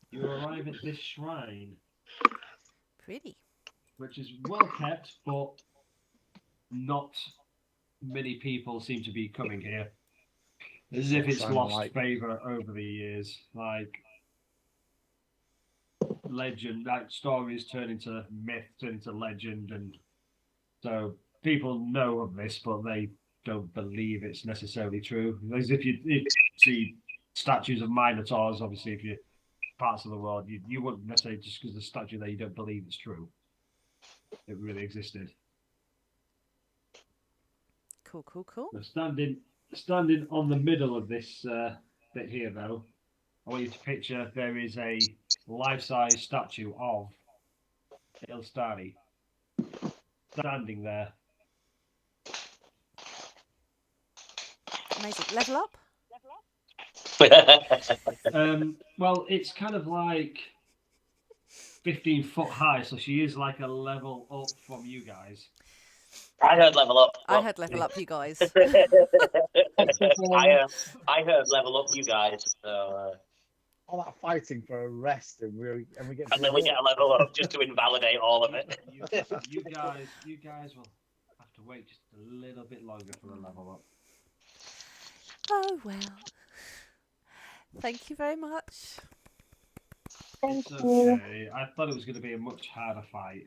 You arrive at this shrine. Pretty. Which is well kept, but not many people seem to be coming here. As if it's lost favour over the years. Like legend, like stories turn into myth, turn into legend, and so people know of this, but they don't believe it's necessarily true. As if you see statues of minotaurs, obviously, if you're parts of the world, you wouldn't necessarily just because the statue there, you don't believe it's true. It really existed. Cool. Now standing on the middle of this bit here, though, I want you to picture there is a life-size statue of Ilstari standing there. Amazing. Level up? Well, it's kind of like 15 foot high, so she is like a level up from you guys. I heard level up. I heard level up, you guys. I heard level up, you guys. So, all that fighting for a rest, and we get. And then we get a level up just to invalidate all of it. You guys will have to wait just a little bit longer for the level up. Oh well. Thank you very much. Thank It's you. okay. I thought it was going to be a much harder fight.